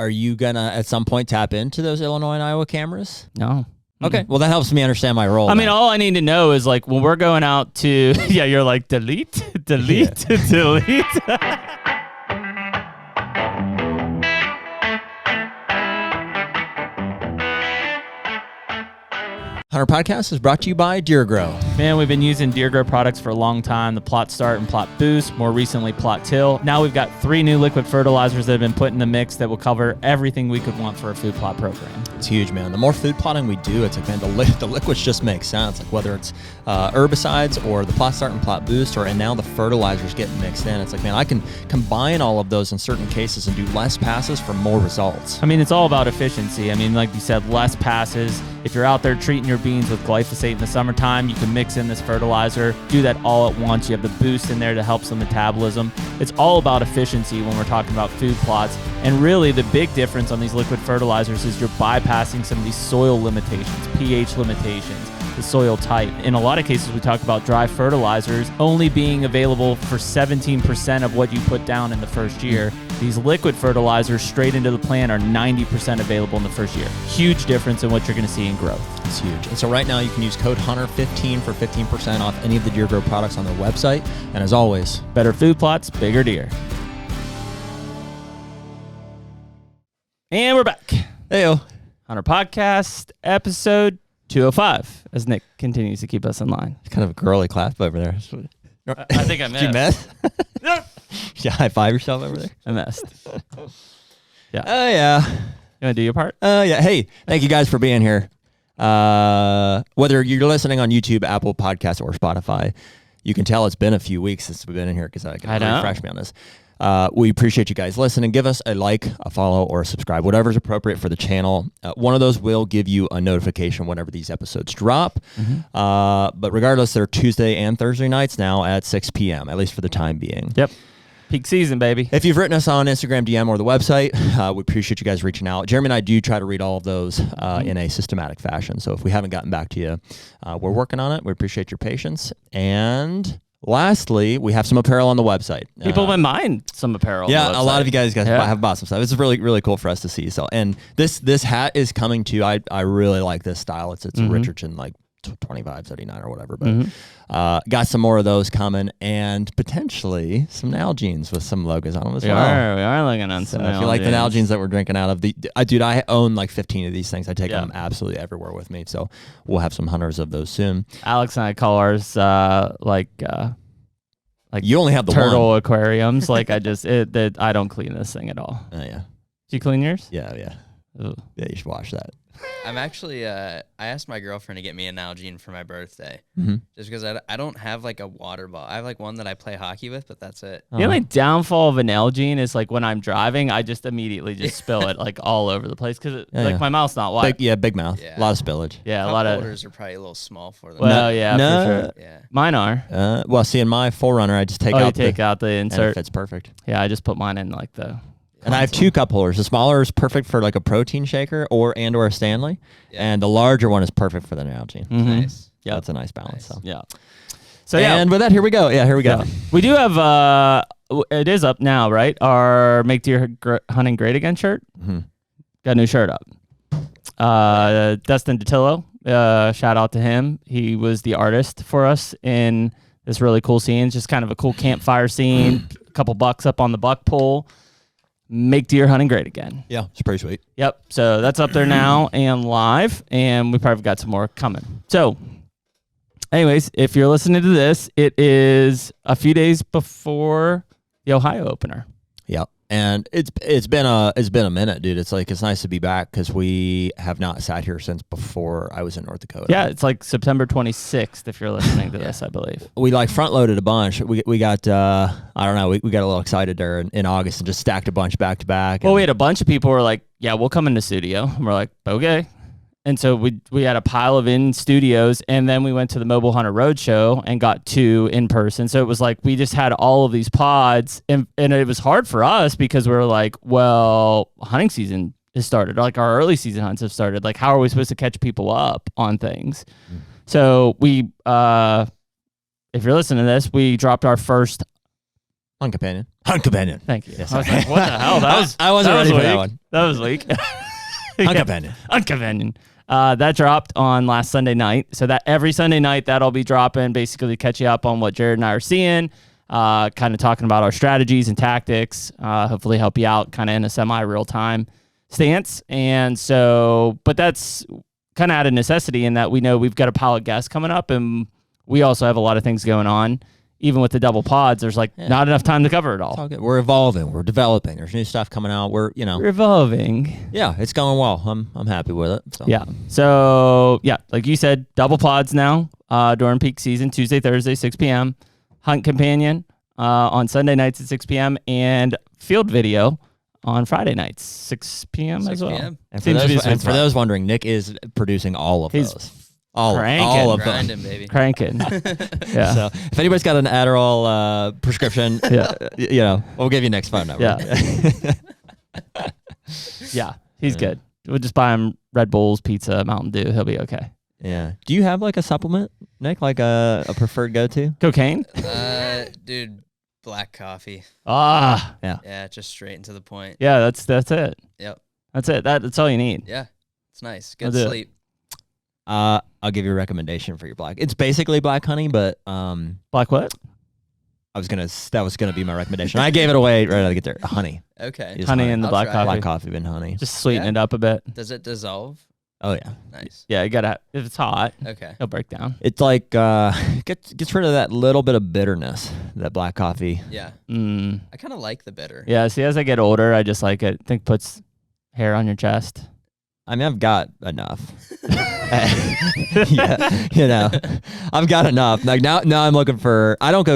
Are you gonna at some point tap into those Illinois and Iowa cameras? No. Okay, well that helps me understand my role. I mean, all I need to know is like when we're going out to, yeah, you're like delete. HUNTR Podcast is brought to you by Deer Grow. Man, we've been using Deer Grow products for a long time. The Plot Start and Plot Boost, more recently Plot Till. Now we've got 3 new liquid fertilizers that have been put in the mix that will cover everything we could want for a food plot program. It's huge, man. The more food plotting we do, it's like, man, the liquids just make sense. Like whether it's herbicides or the Plot Start and Plot Boost, and now the fertilizers getting mixed in. It's like, man, I can combine all of those in certain cases and do less passes for more results. I mean, it's all about efficiency. I mean, like you said, less passes. If you're out there treating your beans with glyphosate in the summertime, you can mix in this fertilizer, do that all at once. You have the boost in there to help some metabolism. It's all about efficiency when we're talking about food plots. And really the big difference on these liquid fertilizers is you're bypassing some of these soil limitations, pH limitations, the soil type. In a lot of cases, we talk about dry fertilizers only being available for 17% of what you put down in the first year. These liquid fertilizers straight into the plant are 90% available in the first year. Huge difference in what you're going to see in growth. It's huge. And so right now you can use code HUNTR15 for 15% off any of the Deer Grow products on their website. And as always, better food plots, bigger deer. And we're back. Heyo. HUNTR Podcast, episode 205, as Nick continues to keep us in line. It's kind of a girly clap over there. I think I missed. Did you mess? Yeah, high five yourself over there. I messed. Yeah. Oh, yeah. You want to do your part? Yeah. Hey, thank you guys for being here. Whether you're listening on YouTube, Apple Podcasts, or Spotify, you can tell it's been a few weeks since we've been in here because I can refresh me on this. We appreciate you guys listening. Give us a like, a follow, or a subscribe, whatever's appropriate for the channel. One of those will give you a notification whenever these episodes drop. But regardless, they're Tuesday and Thursday nights now at 6 p.m., at least for the time being. Yep. Peak season, baby. If you've written us on Instagram DM or the website, we appreciate you guys reaching out. Jeremy and I do try to read all of those in a systematic fashion. So if we haven't gotten back to you, we're working on it. We appreciate your patience. And lastly, we have some apparel on the website. People have been buying some apparel. Yeah, a lot of you guys have bought some stuff. It's really, really cool for us to see. So, and this hat is coming to. I really like this style. It's Richardson like 2579 or whatever. But got some more of those coming, and potentially some Nalgene's with some logos on them as well. We are looking on some. If you like the Nalgene's that we're drinking out of, dude, I own like 15 of these things. I take them absolutely everywhere with me. So we'll have some hunters of those soon. Alex and I call ours like you only have the turtle one. aquariums. Like I don't clean this thing at all. Oh yeah. Do you clean yours? Yeah. Ooh. Yeah, you should watch that. I'm actually, I asked my girlfriend to get me a Nalgene for my birthday. Just because I don't have like a water ball. I have like one that I play hockey with, but that's it. The only downfall of an Nalgene is like when I'm driving, I just immediately just spill it like all over the place because my mouth's not wide. Big mouth. Yeah. A lot of spillage. Yeah, a lot of holders are probably a little small for them. Well, for sure. Yeah. Mine are. Well, see, in my Forerunner, I just take out the insert. And it fits perfect. Yeah, I just put mine in like the. And I have 2 cup holders. The smaller is perfect for like a protein shaker or a Stanley, and the larger one is perfect for the Nalgene. Nice. Yeah, that's a nice balance. Nice. So. Yeah. So and with that, here we go. Yeah, here we go. We do have. It is up now, right? Our Make Deer Hunting Great Again shirt. Got a new shirt up. Dustin Datillo. Shout out to him. He was the artist for us in this really cool scene. It's just kind of a cool campfire scene. A couple bucks up on the buck pole. Make deer hunting great again. Yeah, it's pretty sweet. Yep. So that's up there now and live, and we probably got some more coming. So anyways, if you're listening to this, it is a few days before the Ohio opener. Yep. And it's been a minute, dude. It's nice to be back because we have not sat here since before I was in North Dakota. Yeah, it's like September 26th if you're listening to this, I believe. We like front loaded a bunch. We got I don't know, we got a little excited there in August and just stacked a bunch back to back. Well, we had a bunch of people who were like, yeah, we'll come in the studio. And we're like, okay. And so we had a pile of in studios, and then we went to the Mobile Hunter Roadshow and got 2 in person. So it was like we just had all of these pods, and it was hard for us because we were like, well, hunting season has started. Like our early season hunts have started. Like how are we supposed to catch people up on things? So we, if you're listening to this, we dropped our first Hunt Companion. Hunt Companion. Thank you. Yes, I was like, what the hell? I wasn't ready for that one. That was weak. Hunt Companion. Hunt Companion. That dropped on last Sunday night. So that every Sunday night, that'll be dropping, basically to catch you up on what Jared and I are seeing, kind of talking about our strategies and tactics, hopefully help you out kind of in a semi-real-time stance. And so, but that's kind of out of necessity in that we know we've got a pile of guests coming up, and we also have a lot of things going on. Even with the double pods, there's not enough time to cover it all. It's all good. We're evolving. We're developing. There's new stuff coming out. We're evolving. Yeah, it's going well. I'm happy with it. So. Yeah. So yeah, like you said, double pods now during peak season, Tuesday, Thursday, 6 p.m. Hunt Companion on Sunday nights at 6 p.m. and field video on Friday nights, 6 p.m. as well. PM. And for those wondering, Nick is producing all of those. All of Grinding, them. baby. Cranking. Yeah. So if anybody's got an Adderall prescription, we'll give you Nick's phone number. Yeah. Yeah, he's good. We'll just buy him Red Bulls, pizza, Mountain Dew. He'll be okay. Yeah. Do you have like a supplement, Nick? Like a preferred go-to? Cocaine? Dude, black coffee. Yeah. Yeah, just straight and to the point. Yeah, that's it. Yep. That's it. That's all you need. Yeah, it's nice. Good sleep. I'll give you a recommendation for your black. It's basically black honey, but Black what? That was gonna be my recommendation. I gave it away right out of get there. Honey. Okay. Just Honey and the I'll black try coffee. Black coffee and honey. Just sweeten it up a bit. Does it dissolve? Oh yeah. Nice. Yeah, you gotta. If it's hot, Okay. it'll break down. It's like gets rid of that little bit of bitterness that black coffee. Yeah. Mm. I kind of like the bitter. Yeah. See, as I get older, I just like it. I think puts hair on your chest. I mean, I've got enough. Yeah, I've got enough. Like now I'm looking for. I don't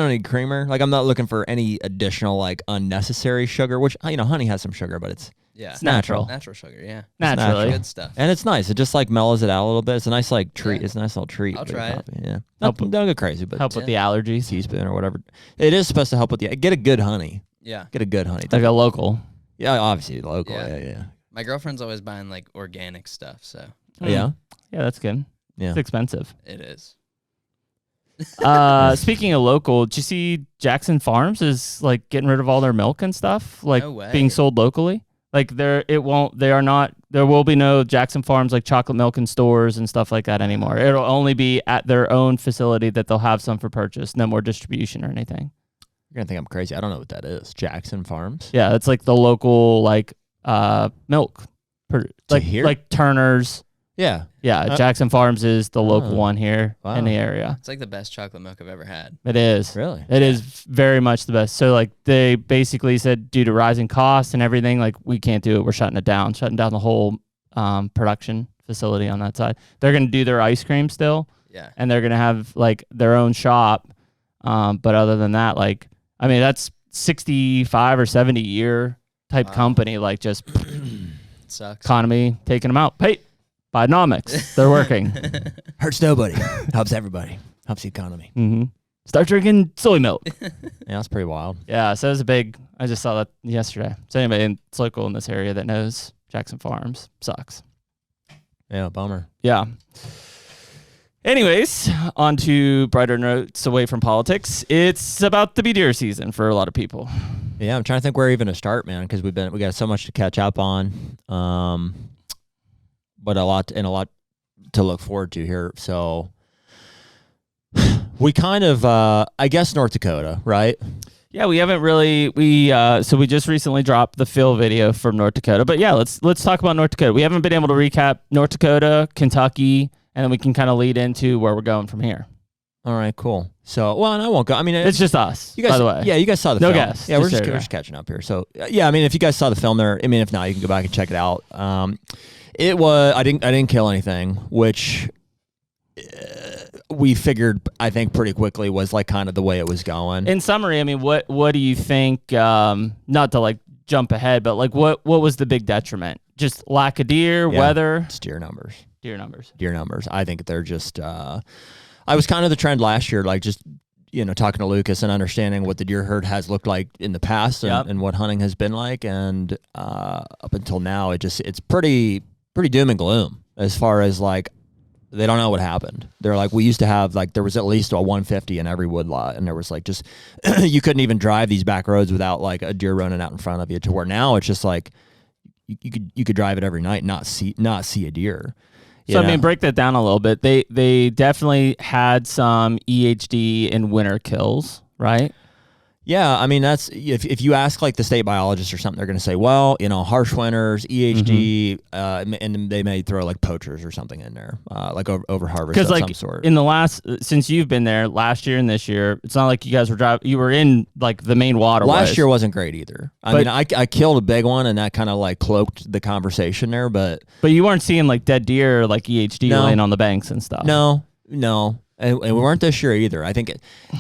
need creamer. Like I'm not looking for any additional like unnecessary sugar. Which honey has some sugar, but it's natural. Natural sugar. Yeah. Naturally. Good stuff. And it's nice. It just like mellows it out a little bit. It's a nice like treat. Yeah. It's a nice little treat. I'll try it. Yeah. Don't go crazy, but help with the allergies. Teaspoon or whatever. It is supposed to help with the. Get a good honey. Yeah. Get a good honey. Like a local. Yeah, obviously local. Yeah. My girlfriend's always buying like organic stuff, so. Yeah. Yeah, that's good. Yeah. It's expensive. It is. Speaking of local, did you see Jackson Farms is like getting rid of all their milk and stuff, like No way. being sold locally? Like there will be no Jackson Farms like chocolate milk in stores and stuff like that anymore. It'll only be at their own facility that they'll have some for purchase. No more distribution or anything. You're gonna think I'm crazy. I don't know what that is. Jackson Farms. Yeah, it's like the local like milk, like Turner's. Yeah. Jackson Farms is the local one here in the area. It's like the best chocolate milk I've ever had. It is. Really? It is very much the best. So like they basically said due to rising costs and everything, like we can't do it. We're shutting down the whole production facility on that side. They're going to do their ice cream still. Yeah. And they're going to have like their own shop. But other than that, like, I mean, that's 65 or 70 year type company, like just sucks. Economy taking them out. Hey, Bidenomics, they're working. Hurts nobody, helps everybody, helps the economy. Mm-hmm. Start drinking soy milk. Yeah, that's pretty wild. Yeah, so it was a big. I just saw that yesterday. So anybody that's local in this area that knows Jackson Farms sucks. Yeah, bummer. Yeah. Anyways, on to brighter notes away from politics. It's about to be deer season for a lot of people. Yeah, I'm trying to think where even to start, man, because we got so much to catch up on, but a lot to look forward to here. So we kind of, I guess, North Dakota, right? Yeah, we haven't really so we just recently dropped the fill video from North Dakota. But yeah, let's talk about North Dakota. We haven't been able to recap North Dakota, Kentucky, and then we can kind of lead into where we're going from here. All right, cool. So, well, and I won't go. I mean, it's just us, you guys, by the way. Yeah, you guys saw the film. No guests. Yeah, we're just catching up here. So, yeah, I mean, if you guys saw the film there, I mean, if not, you can go back and check it out. It was, I didn't kill anything, which we figured, I think, pretty quickly was like kind of the way it was going. In summary, I mean, what do you think, not to like jump ahead, but like what was the big detriment? Just lack of deer, weather? It's deer numbers. Deer numbers. I think they're just, I was kind of the trend last year, like just, talking to Lucas and understanding what the deer herd has looked like in the past and what hunting has been like. And up until now, it's pretty doom and gloom as far as like they don't know what happened. They're like, we used to have like, there was at least a 150 in every wood lot, and there was like just you couldn't even drive these back roads without like a deer running out in front of you. To where now it's just like you could drive it every night and not see a deer. So I mean, break that down a little bit. They definitely had some EHD and winter kills, right? Yeah, I mean, that's if you ask like the state biologist or something, they're going to say, well, harsh winters, EHD, and they may throw like poachers or something in there, like over harvest of some sort. In the last, since you've been there last year and this year, it's not like you guys were driving. You were in like the main waterways. Last year wasn't great either. I mean, I killed a big one, and that kind of like cloaked the conversation there, but you weren't seeing like dead deer, like EHD laying on the banks and stuff. No. And we weren't this year either. I think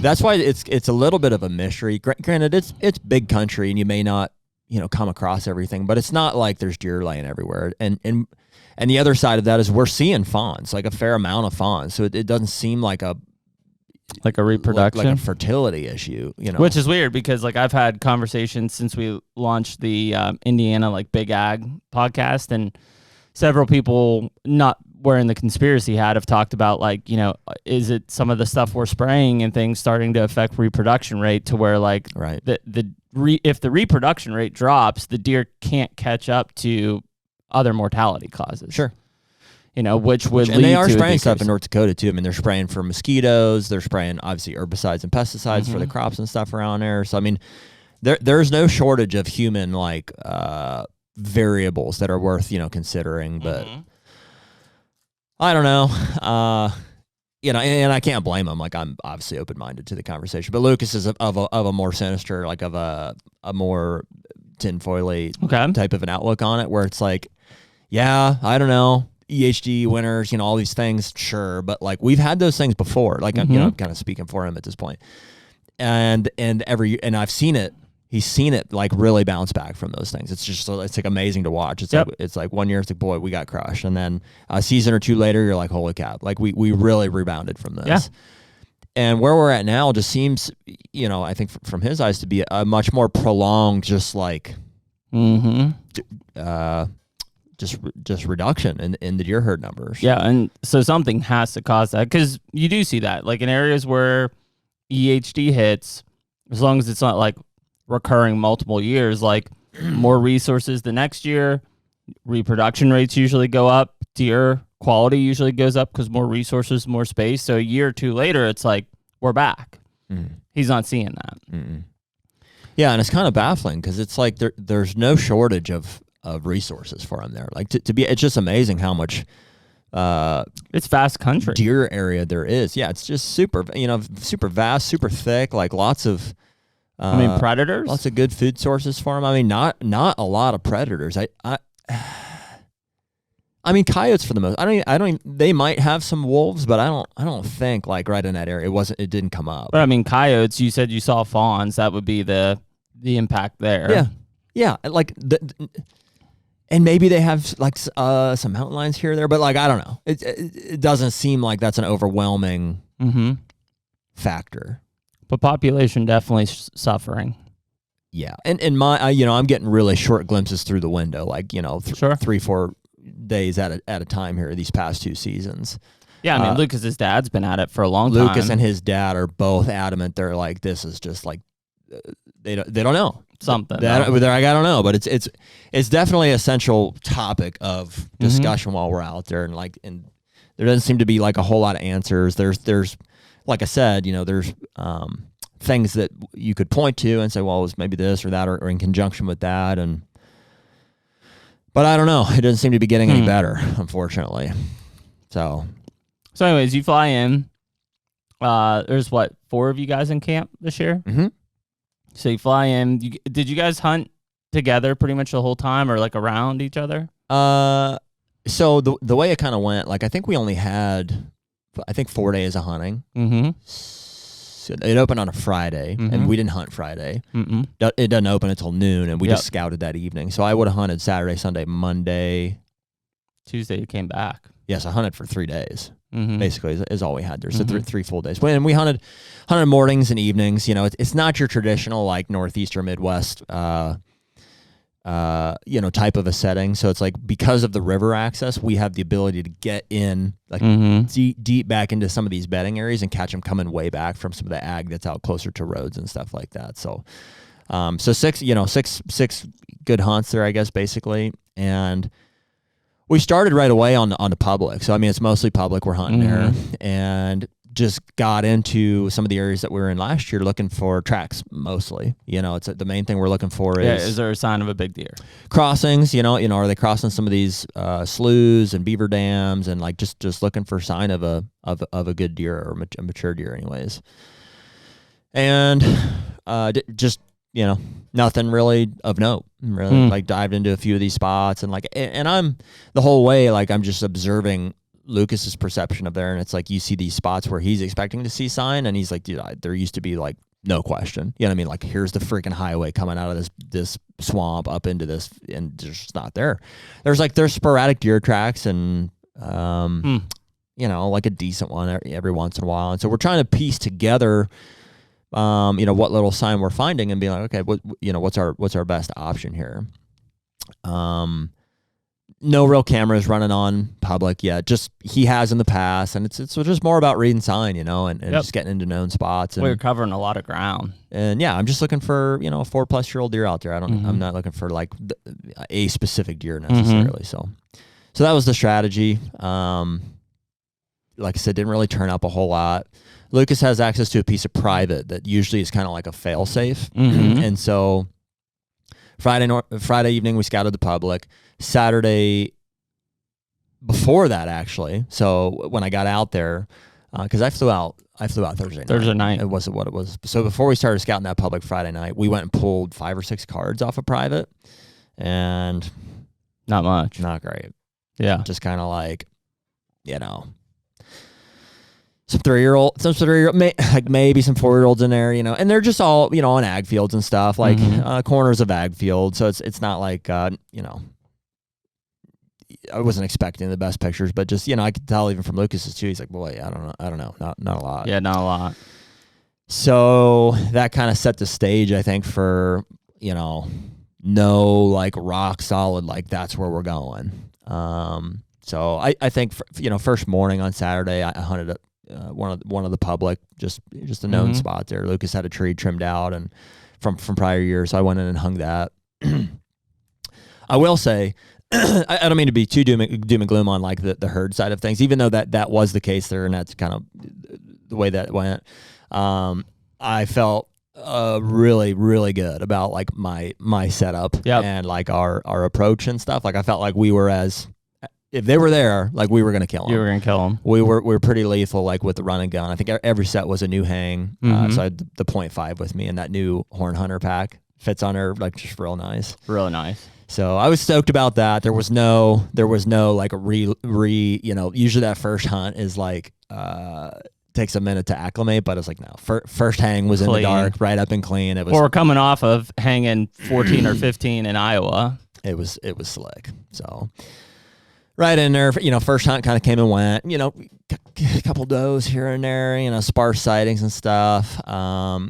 that's why it's a little bit of a mystery. Granted, it's big country, and you may not come across everything, but it's not like there's deer laying everywhere. And the other side of that is we're seeing fawns, like a fair amount of fawns. So it doesn't seem like a reproduction, like a fertility issue. Which is weird because like I've had conversations since we launched the Indiana like Big Ag podcast, and several people not wearing the conspiracy hat have talked about like, is it some of the stuff we're spraying and things starting to affect reproduction rate to where like if the reproduction rate drops, the deer can't catch up to other mortality causes. Sure. Which would lead to and they are spraying stuff in North Dakota too. I mean, they're spraying for mosquitoes. They're spraying obviously herbicides and pesticides for the crops and stuff around there. So I mean, there's no shortage of human like variables that are worth considering, but. I don't know. And I can't blame him. Like, I'm obviously open-minded to the conversation, but Lucas is of a more sinister, like of a more tinfoily type of an outlook on it, where it's like, yeah, I don't know, EHD winters, all these things, sure, but like we've had those things before. Like, I'm kind of speaking for him at this point, and I've seen it. He's seen it like really bounce back from those things. It's like amazing to watch. It's like 1 year, it's like, boy, we got crushed. And then a season or two later, you're like, holy cow, like we really rebounded from this. Yeah. And where we're at now just seems, I think from his eyes to be a much more prolonged, just like, just reduction in the deer herd numbers. Yeah. And so something has to cause that, because you do see that like in areas where EHD hits, as long as it's not like recurring multiple years, like more resources the next year, reproduction rates usually go up, deer quality usually goes up because more resources, more space. So a year or two later, it's like we're back. He's not seeing that. Yeah, and it's kind of baffling because it's like there's no shortage of resources for him there. Like it's just amazing how much it's vast country deer area there is. Yeah, it's just super vast, super thick, like lots of predators, lots of good food sources for them. I mean, not a lot of predators. I mean, coyotes for the most. I don't. They might have some wolves, but I don't think like right in that area it didn't come up. But I mean, coyotes. You said you saw fawns. That would be the impact there. Yeah. Like and maybe they have like some mountain lions here or there, but like I don't know. It doesn't seem like that's an overwhelming factor. But population definitely suffering. Yeah, and my I'm getting really short glimpses through the window, like 3-4 days at a time here these past 2 seasons. Yeah, I mean Lucas's dad's been at it for a long time. Lucas and his dad are both adamant. They're like, this is just like they don't know something. I don't know, but it's definitely an essential topic of discussion while we're out there, and there doesn't seem to be like a whole lot of answers. There's like I said, there's things that you could point to and say, well, it was maybe this or that, or in conjunction with that. But I don't know. It doesn't seem to be getting any better, unfortunately. So anyways, you fly in. There's 4 of you guys in camp this year? Mm-hmm. So you fly in. Did you guys hunt together pretty much the whole time, or like around each other? So the way it kind of went, like I think we only had 4 days of hunting. So it opened on a Friday, and we didn't hunt Friday. It doesn't open until noon, and we just scouted that evening. So I would have hunted Saturday, Sunday, Monday. Tuesday you came back. Yes, I hunted for 3 days. Basically, is all we had there. So 3 full days. And we hunted mornings and evenings. It's not your traditional like Northeast or Midwest type of a setting. So it's like, because of the river access, we have the ability to get in like deep back into some of these bedding areas and catch them coming way back from some of the ag that's out closer to roads and stuff like that. So, six good hunts there, I guess, basically. And we started right away on the public. So, I mean, it's mostly public. We're hunting there, and just got into some of the areas that we were in last year looking for tracks mostly. It's the main thing we're looking for is there a sign of a big deer? Crossings, are they crossing some of these sloughs and beaver dams, and like just looking for sign of a good deer or a mature deer anyways. And just nothing really of note. Really like dived into a few of these spots, and I'm the whole way like I'm just observing Lucas's perception of there, and it's like you see these spots where he's expecting to see sign, and he's like, dude, there used to be like no question. You know what I mean? Like, here's the freaking highway coming out of this swamp up into this, and there's just not there. There's sporadic deer tracks, and like a decent one every once in a while. And so we're trying to piece together what little sign we're finding and be like, okay, what's our best option here? No real cameras running on public yet. Just he has in the past, and it's just more about reading sign, and just getting into known spots. And we're covering a lot of ground. And yeah, I'm just looking for a 4+ year old deer out there. I'm not looking for like a specific deer necessarily. So that was the strategy. Like I said, didn't really turn up a whole lot. Lucas has access to a piece of private that usually is kind of like a fail safe, and so Friday evening we scouted the public. Saturday before that, actually. So when I got out there, because I flew out Thursday night. It wasn't what it was. So before we started scouting that public Friday night, we went and pulled 5 or 6 cards off of private, and not much, not great. Yeah, just kind of like, some 3-year-old, like maybe some 4-year-olds in there, and they're just all, on ag fields and stuff, like corners of ag fields. So it's not like, I wasn't expecting the best pictures, but just, I could tell even from Lucas's too. He's like, boy, I don't know. Not a lot. Yeah, not a lot. So that kind of set the stage, I think, for, no like rock solid, like that's where we're going. So I think, first morning on Saturday, I hunted one of the public, just a known spot there. Lucas had a tree trimmed out and from prior years, so I went in and hung that. I will say, I don't mean to be too doom and gloom on like the herd side of things, even though that was the case there, and that's kind of the way that went. I felt really, really good about like my setup and like our approach and stuff. Like I felt like we were if they were there, like we were gonna kill them. You were gonna kill them. We were pretty lethal, like with the run and gun. I think every set was a new hang. So I had the .5 with me, and that new HUNTR pack fits on her like just real nice. Really nice. So I was stoked about that. There was no like usually that first hunt is like takes a minute to acclimate, but it's like no. First hang was clean. In the dark, right up and clean. It was. Or coming off of hanging 14 or 15 in Iowa. It was slick. So right in there, first hunt kind of came and went. A couple does here and there. Sparse sightings and stuff. I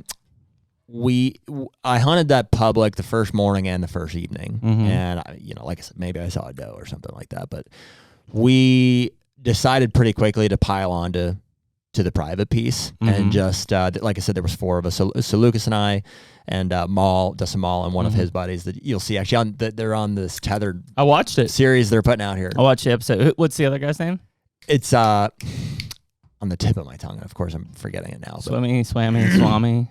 hunted that public the first morning and the first evening, and like I said, maybe I saw a doe or something like that. But we decided pretty quickly to pile on to the private piece, and just like I said, there was 4 of us. So Lucas and I, and Dustin Maul, and one of his buddies that you'll see actually they're on this tethered. I watched it series they're putting out here. I watched the episode. What's the other guy's name? It's on the tip of my tongue. Of course, I'm forgetting it now. Swammy,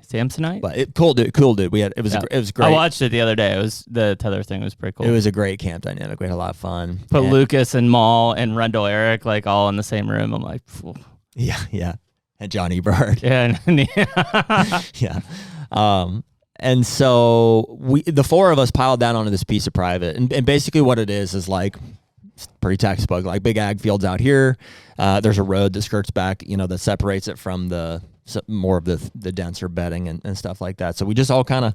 Samsonite. But cool dude. It was great. I watched it the other day. It was the tether thing was pretty cool. It was a great camp dynamic. We had a lot of fun. Put Lucas and Maul and Rendell Eric like all in the same room. I'm like, phew. Yeah, and Johnny Bird. Yeah, yeah. And so the 4 of us piled down onto this piece of private, and basically what it is like. Pretty textbook, like big ag fields out here. There's a road that skirts back, that separates it from the more of the denser bedding and stuff like that. So we just all kind of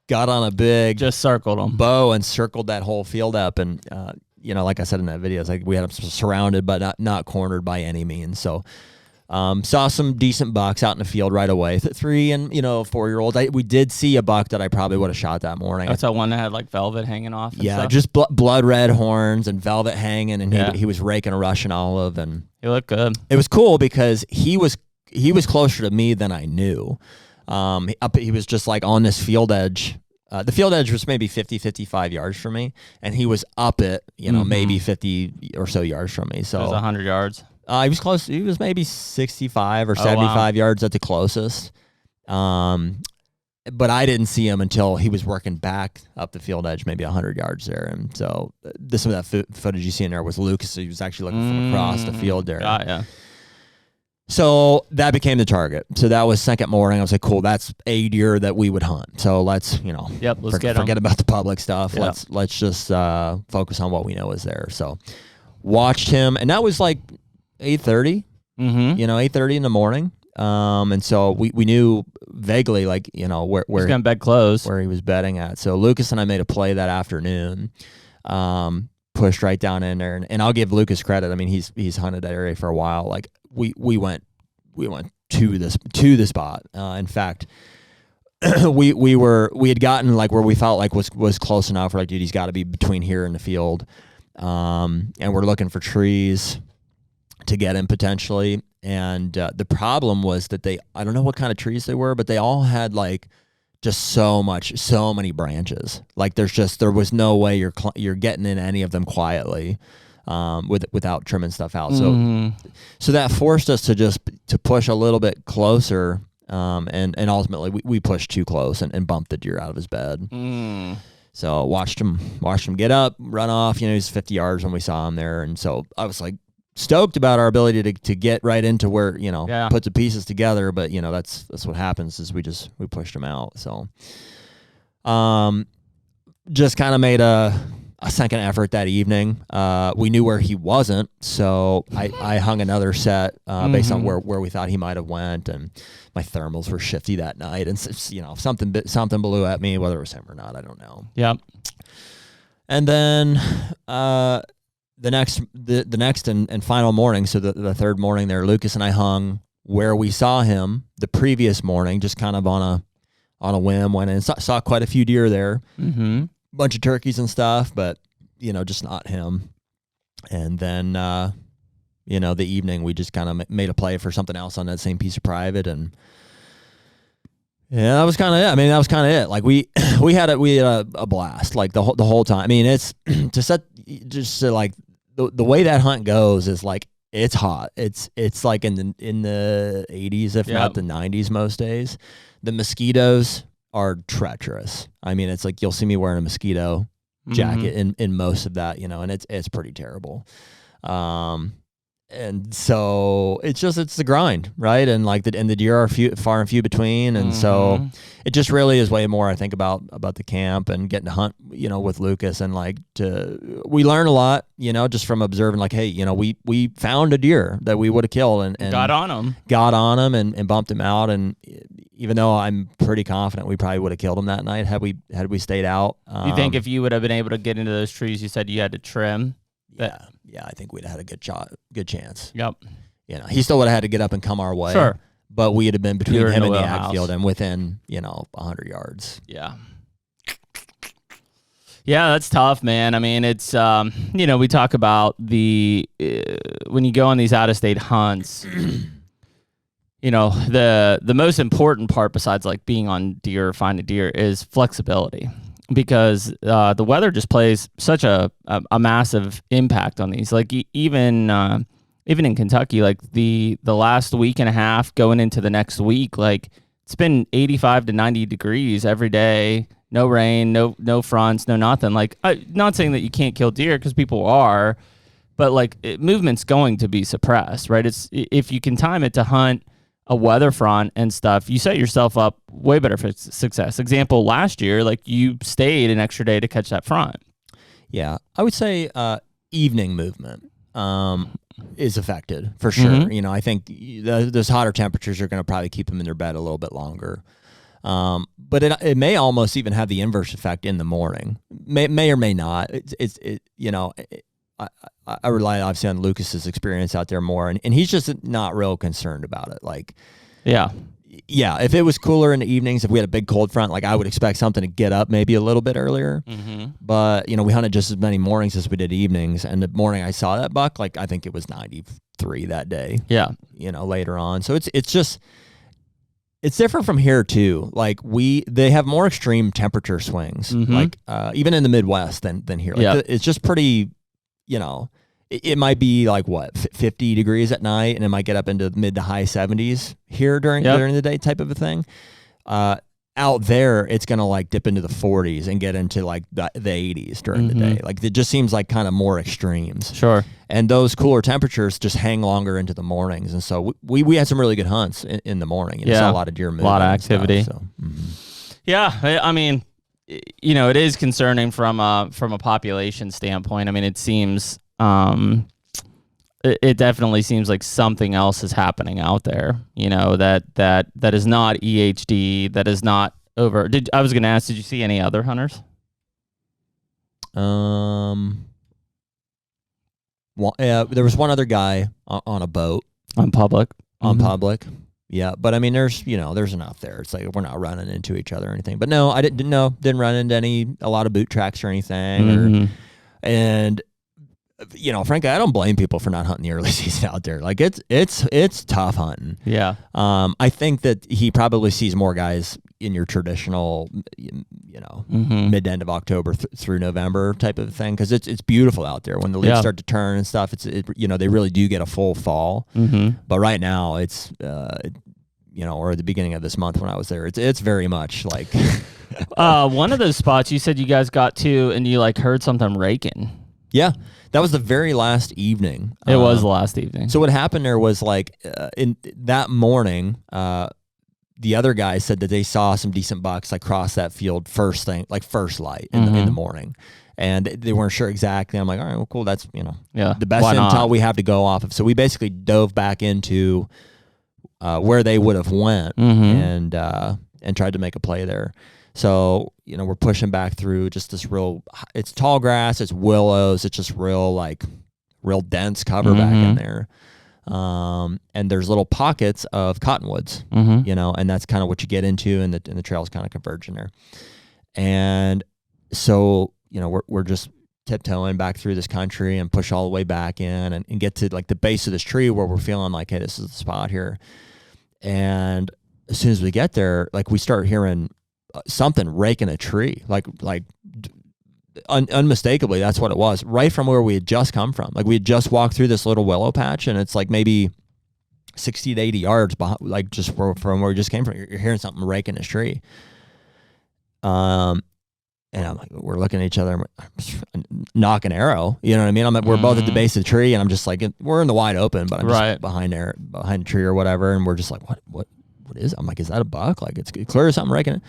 got on a big just circled them bow and circled that whole field up. And like I said in that video, it's like we had them surrounded but not cornered by any means. So Saw some decent bucks out in the field right away. 3 and 4-year-olds. We did see a buck that I probably would have shot that morning. That's that one that had like velvet hanging off. And stuff? Just blood red horns and velvet hanging, and he was raking a Russian olive, and he looked good. It was cool because he was closer to me than I knew. He was just like on this field edge. The field edge was maybe 50, 55 yards from me, and he was up it, maybe 50 or so yards from me. So it was 100 yards. He was close. He was maybe 65 or 75 yards at the closest. But I didn't see him until he was working back up the field edge, maybe 100 yards there. And so some of that footage you see in there was Lucas. He was actually looking from across the field there. Yeah. So that became the target. So that was second morning. I was like, cool, that's a deer that we would hunt. So let's, forget about the public stuff. Yep. Let's just focus on what we know is there. So watched him, and that was like 8:30. 8:30 in the morning. And so we knew vaguely, like, where he's gonna bed close, where he was bedding at. So Lucas and I made a play that afternoon. Pushed right down in there, and I'll give Lucas credit. I mean, he's hunted that area for a while. Like we went to the spot. In fact, we had gotten like where we felt like was close enough. We're like, dude, he's got to be between here and the field. And we're looking for trees to get him potentially. And the problem was that I don't know what kind of trees they were, but they all had like just so many branches. Like there was no way you're getting in any of them quietly, without trimming stuff out. So that forced us to push a little bit closer. And ultimately we pushed too close and bumped the deer out of his bed. So watched him get up, run off. He was 50 yards when we saw him there. And so I was like stoked about our ability to get right into where, put the pieces together. But, that's what happens is we pushed him out. So, just kind of made a second effort that evening. We knew where he wasn't. So I hung another set, based on where we thought he might've went. And my thermals were shifty that night. And, something blew at me, whether it was him or not, I don't know. Yep. And then, the next and final morning, so the third morning there, Lucas and I hung where we saw him the previous morning, just kind of on a whim. Went in and saw quite a few deer there, bunch of turkeys and stuff, but just not him. And then the evening we just kind of made a play for something else on that same piece of private, and that was kind of it. I mean, that was kind of it. Like we had a blast like the whole time. I mean, it's the way that hunt goes is like it's hot. It's like in the 80s, if not the 90s most days. The mosquitoes are treacherous. I mean, it's like you'll see me wearing a mosquito jacket in most of that, and it's pretty terrible. And so it's the grind, right? And like the deer are far and few between, and so it just really is way more I think about the camp and getting to hunt, with Lucas, and like we learn a lot, just from observing. Like, hey, we found a deer that we would have killed and got on him and bumped him out, and even though I'm pretty confident we probably would have killed him that night had we stayed out. You think if you would have been able to get into those trees, you said you had to trim? Yeah, I think we'd have had a good chance. Yep. He still would have had to get up and come our way. Sure. But we'd have been between him and the ag field and within, 100 yards. Yeah. Yeah, that's tough, man. I mean, it's, we talk about when you go on these out-of-state hunts, the most important part besides like being on deer or finding deer is flexibility. Because the weather just plays such a massive impact on these. Like even in Kentucky, like the last week and a half going into the next week, like it's been 85 to 90 degrees every day. No rain, no fronts, no nothing. Like, not saying that you can't kill deer, because people are, but like movement's going to be suppressed, right? It's if you can time it to hunt a weather front and stuff, you set yourself up way better for success. Example, last year, like you stayed an extra day to catch that front. Yeah, I would say evening movement is affected for sure. I think those hotter temperatures are going to probably keep them in their bed a little bit longer. But it may almost even have the inverse effect in the morning. May or may not. I rely obviously on Lucas's experience out there more, and he's just not real concerned about it. Like, yeah, if it was cooler in the evenings, if we had a big cold front, like I would expect something to get up maybe a little bit earlier. But, we hunted just as many mornings as we did evenings. And the morning I saw that buck, like I think it was 93 that day. Yeah. Later on. So it's different from here too. Like they have more extreme temperature swings, like even in the Midwest than here. Like it's just pretty, it might be like 50 degrees at night, and it might get up into mid to high 70s here during the day type of a thing. Out there, it's gonna like dip into the 40s and get into like the 80s during the day. Like it just seems like kind of more extremes. Sure. And those cooler temperatures just hang longer into the mornings, and so we had some really good hunts in the morning. Saw a lot of deer moving, a lot of activity. Stuff, so. Yeah, I mean, it is concerning from a population standpoint. I mean, it seems. It definitely seems like something else is happening out there, that is not EHD, that is not over. I was going to ask, did you see any other hunters? Well, there was one other guy on a boat. On public. Yeah, but I mean, there's enough there. It's like we're not running into each other or anything. But no, I didn't run into a lot of boot tracks or anything. And frankly, I don't blame people for not hunting the early season out there. Like it's tough hunting. Yeah. I think that he probably sees more guys in your traditional, mid to end of October through November type of thing, because it's beautiful out there when the leaves start to turn and stuff. They really do get a full fall. But right now it's or at the beginning of this month when I was there, it's very much like one of those spots you said you guys got to and you like heard something raking. Yeah, that was the very last evening. It was the last evening. So what happened there was like in that morning, the other guys said that they saw some decent bucks like cross that field first light in the morning, and they weren't sure exactly. I'm like, all right, well, cool. That's the best intel we have to go off of. So we basically dove back into where they would have went and tried to make a play there. So, we're pushing back through just this it's tall grass, it's willows, it's just real dense cover back in there. And there's little pockets of cottonwoods, and that's kind of what you get into, and the trails kind of converge in there. And so, we're just tiptoeing back through this country and push all the way back in and get to like the base of this tree where we're feeling like, hey, this is the spot here. And as soon as we get there, like we start hearing something raking a tree, unmistakably, that's what it was, right from where we had just come from. Like we had just walked through this little willow patch, and it's like maybe 60 to 80 yards behind, like just from where we just came from. You're hearing something raking this tree. And I'm like, we're looking at each other, and knock an arrow. You know what I mean? We're both at the base of the tree, and I'm just like, we're in the wide open, but I'm just behind the tree or whatever, and we're just like, what is it? I'm like, is that a buck? Like it's clear something raking it.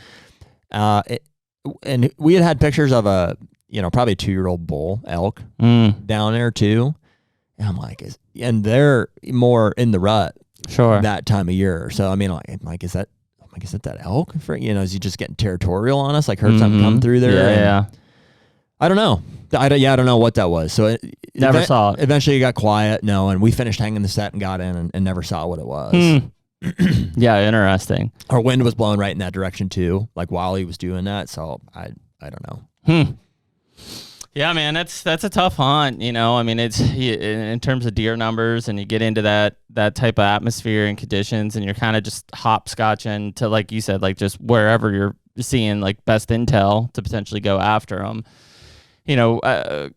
And we had pictures of a, probably a 2-year-old bull elk down there too. And I'm like, and they're more in the rut that time of year. So, I mean, like, is that elk? Is he just getting territorial on us? Like heard something come through there? Yeah. I don't know. I don't know what that was. So never saw it. Eventually it got quiet. No. And we finished hanging the set and got in and never saw what it was. Yeah, interesting. Our wind was blowing right in that direction too, like while he was doing that. So I don't know. Yeah, man, that's a tough hunt. I mean, it's in terms of deer numbers, and you get into that type of atmosphere and conditions, and you're kind of just hopscotching to, like you said, like just wherever you're seeing like best intel to potentially go after them.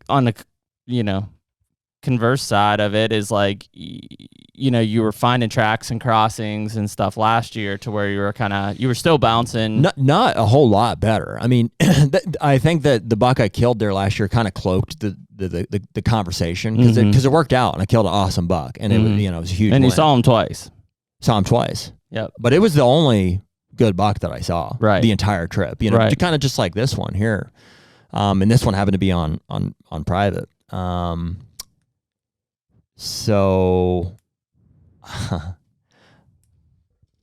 On the converse side of it is like, you were finding tracks and crossings and stuff last year to where you were still bouncing. Not a whole lot better. I mean, I think that the buck I killed there last year kind of cloaked the conversation because it worked out, and I killed an awesome buck, and it was it was a huge. And win. You saw him twice. Saw him twice. Yep. But it was the only good buck that I saw the entire trip. Kind of just like this one here, and this one happened to be on private. So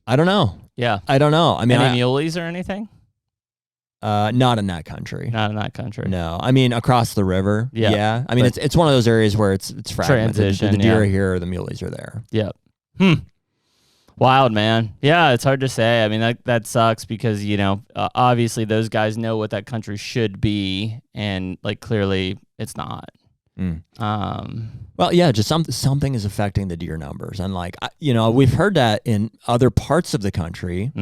I don't know. Yeah. I don't know. I mean, any muleys or anything? Not in that country. Not in that country. No, I mean across the river. Yeah. I mean it's one of those areas where it's fragmented. Transition. The deer are here, the muleys are there. Yep. Wild, man. Yeah, it's hard to say. I mean, that sucks because obviously those guys know what that country should be, and like clearly it's not. Well, yeah, just something is affecting the deer numbers, and like we've heard that in other parts of the country.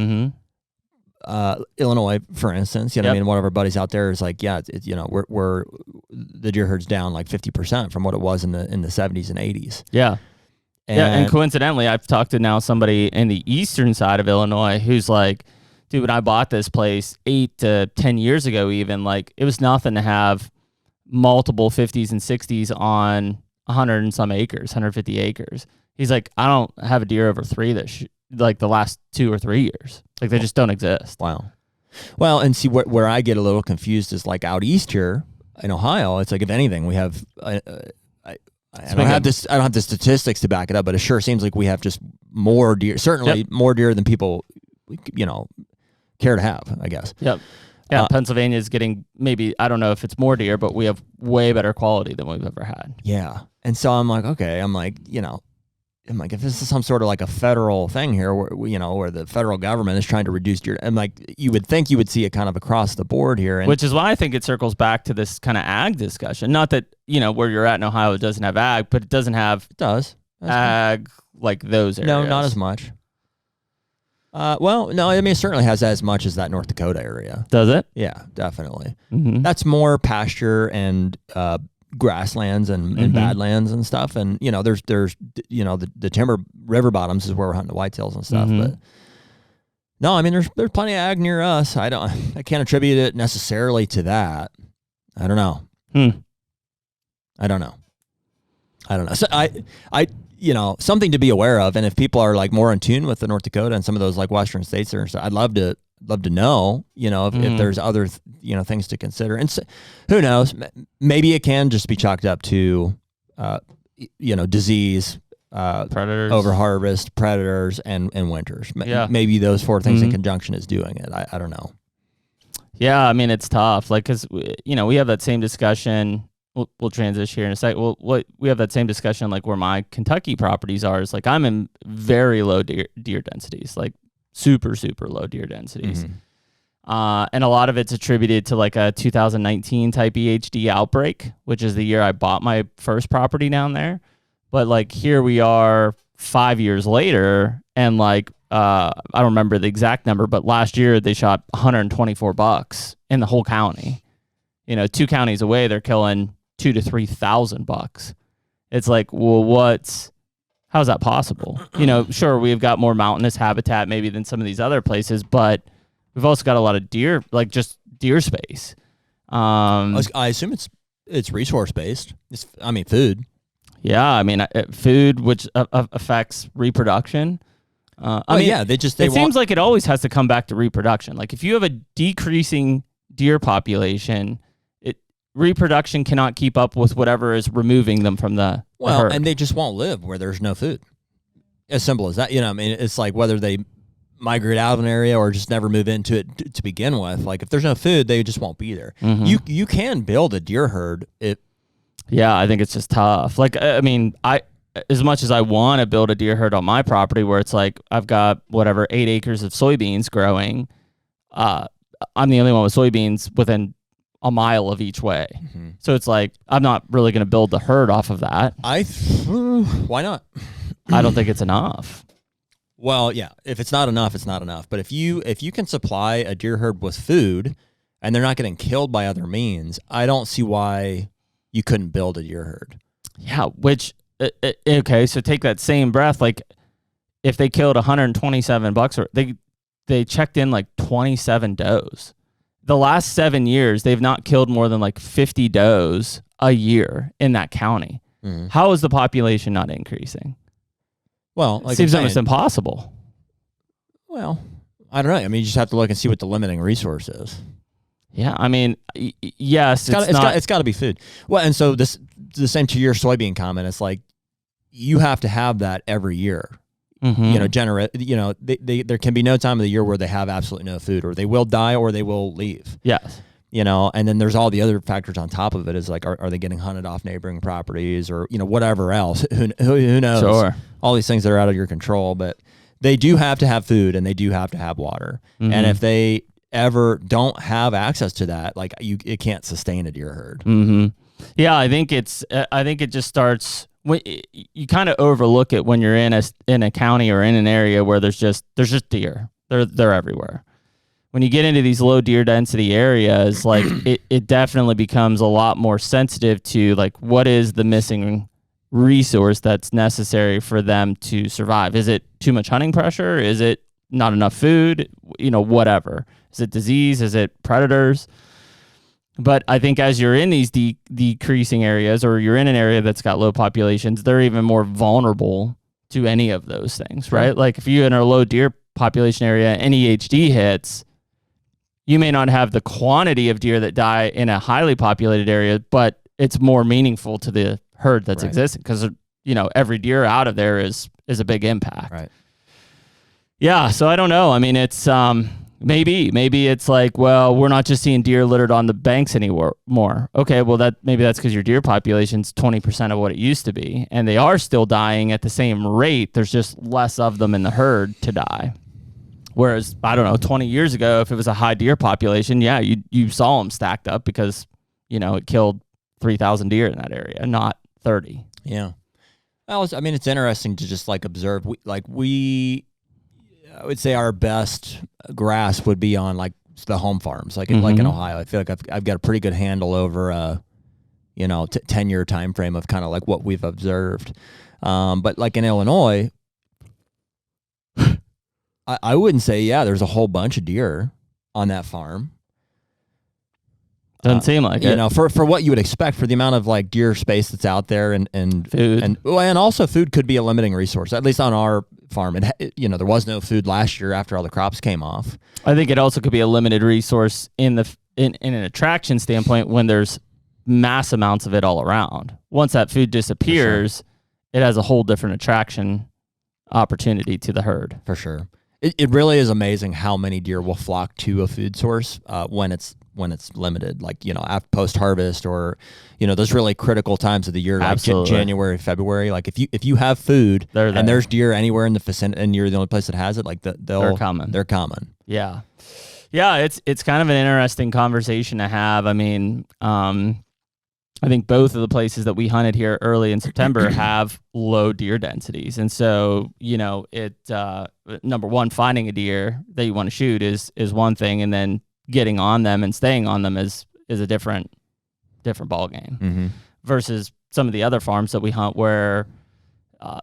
Illinois, for instance, I mean, one of our buddies out there is like, we're the deer herd's down like 50% from what it was in the 70s and 80s. Yeah. And coincidentally, I've talked to now somebody in the eastern side of Illinois who's like, dude, when I bought this place 8 to 10 years ago, even like it was nothing to have multiple 50s and 60s on 100 and some acres, 150 acres. He's like, I don't have a deer over 3 like the last 2 or 3 years. Like they just don't exist. Wow. Well, and see where I get a little confused is like out east here in Ohio. It's like if anything, we have. I don't have the statistics to back it up, but it sure seems like we have just more deer. Certainly more deer than people, care to have. I guess. Yep. Yeah, Pennsylvania is getting maybe, I don't know if it's more deer, but we have way better quality than we've ever had. Yeah, and so I'm like, okay, if this is some sort of like a federal thing here, where the federal government is trying to reduce deer, and like you would think you would see it kind of across the board here, and which is why I think it circles back to this kind of ag discussion. Not that where you're at in Ohio it doesn't have ag, but it doesn't have ag like those areas. No, not as much. Well, no, I mean it certainly has as much as that North Dakota area. Does it? Yeah, definitely. That's more pasture and grasslands and badlands and stuff, and there's the timber river bottoms is where we're hunting the whitetails and stuff, but no, I mean there's plenty of ag near us. I can't attribute it necessarily to that. I don't know. I don't know. So I something to be aware of, and if people are like more in tune with the North Dakota and some of those like western states there, so I'd love to know, if there's other, things to consider. And so, who knows, maybe it can just be chalked up to, disease, predators, overharvest, predators, and winters. Maybe those 4 things in conjunction is doing it. I don't know. Yeah. I mean, it's tough. Like, cause we have that same discussion. We'll transition here in a sec. We have that same discussion, like where my Kentucky properties are, is like, I'm in very low deer densities, like super, super low deer densities. And a lot of it's attributed to like a 2019 type EHD outbreak, which is the year I bought my first property down there. But like here we are 5 years later, and like I don't remember the exact number, but last year they shot 124 bucks in the whole county. 2 counties away, they're killing 2,000 to 3,000 bucks. It's like, well, how's that possible? Sure, we've got more mountainous habitat maybe than some of these other places, but we've also got a lot of deer, like just deer space. I assume it's resource based. Food. Yeah, I mean food, which affects reproduction. It seems like it always has to come back to reproduction. Like if you have a decreasing deer population, reproduction cannot keep up with whatever is removing them from the herd. And they just won't live where there's no food. As simple as that. It's like whether they migrate out of an area or just never move into it to begin with. Like if there's no food, they just won't be there. You can build a deer herd. Yeah, I think it's just tough. Like, I mean, as much as I want to build a deer herd on my property where it's like I've got 8 acres of soybeans growing, I'm the only one with soybeans within a mile of each way. So it's like, I'm not really going to build the herd off of that. Why not? I don't think it's enough. Well, yeah, if it's not enough, it's not enough. But if you can supply a deer herd with food and they're not getting killed by other means, I don't see why you couldn't build a deer herd. Yeah, which, okay, so take that same breath. Like if they killed 127 bucks, or they checked in like 27 does. The last 7 years, they've not killed more than like 50 does a year in that county. How is the population not increasing? Well, like it seems almost impossible. Well, I don't know. I mean, you just have to look and see what the limiting resource is. Yeah, I mean, yes, it's got to be food. Well, and so the same to your soybean comment. It's like you have to have that every year. there can be no time of the year where they have absolutely no food, or they will die, or they will leave. Yes. And then there's all the other factors on top of it is like, are they getting hunted off neighboring properties, or, whatever else, who knows? Sure. All these things that are out of your control, but they do have to have food and they do have to have water. Mm-hmm. And if they ever don't have access to that, like it can't sustain a deer herd. Mm-hmm. Yeah. I think it just starts when you kind of overlook it when you're in a county or in an area where there's just deer. They're everywhere. When you get into these low deer density areas, like it definitely becomes a lot more sensitive to like, what is the missing resource that's necessary for them to survive? Is it too much hunting pressure? Is it not enough food? Whatever. Is it disease? Is it predators? But I think as you're in these decreasing areas, or you're in an area that's got low populations, they're even more vulnerable to any of those things, right? Like if you're in a low deer population area, any EHD hits, you may not have the quantity of deer that die in a highly populated area, but it's more meaningful to the herd that's existing, because every deer out of there is a big impact. Right. Yeah. So I don't know. I mean, it's maybe it's like, well, we're not just seeing deer littered on the banks anymore. Okay. Well, maybe that's because your deer population's 20% of what it used to be, and they are still dying at the same rate. There's just less of them in the herd to die. Whereas, I don't know, 20 years ago, if it was a high deer population, yeah, you saw them stacked up because, it killed 3,000 deer in that area, not 30. Yeah. Well, it's interesting to just like observe. I would say our best grasp would be on like the home farms, like in Ohio. I feel like I've got a pretty good handle over a 10-year time frame of kind of like what we've observed. But like in Illinois, I wouldn't say, there's a whole bunch of deer on that farm. Doesn't seem like it. For what you would expect, for the amount of like deer space that's out there, and food, and also food could be a limiting resource. At least on our farm, there was no food last year after all the crops came off. I think it also could be a limited resource in an attraction standpoint when there's mass amounts of it all around. Once that food disappears, it has a whole different attraction opportunity to the herd. For sure. It really is amazing how many deer will flock to a food source when it's limited, like, post harvest, or, those really critical times of the year, like January, February. Like if you have food and there's deer anywhere in the vicinity and you're the only place that has it, like they're common. Yeah. Yeah. It's kind of an interesting conversation to have. I mean, I think both of the places that we hunted here early in September have low deer densities. And so, number one, finding a deer that you want to shoot is one thing. And then getting on them and staying on them is a different ball game versus some of the other farms that we hunt where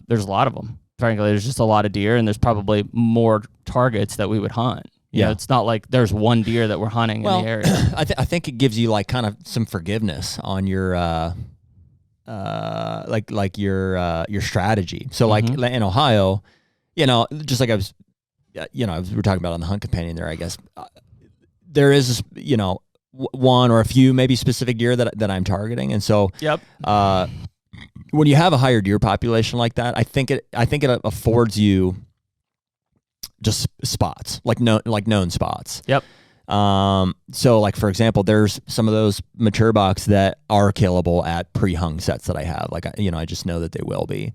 there's a lot of them. Frankly, there's just a lot of deer, and there's probably more targets that we would hunt. It's not like there's one deer that we're hunting in the area. I think it gives you like kind of some forgiveness on your your strategy. So like in Ohio, just like we're talking about on the Hunt Companion there, I guess there is one or a few maybe specific deer that I'm targeting, and so when you have a higher deer population like that, I think it affords you just spots, like known spots. Yep. So like, for example, there's some of those mature bucks that are killable at pre-hung sets that I have. Like, I just know that they will be.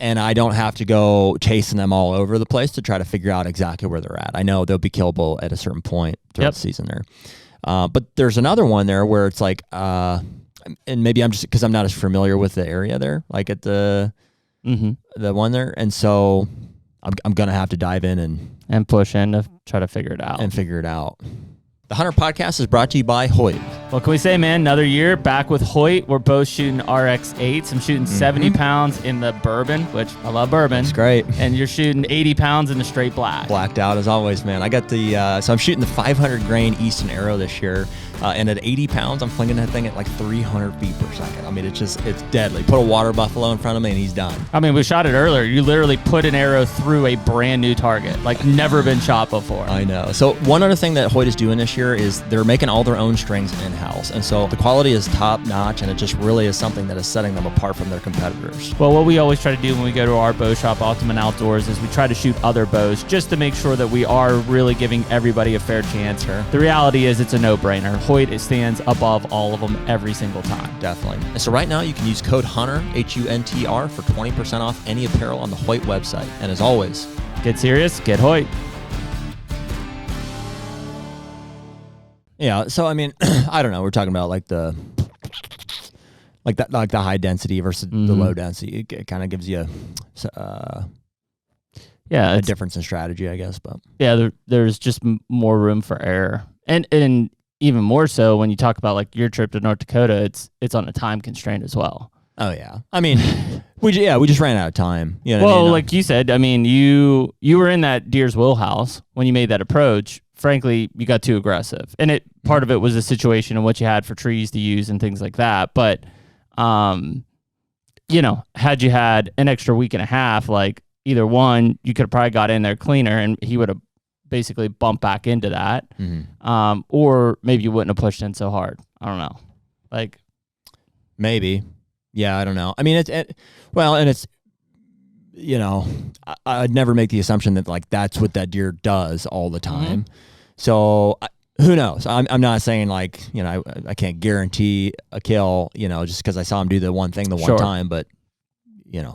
And I don't have to go chasing them all over the place to try to figure out exactly where they're at. I know they'll be killable at a certain point throughout the season there. But there's another one there where it's like, and maybe I'm just, because I'm not as familiar with the area there, like at the one there. And so I'm going to have to dive in and push in to try to figure it out. The HUNTR Podcast is brought to you by Hoyt. What can we say, man? Another year back with Hoyt. We're both shooting RX8s. I'm shooting 70 pounds in the bourbon, which I love bourbon. That's great. And you're shooting 80 pounds in the straight black. Blacked out as always, man. I got so I'm shooting the 500 grain Easton Arrow this year. And at 80 pounds, I'm flinging that thing at like 300 feet per second. I mean, it's deadly. Put a water buffalo in front of me and he's done. I mean, we shot it earlier. You literally put an arrow through a brand new target, like never been shot before. I know. So one other thing that Hoyt is doing this year is they're making all their own strings in-house. And so the quality is top notch, and it just really is something that is setting them apart from their competitors. Well, what we always try to do when we go to our bow shop, Ultimate Outdoors, is we try to shoot other bows just to make sure that we are really giving everybody a fair chance. Sure. The reality is it's a no-brainer. Hoyt stands above all of them every single time. Definitely. And so right now you can use code HUNTR, HUNTR, for 20% off any apparel on the Hoyt website. And as always, get serious, get Hoyt. Yeah, so I mean, I don't know. We're talking about like the high density versus the low density. It kind of gives you a difference in strategy, I guess. But yeah, there's just more room for error, and even more so when you talk about like your trip to North Dakota, it's on a time constraint as well. Oh yeah, I mean, we just ran out of time. You know well, what I mean? Like you said, I mean, you were in that deer's wheelhouse when you made that approach. Frankly, you got too aggressive, and part of it was the situation and what you had for trees to use and things like that. But, you know, had you had an extra week and a half, like either one, you could have probably got in there cleaner, and he would have basically bumped back into that, or maybe you wouldn't have pushed in so hard. I don't know, like maybe, yeah, I don't know. I mean, it's. You know, I'd never make the assumption that like that's what that deer does all the time. So who knows? I'm not saying like, you know, I can't guarantee a kill, you know, just because I saw him do the one thing one time, but you know,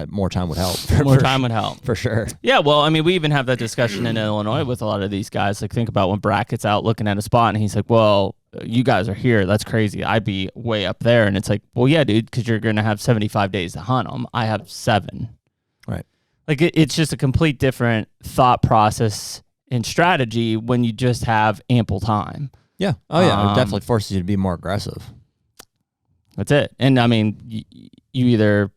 more time would help. More time would help for sure. Yeah, well, I mean, we even have that discussion in Illinois with a lot of these guys. Like, think about when Brackett's out looking at a spot, and he's like, "Well, you guys are here. That's crazy. I'd be way up there." And it's like, "Well, yeah, dude, because you're gonna have 75 days to hunt them. I have 7." Right. Like it's just a complete different thought process and strategy when you just have ample time. Yeah. Oh yeah. It definitely forces you to be more aggressive. That's it. And I mean, you either,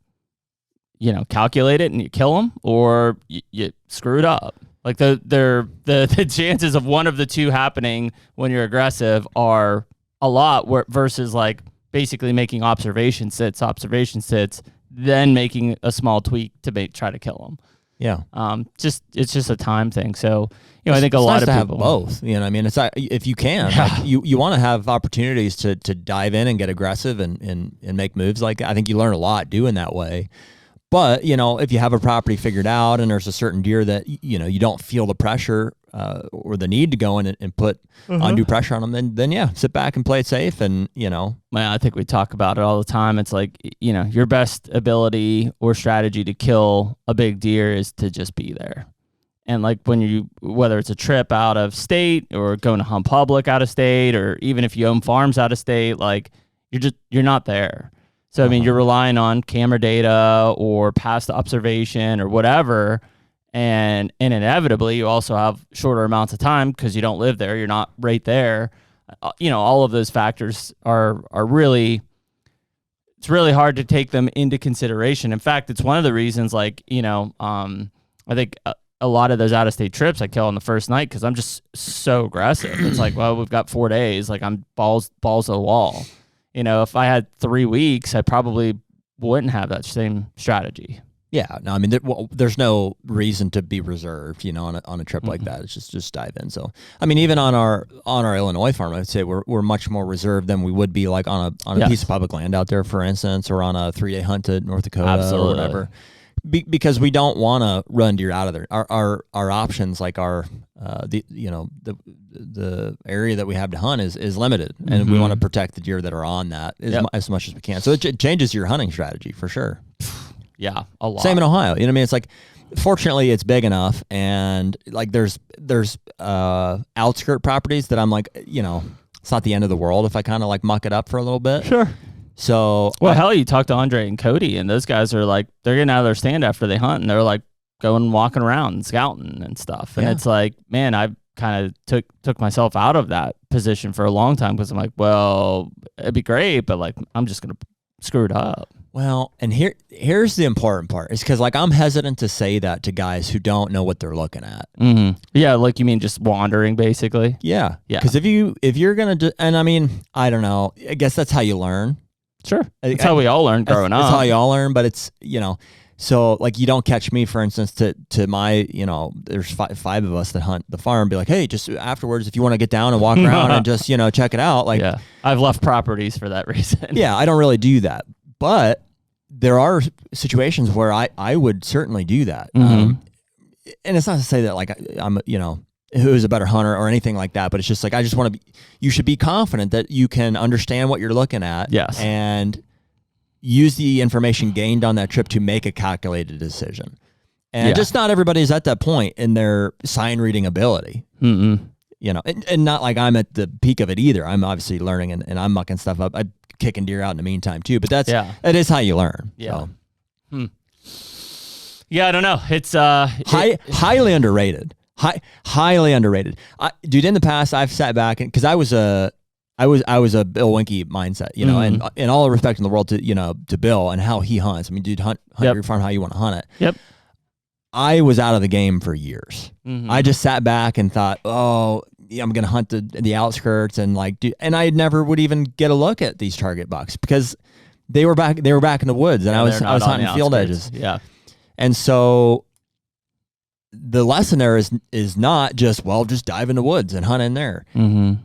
you know, calculate it and you kill them, or you screw it up. Like the chances of one of the two happening when you're aggressive are a lot versus like basically making observation sits, then making a small tweak to try to kill them. Yeah. It's just a time thing. So, you know, I think a lot of people have both. You know what I mean? It's like, if you can, like, you want to have opportunities to dive in and get aggressive and make moves like that. I think you learn a lot doing that way. But, you know, if you have a property figured out and there's a certain deer that, you know, you don't feel the pressure or the need to go in and put undue pressure on them, then yeah, sit back and play it safe. And, you know. Well, I think we talk about it all the time. It's like, you know, your best ability or strategy to kill a big deer is to just be there. And like whether it's a trip out of state or going to hunt public out of state, or even if you own farms out of state, like you're not there. So, I mean, you're relying on camera data or past observation or whatever, and inevitably you also have shorter amounts of time because you don't live there. You're not right there. You know, all of those factors are really, it's really hard to take them into consideration. In fact, it's one of the reasons, like, you know, I think a lot of those out-of-state trips I kill on the first night because I'm just so aggressive. It's like, well, we've got 4 days. Like, I'm balls to the wall. You know, if I had 3 weeks, I probably wouldn't have that same strategy. Yeah, no, I mean, there's no reason to be reserved, you know, on a trip like that. It's just dive in. So, I mean, even on our Illinois farm, I'd say we're much more reserved than we would be like on a piece of public land out there, for instance, or on a 3-day hunt to North Dakota or whatever. Because we don't want to run deer out of there. Our options, like the area that we have to hunt is limited, and we want to protect the deer that are on that as much as we can. So it changes your hunting strategy for sure. Yeah, a lot. Same in Ohio. You know what I mean? It's like, fortunately, it's big enough, and like there's outskirt properties that I'm like, you know, it's not the end of the world if I kind of like muck it up for a little bit. Sure. So, well, hell, you talk to Andre and Cody, and those guys are like, they're getting out of their stand after they hunt, and they're like going walking around and scouting and stuff. And it's like, man, I kind of took myself out of that position for a long time because I'm like, well, it'd be great, but like, I'm just gonna screw it up. Well, and here's the important part is because like I'm hesitant to say that to guys who don't know what they're looking at. Mm-hmm. Yeah, like you mean just wandering basically. Yeah. Because if you're gonna and I mean I don't know, I guess that's how you learn. Sure, that's how we all learn growing up. That's how you all learn, but it's so like you don't catch me, for instance, to my there's five of us that hunt the farm. Be like, hey, just afterwards if you want to get down and walk around and just check it out. Like I've left properties for that reason. Yeah, I don't really do that. But there are situations where I would certainly do that. Mm-hmm. And it's not to say that like I'm, who's a better hunter or anything like that, but it's just like, I just want to you should be confident that you can understand what you're looking at. Yes. And use the information gained on that trip to make a calculated decision. And just not everybody's at that point in their sign reading ability. Mm-mm. And not like I'm at the peak of it either. I'm obviously learning and I'm mucking stuff up. I'm kicking deer out in the meantime too, but that is how you learn. Yeah. So. Yeah, I don't know. It's highly underrated. Highly underrated. Dude, in the past I've sat back and because I was a Bill Winke mindset, and in all the respect in the world to Bill and how he hunts. I mean, dude, hunt your farm how you want to hunt it. Yep. I was out of the game for years. Mm-hmm. I just sat back and thought, I'm going to hunt the outskirts and and I never would even get a look at these target bucks because they were back in the woods and I was hunting field edges. Yeah. And so the lesson there is not just dive in the woods and hunt in there. Mm-hmm.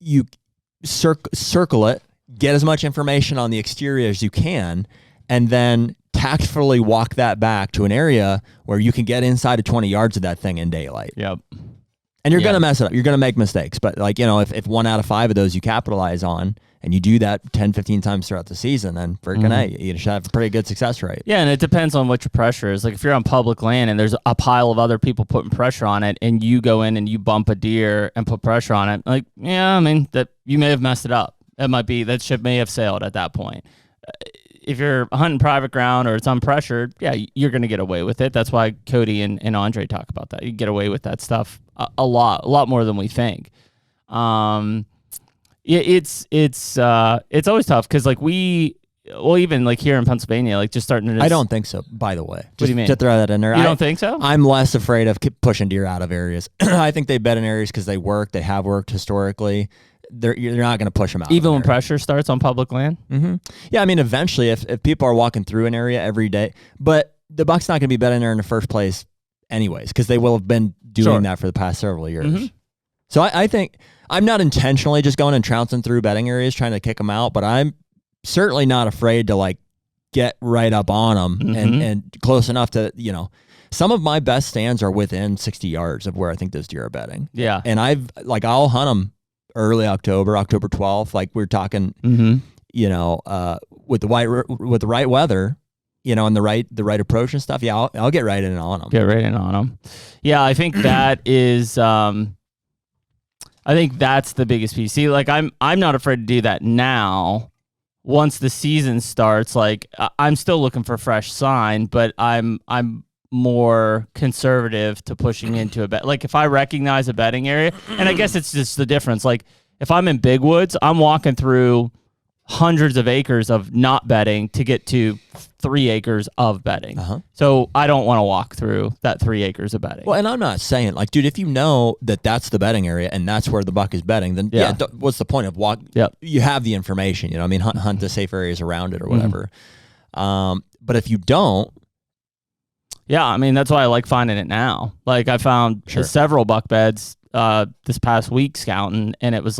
You circle it, get as much information on the exterior as you can, and then tactfully walk that back to an area where you can get inside of 20 yards of that thing in daylight. Yep. And you're going to mess it up. You're going to make mistakes. But if 1 out of 5 of those you capitalize on and you do that 10, 15 times throughout the season, then you should have a pretty good success rate. Yeah, and it depends on what your pressure is. Like if you're on public land and there's a pile of other people putting pressure on it and you go in and you bump a deer and put pressure on it, that you may have messed it up. It might be that ship may have sailed at that point. If you're hunting private ground or it's unpressured, you're going to get away with it. That's why Cody and Andre talk about that. You get away with that stuff a lot more than we think. It's always tough because even here in Pennsylvania, just starting to. I don't think so. By the way, what do you mean? To throw that in there, you don't think so? I'm less afraid of pushing deer out of areas. I think they bed in areas because they have worked historically. You're not going to push them out. Even when pressure starts on public land? Mm-hmm. Yeah, I mean, eventually, if people are walking through an area every day, but the buck's not going to be bedding there in the first place anyways, because they will have been doing that for the past several years. Mm-hmm. So I think I'm not intentionally just going and trouncing through bedding areas trying to kick them out, but I'm certainly not afraid to get right up on them and close enough to, some of my best stands are within 60 yards of where I think those deer are bedding. Yeah. And I'll hunt them early October 12th, like we're talking, with the right weather, and the right approach and stuff. Yeah, I'll get right in on them. Get right in on them. Yeah, I think that is. I think that's the biggest piece. See, I'm not afraid to do that now. Once the season starts, I'm still looking for fresh sign, but I'm more conservative to pushing into a bed. If I recognize a bedding area, and I guess it's just the difference. If I'm in big woods, I'm walking through hundreds of acres of not bedding to get to 3 acres of bedding. Uh-huh. So I don't want to walk through that 3 acres of bedding. Well, and I'm not saying dude, if you know that that's the bedding area and that's where the buck is bedding, then what's the point of walk? Yep. You have the information, hunt the safe areas around it or whatever. But if you don't, yeah, that's why I like finding it now. I found several buck beds this past week scouting, and it was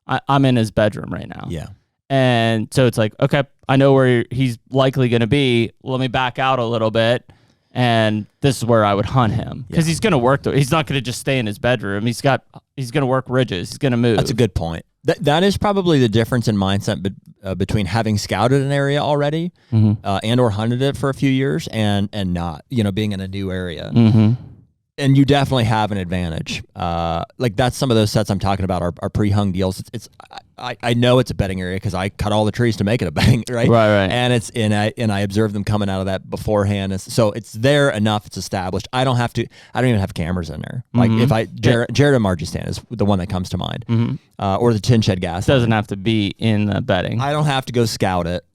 I'm in his bedroom right now. Yeah. And so it's okay, I know where he's likely going to be. Let me back out a little bit, and this is where I would hunt him because he's going to work. He's not going to just stay in his bedroom. He's going to work ridges. He's going to move. That's a good point. That is probably the difference in mindset between having scouted an area already and or hunted it for a few years and not, being in a new area. Mm-hmm. And you definitely have an advantage. That's some of those sets I'm talking about are pre-hung deals. I know it's a bedding area because I cut all the trees to make it a bedding, right? Right. And I observed them coming out of that beforehand. So it's there enough. It's established. I don't even have cameras in there. Jared and Margie stand is the one that comes to mind, or the tin shed gas. Doesn't have to be in the bedding. I don't have to go scout it.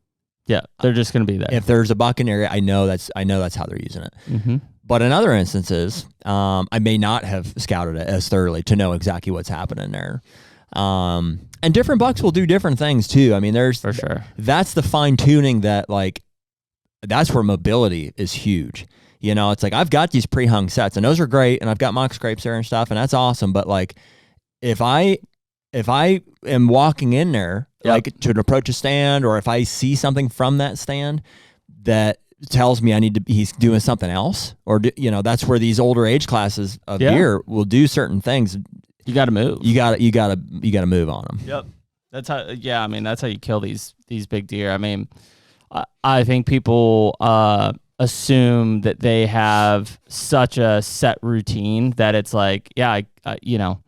Yeah, they're just going to be there. If there's a buck in the area, I know that's how they're using it. Mm-hmm. But in other instances, I may not have scouted it as thoroughly to know exactly what's happening there. And different bucks will do different things too. I mean, there's for sure. That's the fine tuning that like, that's where mobility is huge. You know, it's like I've got these pre-hung sets and those are great, and I've got mock scrapes there and stuff, and that's awesome. But like, if I am walking in there, like to approach a stand, or if I see something from that stand that tells me he's doing something else, or you know, that's where these older age classes of deer will do certain things. You got to move. You got to move on them. Yep. That's how. Yeah, I mean, that's how you kill these big deer. I mean, I think people assume that they have such a set routine that it's like, you know,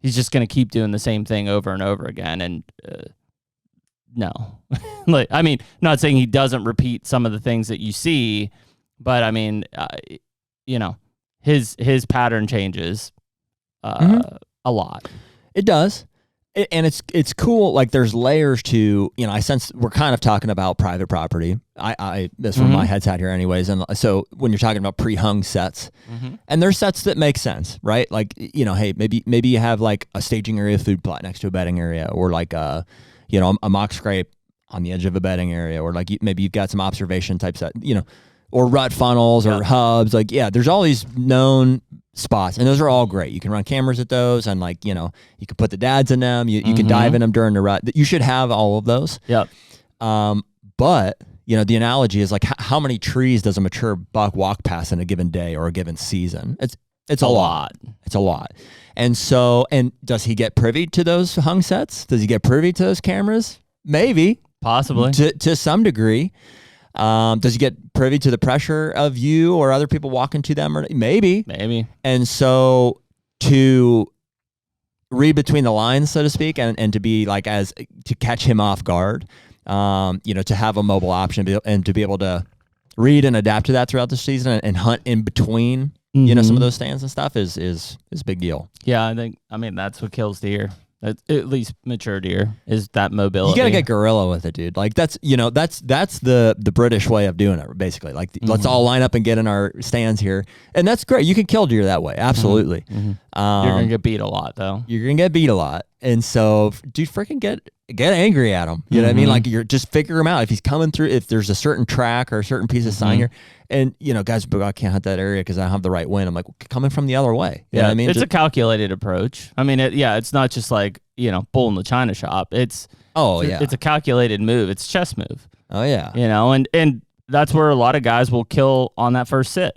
he's just going to keep doing the same thing over and over again. And no, like, I mean, not saying he doesn't repeat some of the things that you see, but I mean, you know, his pattern changes a lot. It does. And it's cool. Like there's layers to, you know, I sense we're kind of talking about private property. That's where my head's at here anyways. And so when you're talking about pre-hung sets, and there's sets that make sense, right? Like, you know, hey, maybe you have like a staging area food plot next to a bedding area, or like you know, a mock scrape on the edge of a bedding area, or like maybe you've got some observation type set, you know, or rut funnels or hubs. Like, there's all these known spots, and those are all great. You can run cameras at those, and like, you know, you can put the dads in them. You can dive in them during the rut. You should have all of those. Yep. But you know, the analogy is like, how many trees does a mature buck walk past in a given day or a given season? It's a lot. It's a lot. And so, and does he get privy to those hung sets? Does he get privy to those cameras? Maybe. Possibly. To some degree. Does he get privy to the pressure of you or other people walking to them? Or maybe. And so to read between the lines, so to speak, and to be like, to catch him off guard, you know, to have a mobile option and to be able to read and adapt to that throughout the season and hunt in between, you know, some of those stands and stuff is a big deal. Yeah, I mean, that's what kills deer. At least mature deer is that mobility. You gotta get gorilla with it, dude. Like that's the British way of doing it, basically. Like let's all line up and get in our stands here, and that's great. You can kill deer that way, absolutely. You're gonna get beat a lot, though. You're gonna get beat a lot, and so dude, freaking get angry at him. You know what I mean? Like you're just figure him out. If he's coming through, if there's a certain track or a certain piece of sign here, and you know, guys, I can't hunt that area because I have the right wind. I'm like, coming from the other way. You know what I mean? It's a calculated approach. I mean, it's not just like, you know, bull in the china shop. It's a calculated move. It's chess move. Oh yeah. You know, and that's where a lot of guys will kill on that first sit,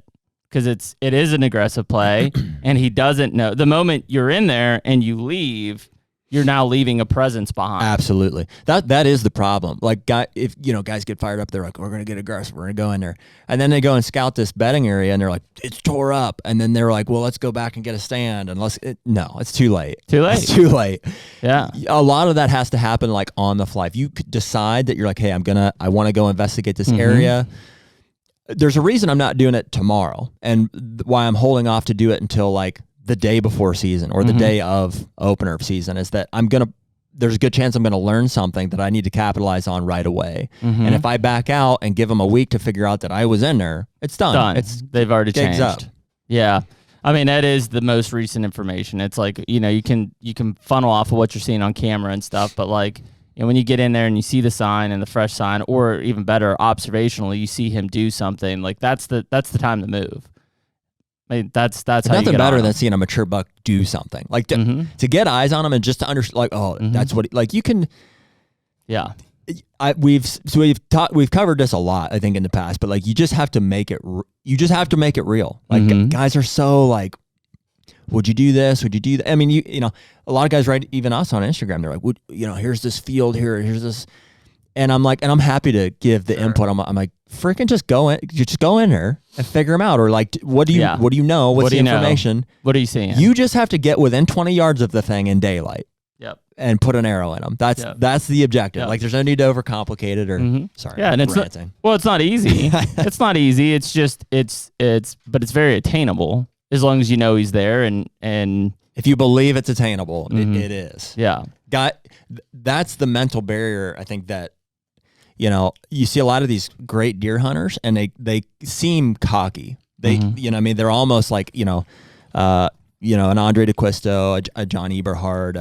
because it is an aggressive play, and he doesn't know. The moment you're in there and you leave, you're now leaving a presence behind. Absolutely. That is the problem. Like, if you know, guys get fired up, they're like, we're going to get aggressive. We're going to go in there. And then they go and scout this bedding area, and they're like, it's tore up. And then they're like, well, let's go back and get a stand. And no, it's too late. It's too late. Yeah. A lot of that has to happen like on the fly. If you decide that you're like, hey, I want to go investigate this area. There's a reason I'm not doing it tomorrow, and why I'm holding off to do it until like the day before season or the day of opener of season is that there's a good chance I'm going to learn something that I need to capitalize on right away. And if I back out and give them a week to figure out that I was in there, it's done. They've already changed. Up. Yeah. I mean, that is the most recent information. It's like, you know, you can funnel off of what you're seeing on camera and stuff, but like, you know, when you get in there and you see the sign and the fresh sign, or even better, observationally, you see him do something, like that's the time to move. I mean, that's how nothing you get better on than seeing a mature buck do something, like to get eyes on him and just to understand, like, that's what, like, you can. Yeah. We've covered this a lot, I think, in the past, but like, you just have to make it real. Like, guys are so like, would you do this? Would you do that? I mean, you know, a lot of guys write, even us on Instagram, they're like, you know, here's this field here, here's this. And I'm like, and I'm happy to give the input. I'm like, freaking just go in here and figure them out. Or like, what do you know? What's the information? What are you seeing? You just have to get within 20 yards of the thing in daylight. Yep. And put an arrow in them. That's the objective. Yep. Like, there's no need to overcomplicate it or sorry. Yeah, and it's not easy. It's not easy. It's just but it's very attainable as long as you know he's there and if you believe it's attainable, it is. Yeah. That's the mental barrier, I think, that you see a lot of these great deer hunters, and they seem cocky. They, I mean, they're almost like, an Andre DeQuisto, a John Eberhard,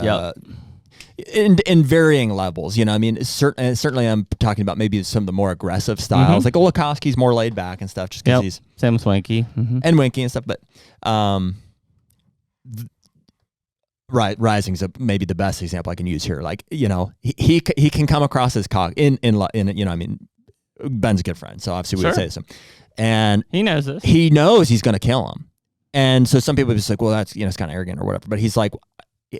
in varying levels. I mean, certainly I'm talking about maybe some of the more aggressive styles. Like Olakowski's more laid back and stuff, just because he's same with Winky and Winky and stuff. But Rising's maybe the best example I can use here. Like, he can come across as cocky in I mean, Ben's a good friend, so obviously we would say this. And he knows this. He knows he's going to kill him. And so some people are just like, well, that's, it's kind of arrogant or whatever. But he's like,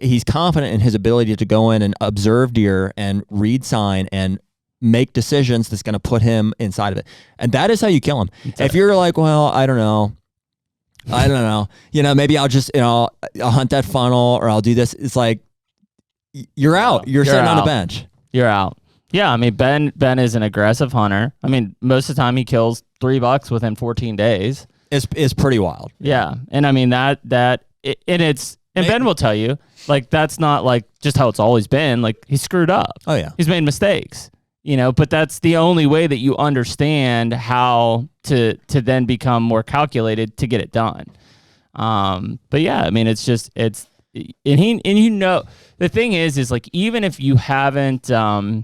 he's confident in his ability to go in and observe deer and read sign and make decisions that's going to put him inside of it. And that is how you kill him. If you're like, well, I don't know, maybe I'll just, I'll hunt that funnel or I'll do this. It's like, you're out. You're sitting on the bench. You're out. Yeah, I mean, Ben is an aggressive hunter. I mean, most of the time he kills 3 bucks within 14 days. It's pretty wild. Yeah, and I mean and Ben will tell you, like, that's not like just how it's always been. Like, he screwed up. Oh yeah, he's made mistakes. But that's the only way that you understand how to then become more calculated to get it done. But yeah, I mean, the thing is like, even if you haven't had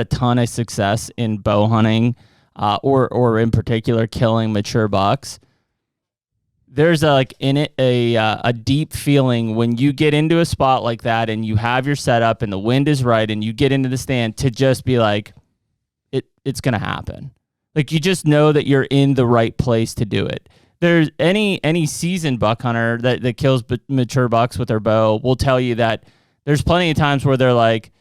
a ton of success in bow hunting, or in particular killing mature bucks, there's a deep feeling when you get into a spot like that and you have your setup and the wind is right and you get into the stand to just be like, it's gonna happen. Like, you just know that you're in the right place to do it. There's any seasoned buck hunter that kills mature bucks with their bow will tell you that there's plenty of times where they're like,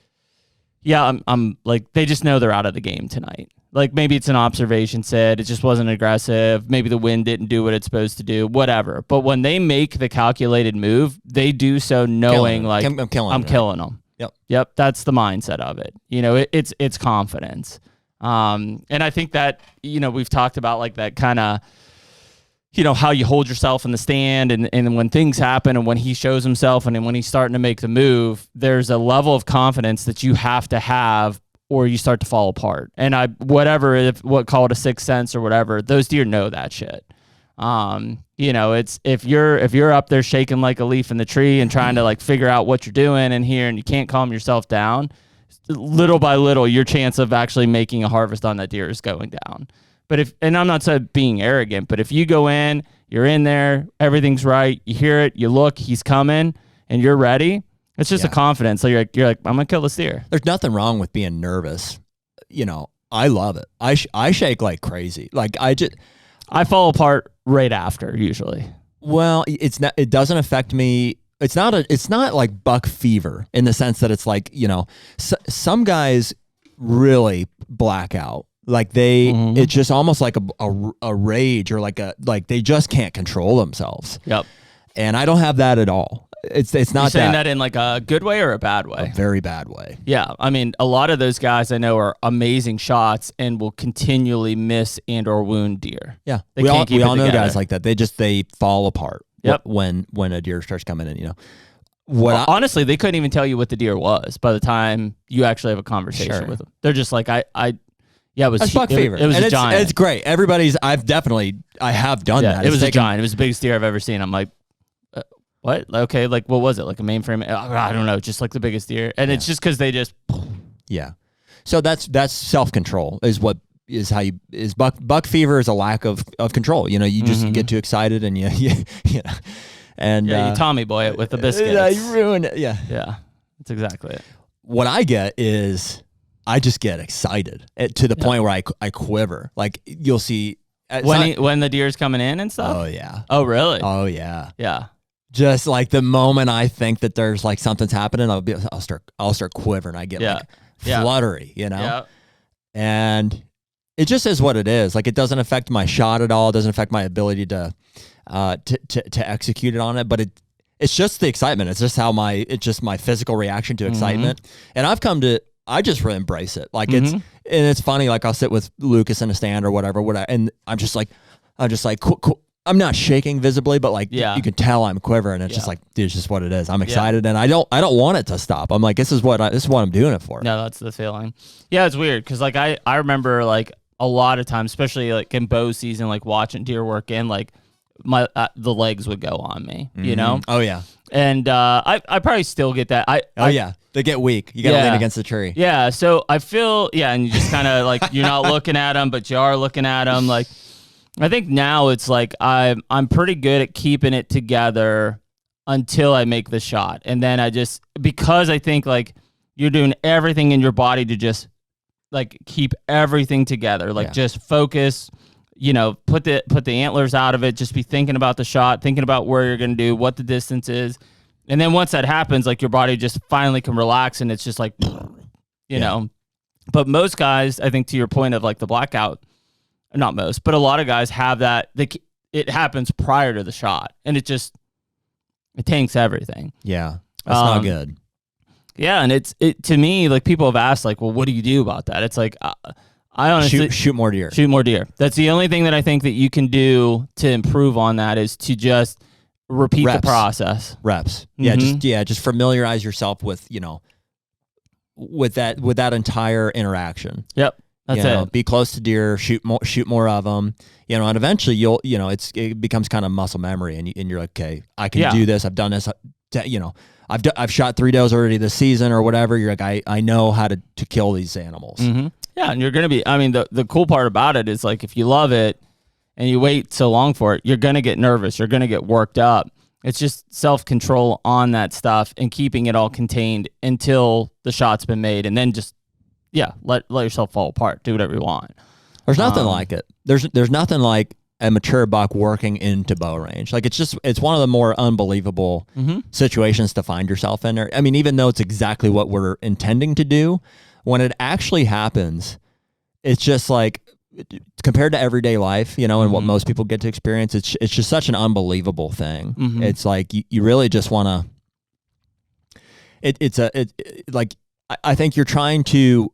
yeah, I'm like, they just know they're out of the game tonight. Like, maybe it's an observation set, it just wasn't aggressive, maybe the wind didn't do what it's supposed to do, whatever. But when they make the calculated move, they do so knowing, like, I'm killing them. Yep, that's the mindset of it. It's confidence. And I think that, we've talked about, like, that kind of, how you hold yourself in the stand and when things happen and when he shows himself and when he's starting to make the move, there's a level of confidence that you have to have or you start to fall apart. And call it a sixth sense or whatever, those deer know that shit. It's if you're up there shaking like a leaf in the tree and trying to, like, figure out what you're doing in here and you can't calm yourself down, little by little, your chance of actually making a harvest on that deer is going down. But and I'm not saying being arrogant, but if you go in, you're in there, everything's right, you hear it, you look, he's coming, and you're ready, it's just a confidence. So you're like, I'm gonna kill this deer. There's nothing wrong with being nervous. I love it. I shake like crazy. Like, I fall apart right after usually. Well, it doesn't affect me. It's not like buck fever in the sense that it's like, some guys really black out. Like it's just almost like a rage or like they just can't control themselves. Yep. And I don't have that at all. It's not. You're saying that in like a good way or a bad way? A very bad way. Yeah. I mean, a lot of those guys I know are amazing shots and will continually miss and or wound deer. Yeah. We all know guys like that. They fall apart. Yep. When a deer starts coming in, honestly, they couldn't even tell you what the deer was by the time you actually have a conversation with them. They're just like, it was buck fever. It was a giant. It's great. I have done that. It was a giant. It was the biggest deer I've ever seen. I'm like, what? Okay, like, what was it? Like a mainframe? I don't know. Just like the biggest deer. And it's just because they just... Yeah. So that's self-control is buck fever is a lack of control. You just get too excited and you and you Tommy boy it with the biscuits. You ruin it. Yeah. Yeah. That's exactly it. What I get is I just get excited to the point where I quiver. Like, you'll see when the deer's coming in and stuff. Oh yeah. Oh really? Oh yeah. Yeah. Just like the moment I think that there's like something's happening, I'll start quivering. I get like fluttery, Yeah. And it just is what it is. Like, it doesn't affect my shot at all. It doesn't affect my ability to execute it on it. But it's just the excitement. It's just my physical reaction to excitement. And I just really embrace it. Like, it's funny. Like, I'll sit with Lucas in a stand or whatever, and I'm just like, I'm not shaking visibly, but like you can tell I'm quivering. It's just like, dude, it's just what it is. I'm excited and I don't want it to stop. I'm like, this is what I'm doing it for. No, that's the feeling. Yeah, it's weird because like I remember like a lot of times, especially like in bow season, like watching deer work in, like my the legs would go on me, you know? Oh yeah. And I probably still get that. They get weak. You got to lean against the tree. Yeah, so I feel and you just kind of like you're not looking at them, but you are looking at them. Like I think now it's like I'm pretty good at keeping it together until I make the shot, and then because I think like you're doing everything in your body to just like keep everything together, like just focus. You know, put the antlers out of it. Just be thinking about the shot, thinking about where you're gonna do, what the distance is, and then once that happens, like your body just finally can relax, and it's just like, you know. But most guys, I think, to your point of like the blackout. Not most, but a lot of guys have that. It happens prior to the shot, and it tanks everything. Yeah, that's not good. Yeah, and it to me, like people have asked, like, well, what do you do about that? It's like I honestly shoot more deer. Shoot more deer. That's the only thing that I think that you can do to improve on that is to just repeat the process. Reps. Yeah, just familiarize yourself with with that entire interaction. Yep. That's it. Be close to deer, shoot more of them, and eventually it becomes kind of muscle memory, and you're like, okay, I can do this. I've done this. I've shot 3 does already this season or whatever. You're like, I know how to kill these animals. Mm-hmm. Yeah, and you're gonna be. I mean, the cool part about it is like if you love it and you wait so long for it, you're gonna get nervous. You're gonna get worked up. It's just self-control on that stuff and keeping it all contained until the shot's been made, and then just. Yeah, let yourself fall apart. Do whatever you want. There's nothing like it. There's nothing like a mature buck working into bow range. Like it's one of the more unbelievable situations to find yourself in there. I mean, even though it's exactly what we're intending to do, when it actually happens, it's just like compared to everyday life, and what most people get to experience. It's just such an unbelievable thing. It's like you really just want to. I think you're trying to.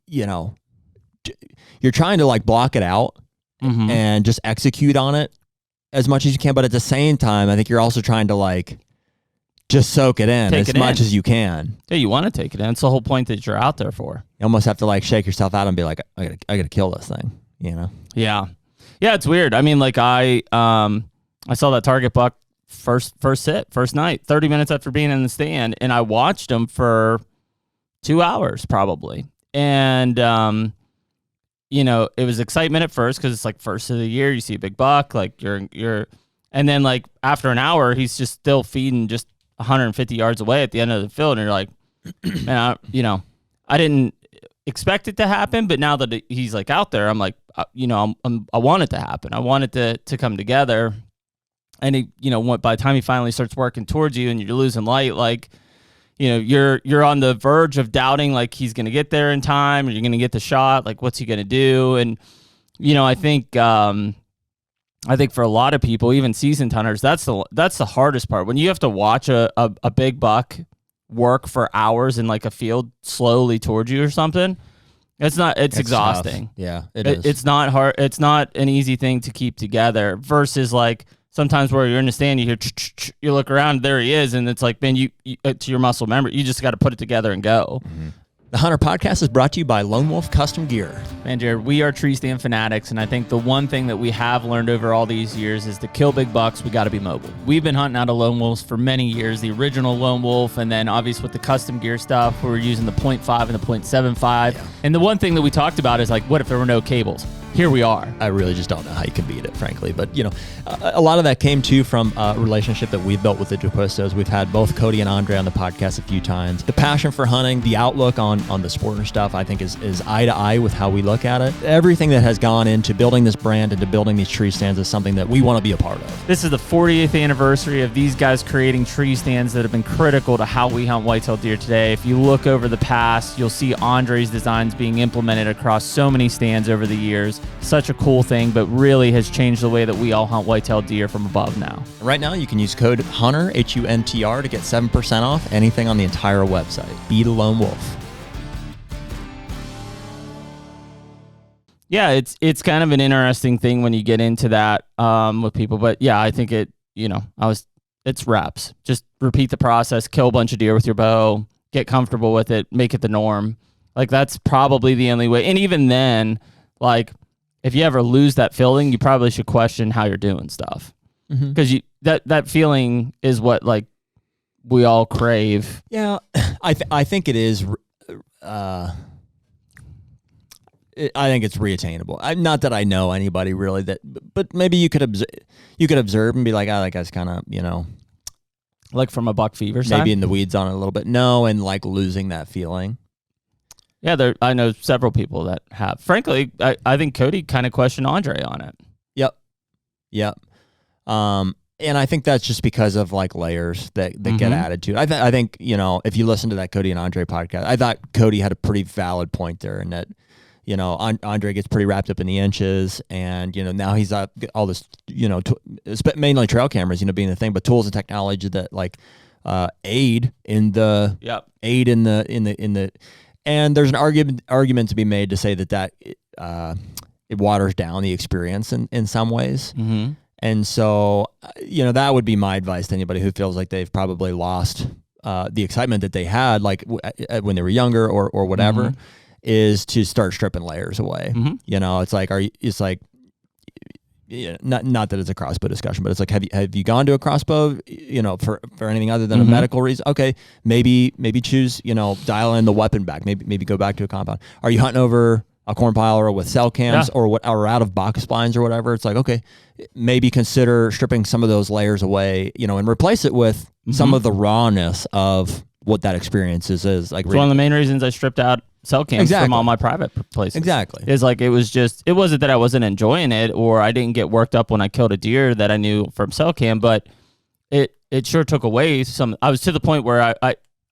You're trying to like block it out and just execute on it as much as you can. But at the same time, I think you're also trying to like just soak it in as much as you can. Yeah, you want to take it in. It's the whole point that you're out there for. You almost have to like shake yourself out and be like, I gotta kill this thing, Yeah. Yeah, it's weird. I mean, like I saw that target buck first night, 30 minutes after being in the stand, and I watched him for 2 hours probably. And, it was excitement at first because it's like first of the year, you see a big buck, like you're, and then like after an hour, he's just still feeding just 150 yards away at the end of the field. And you're like, man, I didn't expect it to happen, but now that he's like out there, I'm like, I want it to happen. I want it to come together. And by the time he finally starts working towards you and you're losing light, like, you're on the verge of doubting like he's going to get there in time or you're going to get the shot. Like, what's he going to do? And, I think for a lot of people, even seasoned hunters, that's the hardest part. When you have to watch a big buck work for hours in like a field slowly towards you or something, it's exhausting. Tough. Yeah, it is. It's not hard. It's not an easy thing to keep together versus like, sometimes where you're in the stand, you hear, you look around, there he is, and it's like, man, you to your muscle memory, you just got to put it together and go. The HUNTR Podcast is brought to you by Lone Wolf Custom Gear. Man, Jared, we are tree stand fanatics, and I think the one thing that we have learned over all these years is to kill big bucks, we got to be mobile. We've been hunting out of Lone Wolves for many years, the original Lone Wolf, and then obviously with the custom gear stuff, we're using the 0.5 and the 0.75. Yeah. And the one thing that we talked about is like, what if there were no cables? Here we are. I really just don't know how you can beat it, frankly. But, a lot of that came, too, from a relationship that we've built with the DeQuistos. We've had both Cody and Andre on the podcast a few times. The passion for hunting, the outlook on the sport and stuff, I think is eye to eye with how we look at it. Everything that has gone into building this brand and to building these tree stands is something that we want to be a part of. This is the 40th anniversary of these guys creating tree stands that have been critical to how we hunt whitetail deer today. If you look over the past, you'll see Andre's designs being implemented across so many stands over the years. Such a cool thing, but really has changed the way that we all hunt whitetail deer from above now. Right now, you can use code HUNTR, HUNTR, to get 7% off anything on the entire website. Be the Lone Wolf. Yeah, it's kind of an interesting thing when you get into that with people. But yeah, I think it's reps. Just repeat the process, kill a bunch of deer with your bow, get comfortable with it, make it the norm. Like that's probably the only way. And even then, like if you ever lose that feeling, you probably should question how you're doing stuff. Because that feeling is what like we all crave. Yeah, I think it is. I think it's reattainable. Not that I know anybody really but maybe you could observe and be like, that guy's kind of like from a buck fever side, maybe in the weeds on it a little bit. No, and like losing that feeling. Yeah, I know several people that have. Frankly, I think Cody kind of questioned Andre on it. Yep. And I think that's just because of like layers that get added to it. I think if you listen to that Cody and Andre podcast, I thought Cody had a pretty valid point there, and that Andre gets pretty wrapped up in the inches, and now he's got all this mainly trail cameras being the thing, but tools and technology that like aid in the and there's an argument to be made to say that it waters down the experience in some ways. And so, that would be my advice to anybody who feels like they've probably lost the excitement that they had, like when they were younger or whatever, is to start stripping layers away. It's like, not that it's a crossbow discussion, but it's like, have you gone to a crossbow, for anything other than a medical reason? Okay, maybe choose, dial in the weapon back, maybe go back to a compound. Are you hunting over a corn pile or with cell cams or out of box blinds or whatever? It's like, okay, maybe consider stripping some of those layers away, and replace it with some of the rawness of what that experience is. Like it's one of the main reasons I stripped out cell cams from all my private places. Exactly. It's like, it wasn't that I wasn't enjoying it or I didn't get worked up when I killed a deer that I knew from cell cam, but it sure took away some. I was to the point where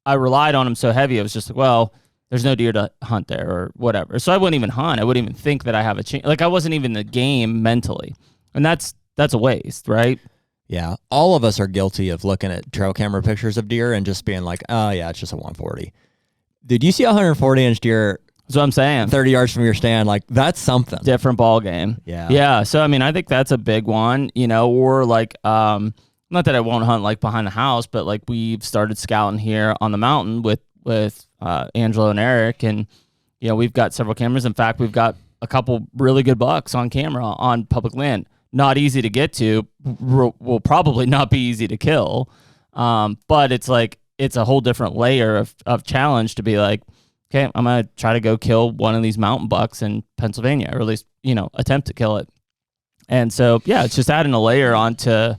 I relied on them so heavy. I was just like, well, there's no deer to hunt there or whatever. So I wouldn't even hunt. I wouldn't even think that I have a chance. Like I wasn't even in the game mentally. And that's a waste, right? Yeah. All of us are guilty of looking at trail camera pictures of deer and just being like, oh yeah, it's just a 140. Did you see a 140-inch deer? That's what I'm saying. 30 yards from your stand. Like that's something. Different ball game. Yeah. Yeah. So, I mean, I think that's a big one, or like, not that I won't hunt like behind the house, but like we've started scouting here on the mountain with Angelo and Eric, and we've got several cameras. In fact, we've got a couple really good bucks on camera on public land. Not easy to get to, will probably not be easy to kill, but it's like it's a whole different layer of challenge to be like, okay, I'm gonna try to go kill one of these mountain bucks in Pennsylvania, or at least attempt to kill it. And so yeah, it's just adding a layer onto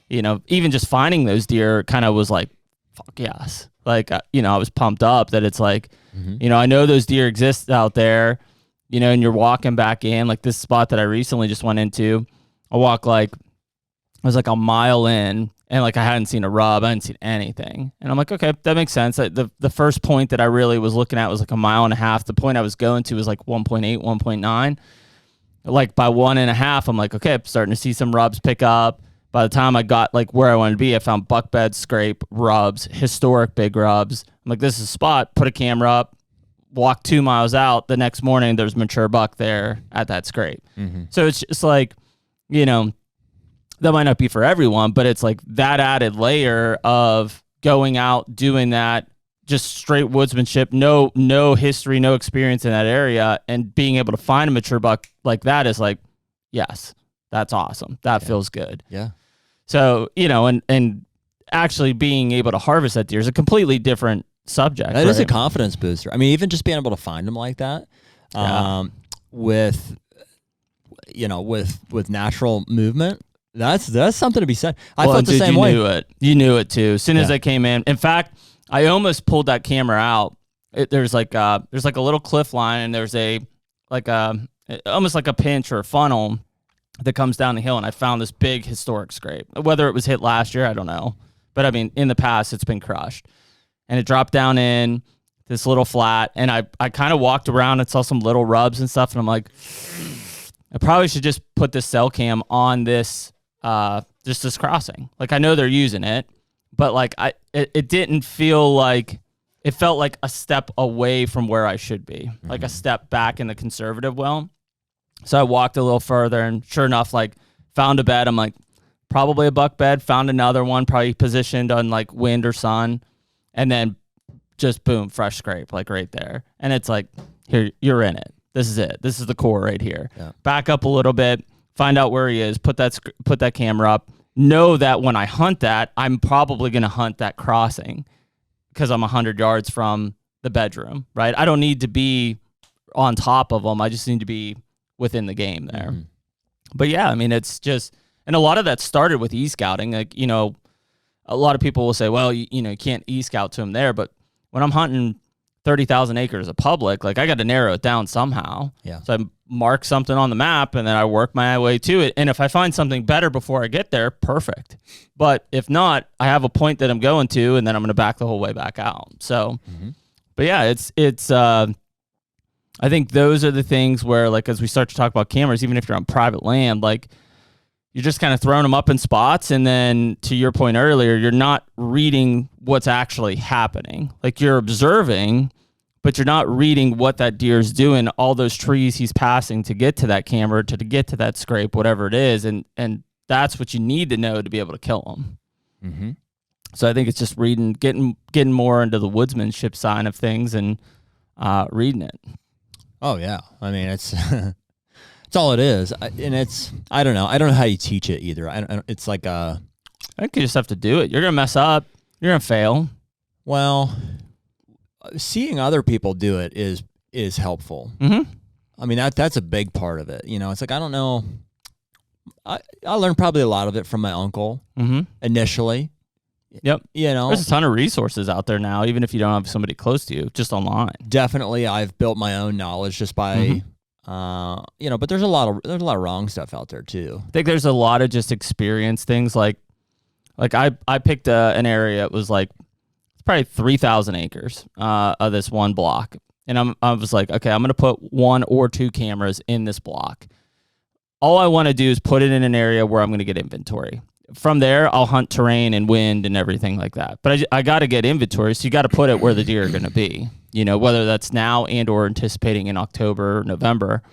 even just finding those deer kind of was like, fuck yes. Like, I was pumped up that it's like, I know those deer exist out there, and you're walking back in, like this spot that I recently just went into. I was like a mile in, and like I hadn't seen a rub, I hadn't seen anything. And I'm like, okay, that makes sense. The first point that I really was looking at was like a mile and a half. The point I was going to was like 1.8, 1.9. Like by 1.5, I'm like, okay, I'm starting to see some rubs pick up. By the time I got like where I wanted to be, I found buck bed, scrape, rubs, historic big rubs. I'm like, this is a spot, put a camera up, walk 2 miles out. The next morning, there's mature buck there at that scrape. So it's just like, that might not be for everyone, but it's like that added layer of going out, doing that, just straight woodsmanship, no history, no experience in that area, and being able to find a mature buck like that is like, yes, that's awesome. That feels good. Yeah. So, and actually being able to harvest that deer is a completely different subject. That is a confidence booster. I mean, even just being able to find them like that, with natural movement, that's something to be said. I felt the same way. You knew it too. As soon as I came in. In fact, I almost pulled that camera out. There's like a little cliff line, and there's almost like a pinch or a funnel that comes down the hill, and I found this big historic scrape. Whether it was hit last year, I don't know. But I mean, in the past, it's been crushed. And it dropped down in this little flat, and I kind of walked around and saw some little rubs and stuff, and I'm like, I probably should just put this cell cam on this, just this crossing. Like, I know they're using it, but like it didn't feel like, it felt like a step away from where I should be, like a step back in the conservative well. So I walked a little further, and sure enough, like found a bed. I'm like, probably a buck bed. Found another one, probably positioned on like wind or sun, and then just boom, fresh scrape, like right there. And it's like, here, you're in it. This is it. This is the core right here. Yeah. Back up a little bit, find out where he is, put that camera up. Know that when I hunt that, I'm probably going to hunt that crossing because I'm 100 yards from the bedroom, right? I don't need to be on top of them. I just need to be within the game there. Mm-hmm. But yeah, I mean, it's just, and a lot of that started with e-scouting. Like, you know, a lot of people will say, well, you know, you can't e-scout to them there. But when I'm hunting 30,000 acres of public, like I got to narrow it down somehow. Yeah. So I mark something on the map and then I work my way to it. And if I find something better before I get there, perfect. But if not, I have a point that I'm going to, and then I'm going to back the whole way back out. So, but yeah, it's I think those are the things where, like, as we start to talk about cameras, even if you're on private land, like you're just kind of throwing them up in spots. And then to your point earlier, you're not reading what's actually happening. Like you're observing, but you're not reading what that deer is doing, all those trees he's passing to get to that camera, to get to that scrape, whatever it is. And that's what you need to know to be able to kill them. Mm-hmm. So I think it's just reading, getting more into the woodsmanship side of things and reading it. Oh yeah. I mean, it's all it is. And it's, I don't know how you teach it either. It's like I think you just have to do it. You're going to mess up. You're going to fail. Well, seeing other people do it is helpful. Mm-hmm. I mean, that's a big part of it. You know, it's like, I don't know. I learned probably a lot of it from my uncle initially. Yep. You know, there's a ton of resources out there now, even if you don't have somebody close to you, just online. Definitely. I've built my own knowledge just by, you know, but there's a lot of wrong stuff out there too. I think there's a lot of just experience things like I picked an area. It was like, it's probably 3,000 acres of this one block. And I was like, okay, I'm going to put 1 or 2 cameras in this block. All I want to do is put it in an area where I'm going to get inventory. From there, I'll hunt terrain and wind and everything like that. But I got to get inventory, so you got to put it where the deer are going to be, you know, whether that's now and or anticipating in October or November.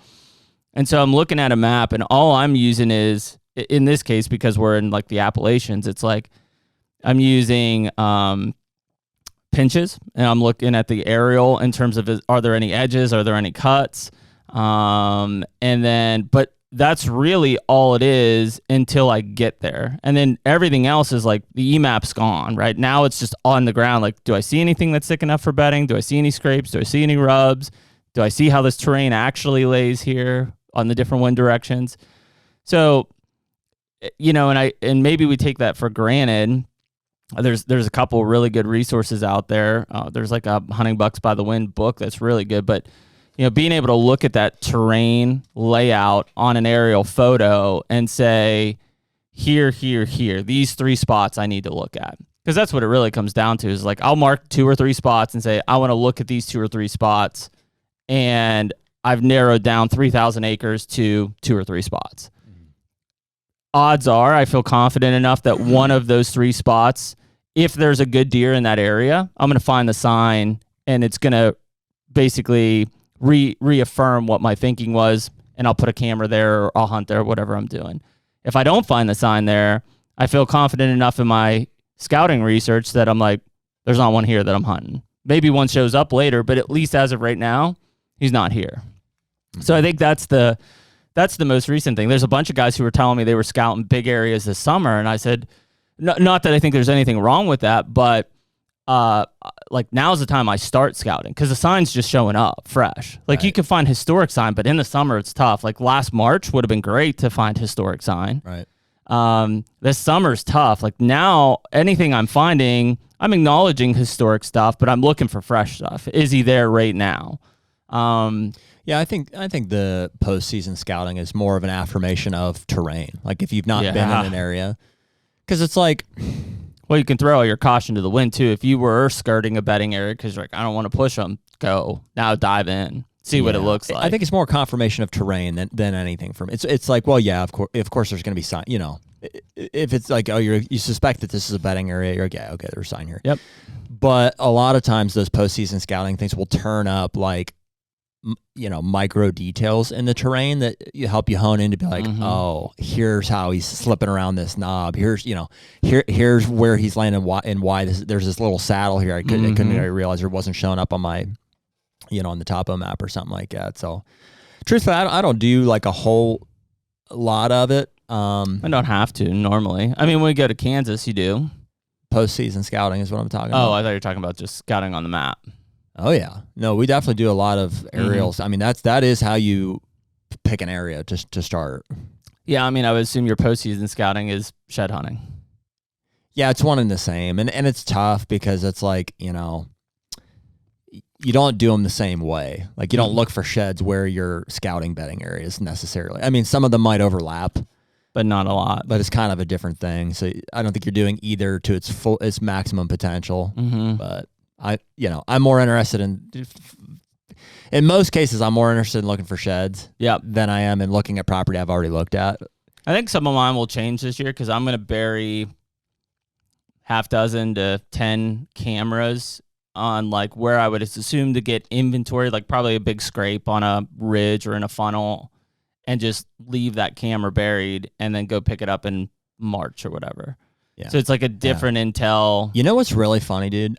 And so I'm looking at a map, and all I'm using is, in this case, because we're in like the Appalachians, it's like I'm using pinches, and I'm looking at the aerial in terms of, are there any edges? Are there any cuts? And then, but that's really all it is until I get there. And then everything else is like the EMAP's gone, right? Now it's just on the ground. Like, do I see anything that's thick enough for bedding? Do I see any scrapes? Do I see any rubs? Do I see how this terrain actually lays here on the different wind directions? So, you know, and maybe we take that for granted. There's a couple really good resources out there. There's like a Hunting Bucks by the Wind book that's really good, but you know, being able to look at that terrain layout on an aerial photo and say, here, these 3 spots I need to look at. Because that's what it really comes down to, is like, I'll mark 2 or 3 spots and say, I want to look at these 2 or 3 spots. And I've narrowed down 3,000 acres to 2 or 3 spots. Odds are I feel confident enough that one of those 3 spots, if there's a good deer in that area, I'm going to find the sign, and it's going to basically reaffirm what my thinking was, and I'll put a camera there, or I'll hunt there, whatever I'm doing. If I don't find the sign there, I feel confident enough in my scouting research that I'm like, there's not one here that I'm hunting. Maybe one shows up later, but at least as of right now, he's not here. So I think that's the most recent thing. There's a bunch of guys who were telling me they were scouting big areas this summer, and I said, not that I think there's anything wrong with that, but like now's the time I start scouting, because the sign's just showing up fresh. Like, right. You can find historic sign, but in the summer it's tough. Like last March would have been great to find historic sign. Right. This summer's tough. Like now, anything I'm finding, I'm acknowledging historic stuff, but I'm looking for fresh stuff. Is he there right now? Yeah, I think the postseason scouting is more of an affirmation of terrain. Like if you've not been in an area, because it's like, well, you can throw all your caution to the wind too. If you were skirting a bedding area because you're like, I don't want to push them, go now, dive in, see what it looks like. I think it's more confirmation of terrain than anything. From it's like, well, yeah, of course, there's going to be sign. You know, if it's like, oh, you suspect that this is a bedding area, you're like, yeah, okay, there's a sign here. Yep. But a lot of times those postseason scouting things will turn up like micro details in the terrain that help you hone in to be like, oh, here's how he's slipping around this knob. Here's, here's where he's landing and why there's this little saddle here. I couldn't realize it wasn't showing up on my, on the topo map or something like that. So truthfully, I don't do like a whole lot of it. I don't have to normally. I mean, when we go to Kansas, you do. Postseason scouting is what I'm talking about. Oh, I thought you were talking about just scouting on the map. Oh yeah, no, we definitely do a lot of aerials. I mean, that is how you pick an area to start. Yeah, I mean, I would assume your postseason scouting is shed hunting. Yeah, it's one and the same, and it's tough because it's like you don't do them the same way. Like you don't look for sheds where your scouting bedding areas necessarily. I mean, some of them might overlap, but not a lot. But it's kind of a different thing. So I don't think you're doing either to its maximum potential. But I'm more interested in most cases, I'm more interested in looking for sheds than I am in looking at property I've already looked at. I think some of mine will change this year because I'm going to bury half dozen to 10 cameras on like where I would assume to get inventory, like probably a big scrape on a ridge or in a funnel, and just leave that camera buried and then go pick it up in March or whatever. Yeah. So it's like a different intel. You know what's really funny, dude?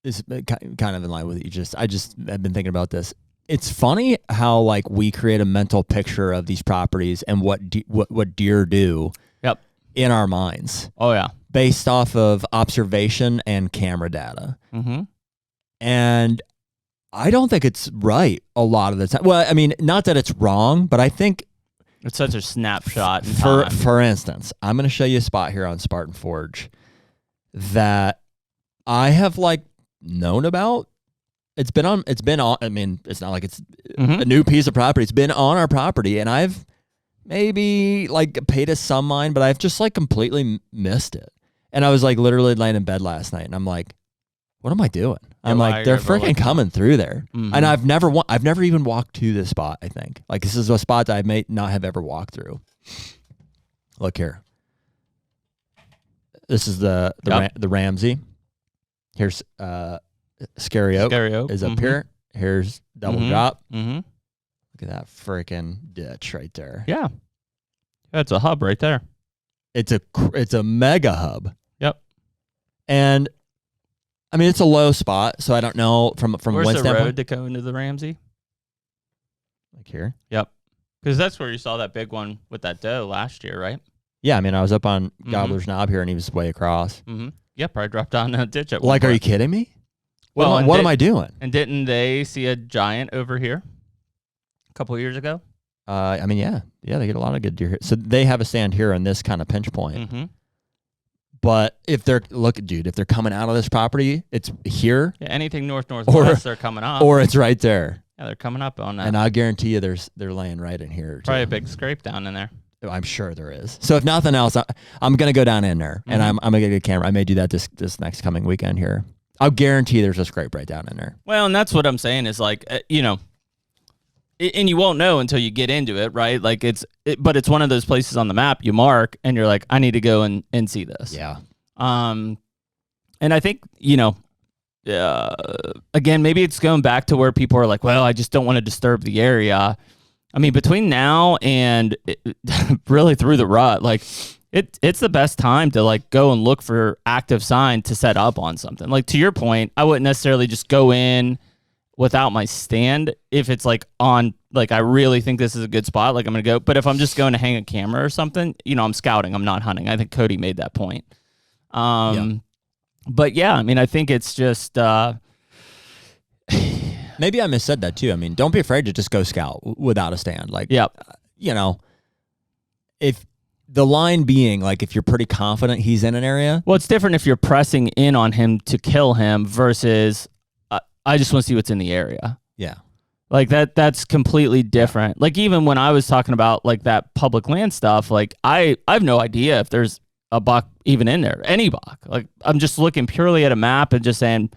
This is kind of in line with you. I've been thinking about this. It's funny how like we create a mental picture of these properties and what deer do in our minds. Oh yeah. Based off of observation and camera data. And I don't think it's right a lot of the time. Well, I mean, not that it's wrong, but I think it's such a snapshot in time. For instance, I'm going to show you a spot here on Spartan Forge that I have like known about. It's been on, I mean, it's not like it's a new piece of property. It's been on our property and I've maybe like paid us some mind, but I've just like completely missed it. And I was like literally laying in bed last night and I'm like, what am I doing? I'm like, they're freaking coming through there. And I've never even walked to this spot, I think. Like this is a spot that I may not have ever walked through. Look here. This is the Ramsey. Here's Scary Oak. Scary Oak is up here. Here's Double Drop. Look at that freaking ditch right there. Yeah. That's a hub right there. It's a mega hub. Yep. And I mean, it's a low spot, so I don't know from Where's West the road to go into the Ramsey? Like here? Yep. Because that's where you saw that big one with that doe last year, right? Yeah, I mean, I was up on Gobbler's Knob here, and he was way across. Yeah, probably dropped down a ditch at one point. Are you kidding me? What am I doing? And didn't they see a giant over here a couple of years ago? I mean, yeah, they get a lot of good deer here. So they have a stand here on this kind of pinch point. But if they're coming out of this property, it's here. Yeah, anything northwest, they're coming up. Or it's right there. Yeah, they're coming up on that. And I guarantee you, they're laying right in here. Probably a big scrape down in there. I'm sure there is. So if nothing else, I'm gonna go down in there and I'm gonna get a camera. I may do that this next coming weekend here. I'll guarantee there's a scrape right down in there. Well, and that's what I'm saying is like, and you won't know until you get into it, right? Like but it's one of those places on the map you mark and you're like, I need to go and see this. Yeah. And I think, again, maybe it's going back to where people are like, well, I just don't want to disturb the area. I mean, between now and really through the rut, like it's the best time to like go and look for active sign to set up on something. Like to your point, I wouldn't necessarily just go in without my stand if it's like on, like I really think this is a good spot, like I'm gonna go. But if I'm just going to hang a camera or something, I'm scouting, I'm not hunting. I think Cody made that point. But yeah, I mean, I think it's just maybe I missaid that too. I mean, don't be afraid to just go scout without a stand. Like, if the line being like, if you're pretty confident he's in an area. Well, it's different if you're pressing in on him to kill him versus I just want to see what's in the area. Yeah. Like that's completely different. Like even when I was talking about like that public land stuff, like I have no idea if there's a buck even in there, any buck. Like I'm just looking purely at a map and just saying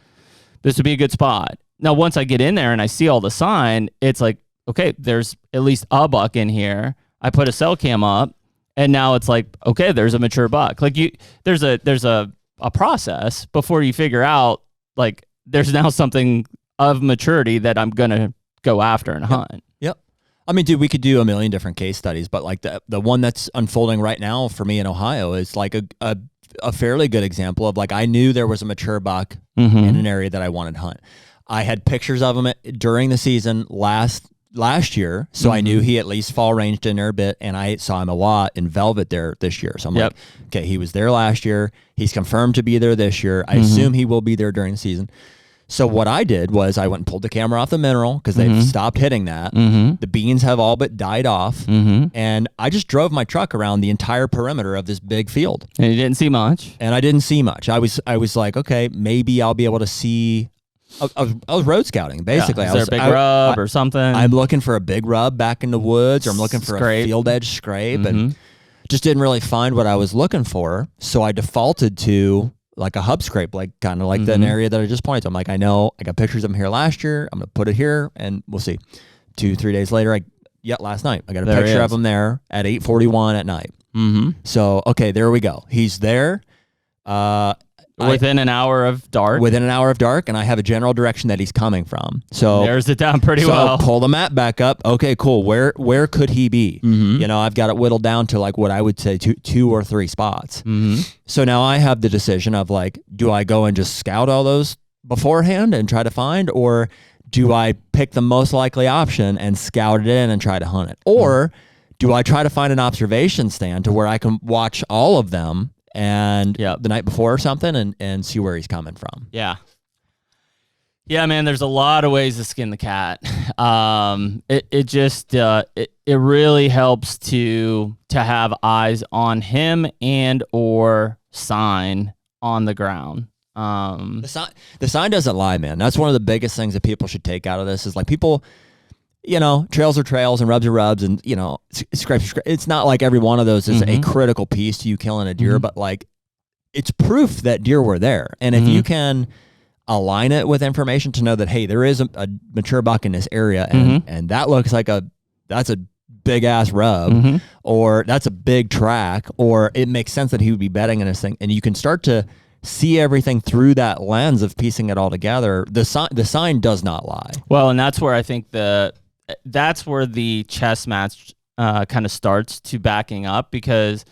this would be a good spot. Now, once I get in there and I see all the sign, it's like, okay, there's at least a buck in here. I put a cell cam up and now it's like, okay, there's a mature buck. Like there's a process before you figure out like there's now something of maturity that I'm going to go after and hunt. Yep. I mean, dude, we could do a million different case studies, but like the one that's unfolding right now for me in Ohio is like a fairly good example of like, I knew there was a mature buck in an area that I wanted to hunt. I had pictures of him during the season last year, so I knew he at least fall ranged in there a bit, and I saw him a lot in velvet there this year. So I'm like, okay, he was there last year. He's confirmed to be there this year. I assume he will be there during the season. So what I did was I went and pulled the camera off the mineral because they've stopped hitting that. The beans have all but died off. And I just drove my truck around the entire perimeter of this big field. And you didn't see much. And I didn't see much. I was like, okay, maybe I'll be able to see. I was road scouting, basically. Is there a big rub or something? I'm looking for a big rub back in the woods, or I'm looking for a field edge scrape, and just didn't really find what I was looking for. So I defaulted to like a hub scrape, like kind of like the area that I just pointed to. I'm like, I know I got pictures of them here last year. I'm going to put it here and we'll see. 2-3 days later, last night, I got a picture of him there at 8:41 at night. So, okay, there we go. He's there. Within an hour of dark. Within an hour of dark, and I have a general direction that he's coming from. So there's it down pretty well. Pull the map back up. Okay, cool. Where could he be? You know, I've got it whittled down to like what I would say two or three spots. So now I have the decision of like, do I go and just scout all those beforehand and try to find, or do I pick the most likely option and scout it in and try to hunt it? Or do I try to find an observation stand to where I can watch all of them and the night before or something and see where he's coming from? Yeah, man, there's a lot of ways to skin the cat. It really helps to have eyes on him and or sign on the ground. The sign doesn't lie, man. That's one of the biggest things that people should take out of this is like people, you know, trails are trails and rubs are rubs and, you know, scrapes are scrapes. It's not like every one of those is a critical piece to you killing a deer, but like it's proof that deer were there. And if you can align it with information to know that, hey, there is a mature buck in this area and that looks like that's a big ass rub or that's a big track, or it makes sense that he would be bedding in this thing. And you can start to see everything through that lens of piecing it all together. The sign does not lie. Well, and that's where I think that's where the chess match kind of starts to backing up, because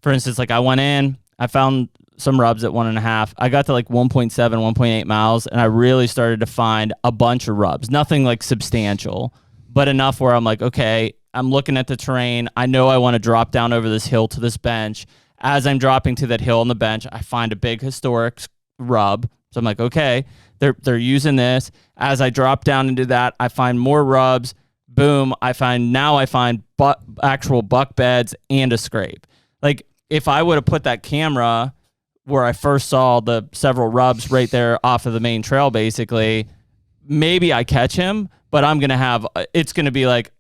for instance, like I went in, I found some rubs at 1.5. I got to like 1.7, 1.8 miles, and I really started to find a bunch of rubs. Nothing like substantial, but enough where I'm like, okay, I'm looking at the terrain. I know I want to drop down over this hill to this bench. As I'm dropping to that hill on the bench, I find a big historic rub. So I'm like, okay, they're using this. As I drop down into that, I find more rubs. Boom, I find actual buck beds and a scrape. Like if I would have put that camera where I first saw the several rubs right there off of the main trail, basically, maybe I catch him, but it's going to be like,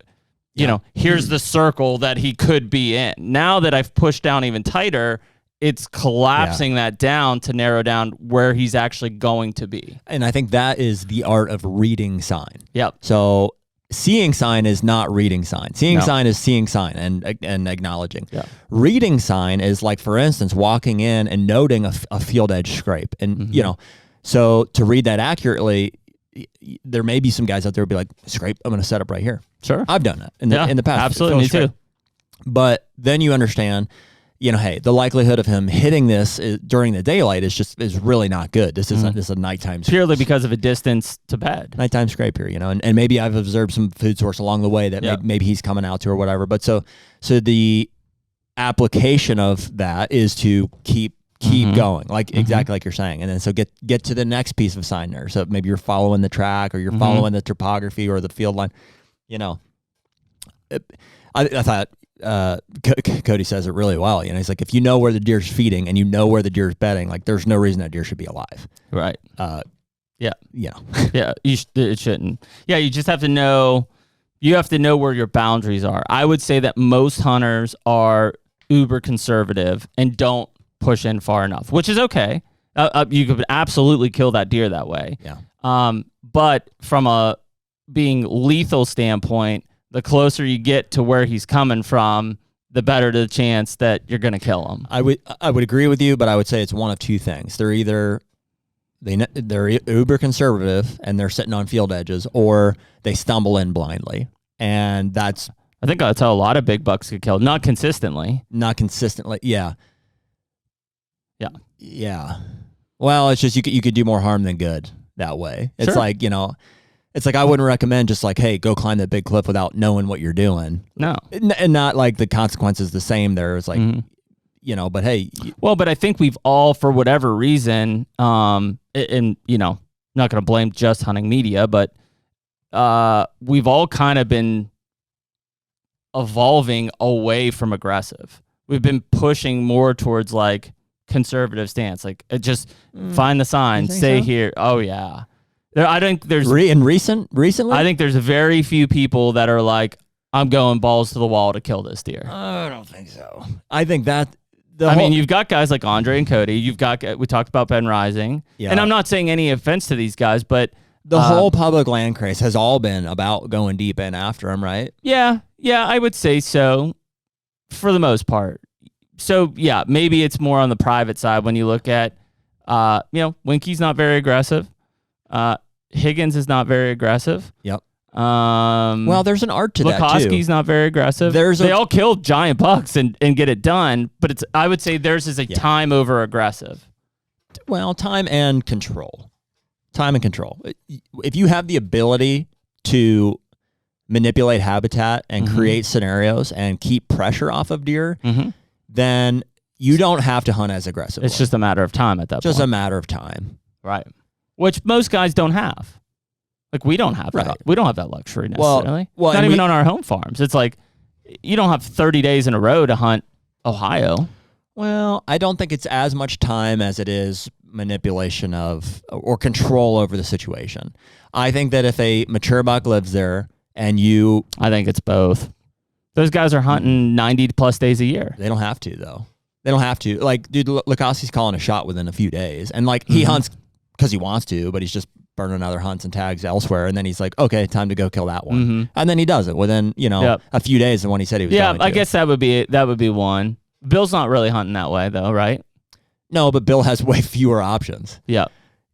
you know, here's the circle that he could be in. Now that I've pushed down even tighter, it's collapsing that down to narrow down where he's actually going to be. And I think that is the art of reading sign. Yep. So seeing sign is not reading sign. Seeing sign is seeing sign and acknowledging. Yeah. Reading sign is like, for instance, walking in and noting a field edge scrape. And, you know, so to read that accurately, there may be some guys out there who be like, scrape, I'm going to set up right here. Sure. I've done that in the past. Absolutely, me too. But then you understand, you know, hey, the likelihood of him hitting this during the daylight is really not good. This is a nighttime scrape. Purely because of a distance to bed. Nighttime scrape here, you know, and maybe I've observed some food source along the way that maybe he's coming out to or whatever. But so the application of that is to keep going, like exactly like you're saying. And then so get to the next piece of sign there. So maybe you're following the track or you're following the topography or the field line, you know. I thought Cody says it really well. You know, he's like, if you know where the deer's feeding and you know where the deer's bedding, like there's no reason that deer should be alive. Right. Yeah. You know. Yeah. It shouldn't. Yeah. You just have to know. You have to know where your boundaries are. I would say that most hunters are uber conservative and don't push in far enough, which is okay. You could absolutely kill that deer that way. Yeah. But from a being lethal standpoint, the closer you get to where he's coming from, the better the chance that you're going to kill him. I would agree with you, but I would say it's one of two things. They're either they're uber conservative and they're sitting on field edges, or they stumble in blindly. And I think that's how a lot of big bucks get killed. Not consistently. Yeah. Well, it's just you could do more harm than good that way. It's like, it's like I wouldn't recommend just like, hey, go climb that big cliff without knowing what you're doing. No. And not like the consequences the same there. It's like, but hey. Well, but I think we've all, for whatever reason, not going to blame just hunting media, but we've all kind of been evolving away from aggressive. We've been pushing more towards like conservative stance, like just find the sign, stay here. Oh yeah, I think there's recently. I think there's very few people that are like, I'm going balls to the wall to kill this deer. I don't think so. I think that mean, you've got guys like Andre and Cody. We talked about Ben Rising, and I'm not saying any offense to these guys, but the whole public land craze has all been about going deep in after them, right? Yeah, I would say so, for the most part. So, yeah, maybe it's more on the private side when you look at, Winky's not very aggressive. Higgins is not very aggressive. Yep. Well, there's an art to that, too. Lukoski's not very aggressive. They all kill giant bucks and get it done, but I would say theirs is time over aggressive. Well, time and control. If you have the ability to manipulate habitat and create scenarios and keep pressure off of deer, then you don't have to hunt as aggressively. It's just a matter of time at that point. Just a matter of time. Right. Which most guys don't have. Like, we don't have that. We don't have that luxury necessarily. Well, not even on our home farms. It's like, you don't have 30 days in a row to hunt Ohio. Well, I don't think it's as much time as it is manipulation of or control over the situation. I think that if a mature buck lives there and I think it's both. Those guys are hunting 90 plus days a year. They don't have to, though. They don't have to. Like, dude, Lukoski's calling a shot within a few days. And, like, he hunts because he wants to, but he's just burning other hunts and tags elsewhere. And then he's like, okay, time to go kill that one. And then he does it within, a few days than when he said he was going to. Yeah, I guess that would be one. Bill's not really hunting that way, though, right? No, but Bill has way fewer options. Yeah.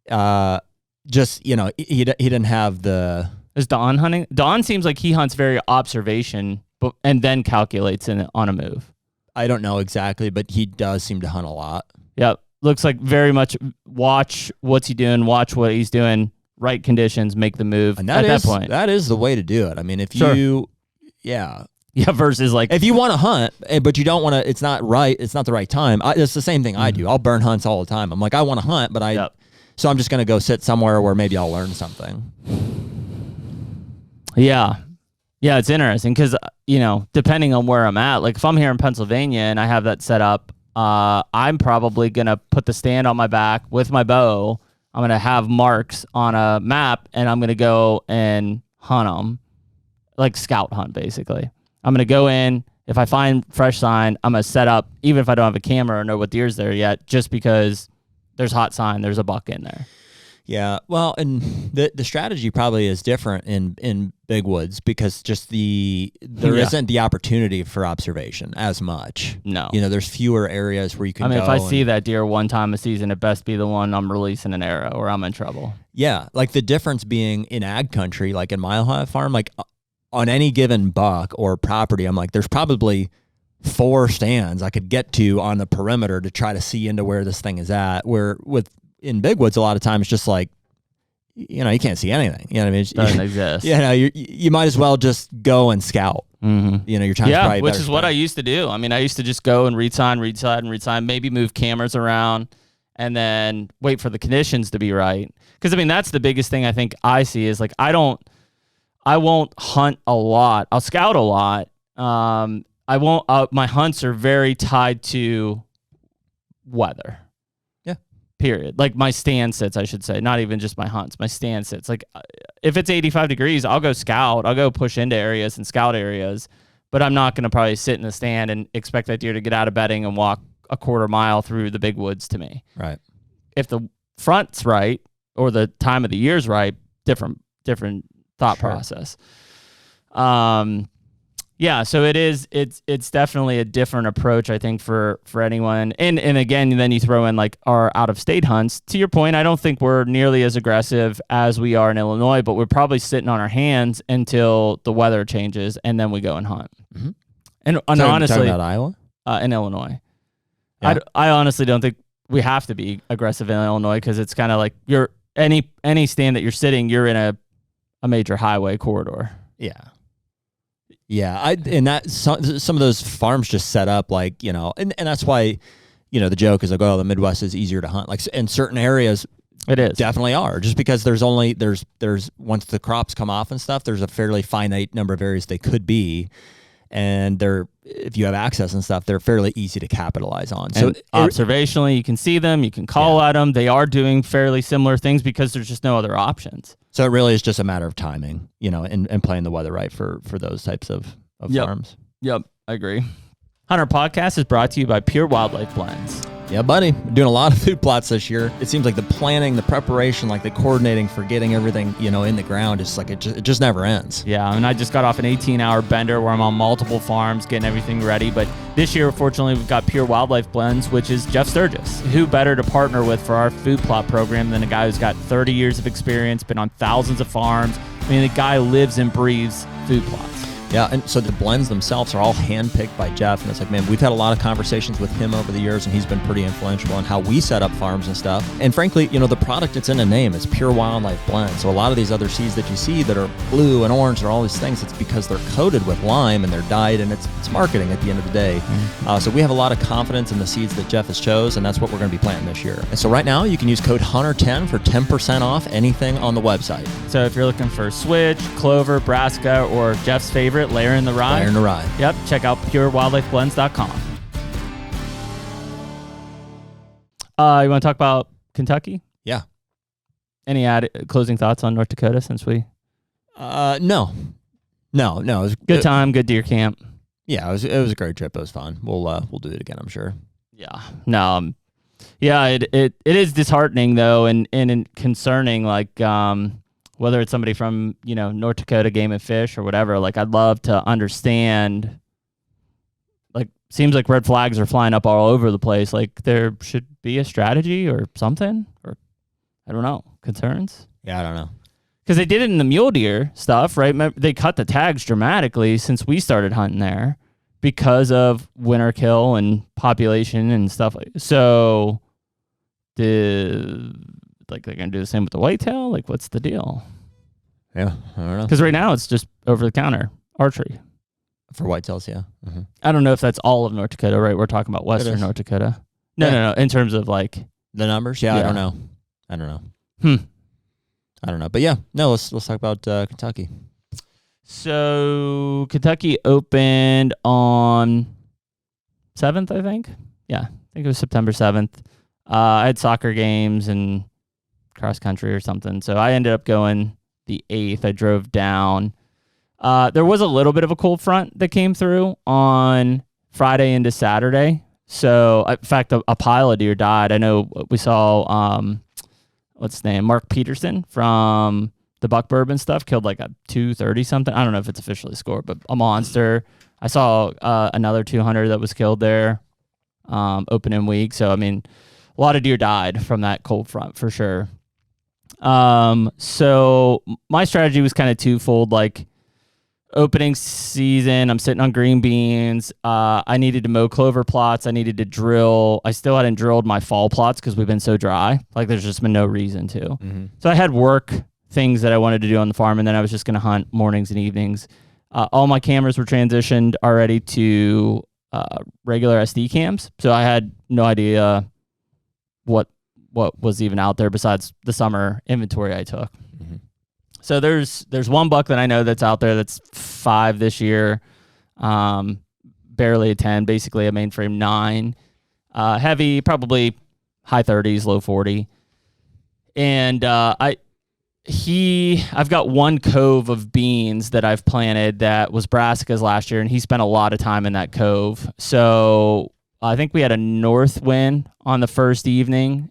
He didn't have the... Is Don hunting? Don seems like he hunts very observation and then calculates on a move. I don't know exactly, but he does seem to hunt a lot. Yep. Looks like very much watch what's he doing, watch what he's doing, right conditions, make the move and at that point. That is the way to do it. I mean, if you... Yeah. Yeah, versus like... If you want to hunt, but you don't want to... It's not right. It's not the right time. It's the same thing I do. I'll burn hunts all the time. I'm like, I want to hunt, but So I'm just going to go sit somewhere where maybe I'll learn something. Yeah. Yeah, it's interesting because, depending on where I'm at, like if I'm here in Pennsylvania and I have that set up, I'm probably going to put the stand on my back with my bow. I'm going to have marks on a map and I'm going to go and hunt them, like scout hunt, basically. I'm going to go in. If I find fresh sign, I'm going to set up, even if I don't have a camera or know what deer's there yet, just because there's hot sign, there's a buck in there. Yeah, well, and the strategy probably is different in big woods because just there isn't the opportunity for observation as much. No. There's fewer areas where you can go. If I see that deer one time a season, it best be the one I'm releasing an arrow or I'm in trouble. Yeah, like the difference being in ag country, like in my Ohio farm, like on any given buck or property, I'm like, there's probably 4 stands I could get to on the perimeter to try to see into where this thing is at, where in big woods, a lot of times, just like, you can't see anything. You know what I mean? It doesn't exist. You might as well just go and scout. Your time's probably which is what I used to do. I mean, I used to just go and read sign, maybe move cameras around, and then wait for the conditions to be right. Because, that's the biggest thing I think I see is, like, I won't hunt a lot. I'll scout a lot. I won't, my hunts are very tied to weather. Period. Like my stand sits, I should say, not even just my hunts, my stand sits. Like if it's 85 degrees, I'll go scout. I'll go push into areas and scout areas, but I'm not going to probably sit in the stand and expect that deer to get out of bedding and walk a quarter mile through the big woods to me. Right. If the front's right or the time of the year's right, different thought process. Yeah, so it's definitely a different approach, I think, for anyone. And again, then you throw in like our out-of-state hunts. To your point, I don't think we're nearly as aggressive as we are in Illinois, but we're probably sitting on our hands until the weather changes, and then we go and hunt. Mm-hmm. And honestly, talking about Iowa? In Illinois. Yeah. I honestly don't think we have to be aggressive in Illinois because it's kind of like you're any stand that you're sitting, you're in a major highway corridor. Yeah. Yeah, and that some of those farms just set up like, you know, and that's why, you know, the joke is like, oh, the Midwest is easier to hunt. Like in certain areas, it is definitely are, just because there's once the crops come off and stuff, there's a fairly finite number of areas they could be, and if you have access and stuff, they're fairly easy to capitalize on. So observationally, you can see them, you can call at them. They are doing fairly similar things because there's just no other options. So it really is just a matter of timing, you know, and playing the weather right for those types of farms. Yep, I agree. HUNTR Podcast is brought to you by Pure Wildlife Blends. Yeah, buddy. We're doing a lot of food plots this year. It seems like the planning, the preparation, like the coordinating for getting everything, you know, in the ground, it's like it just never ends. Yeah, and I just got off an 18-hour bender where I'm on multiple farms getting everything ready. But this year, fortunately, we've got Pure Wildlife Blends, which is Jeff Sturgis. Who better to partner with for our food plot program than a guy who's got 30 years of experience, been on thousands of farms. I mean, the guy lives and breathes food plots. Yeah, and so the blends themselves are all handpicked by Jeff, and it's like, man, we've had a lot of conversations with him over the years, and he's been pretty influential in how we set up farms and stuff. And frankly, you know, the product, it's in the name, it's Pure Wildlife Blend. So a lot of these other seeds that you see that are blue and orange and all these things, it's because they're coated with lime and they're dyed, and it's marketing at the end of the day. Mm-hmm. So we have a lot of confidence in the seeds that Jeff has chose, and that's what we're going to be planting this year. And so right now, you can use code HUNTR10 for 10% off anything on the website. So if you're looking for switch, clover, brassica, or Jeff's favorite, layer in the rye. Layer in the rye. Yep. Check out purewildlifeblends.com. You want to talk about Kentucky? Yeah. Any closing thoughts on North Dakota since we? No. It was good time, good deer camp. Yeah, it was a great trip. It was fun. We'll do it again, I'm sure. Yeah. No. Yeah. It is disheartening though, and concerning. Like whether it's somebody from, you know, North Dakota Game and Fish or whatever, like I'd love to understand, like seems like red flags are flying up all over the place. Like there should be a strategy or something, or I don't know, concerns? Yeah, I don't know. Because they did it in the mule deer stuff, right? They cut the tags dramatically since we started hunting there because of winter kill and population and stuff like that. So like they're going to do the same with the whitetail? Like, what's the deal? Yeah, I don't know. Because right now it's just over-the-counter archery. For whitetails, yeah. Mm-hmm. I don't know if that's all of North Dakota, right? We're talking about western North Dakota. No. In terms of like... The numbers? Yeah, I don't know. I don't know. But yeah, no, let's talk about Kentucky. So Kentucky opened on 7th, I think. Yeah, I think it was September 7th. I had soccer games and cross country or something. So I ended up going the 8th. I drove down. There was a little bit of a cold front that came through on Friday into Saturday. So in fact, a pile of deer died. I know we saw, what's his name? Mark Peterson from the Buck Bourbon stuff killed like a 230 something. I don't know if it's officially scored, but a monster. I saw another 200 that was killed there opening week. So, I mean, a lot of deer died from that cold front for sure. So my strategy was kind of twofold. Like opening season, I'm sitting on green beans. I needed to mow clover plots. I needed to drill. I still hadn't drilled my fall plots because we've been so dry. Like there's just been no reason to. Mm-hmm. So I had work things that I wanted to do on the farm, and then I was just going to hunt mornings and evenings. All my cameras were transitioned already to regular SD cams. So I had no idea what was even out there besides the summer inventory I took. Mm-hmm. So there's one buck that I know that's out there that's 5 this year, barely a 10, basically a mainframe 9, heavy, probably high 30s, low 40. And I've got one cove of beans that I've planted that was brassicas last year, and he spent a lot of time in that cove. So I think we had a north wind on the first evening.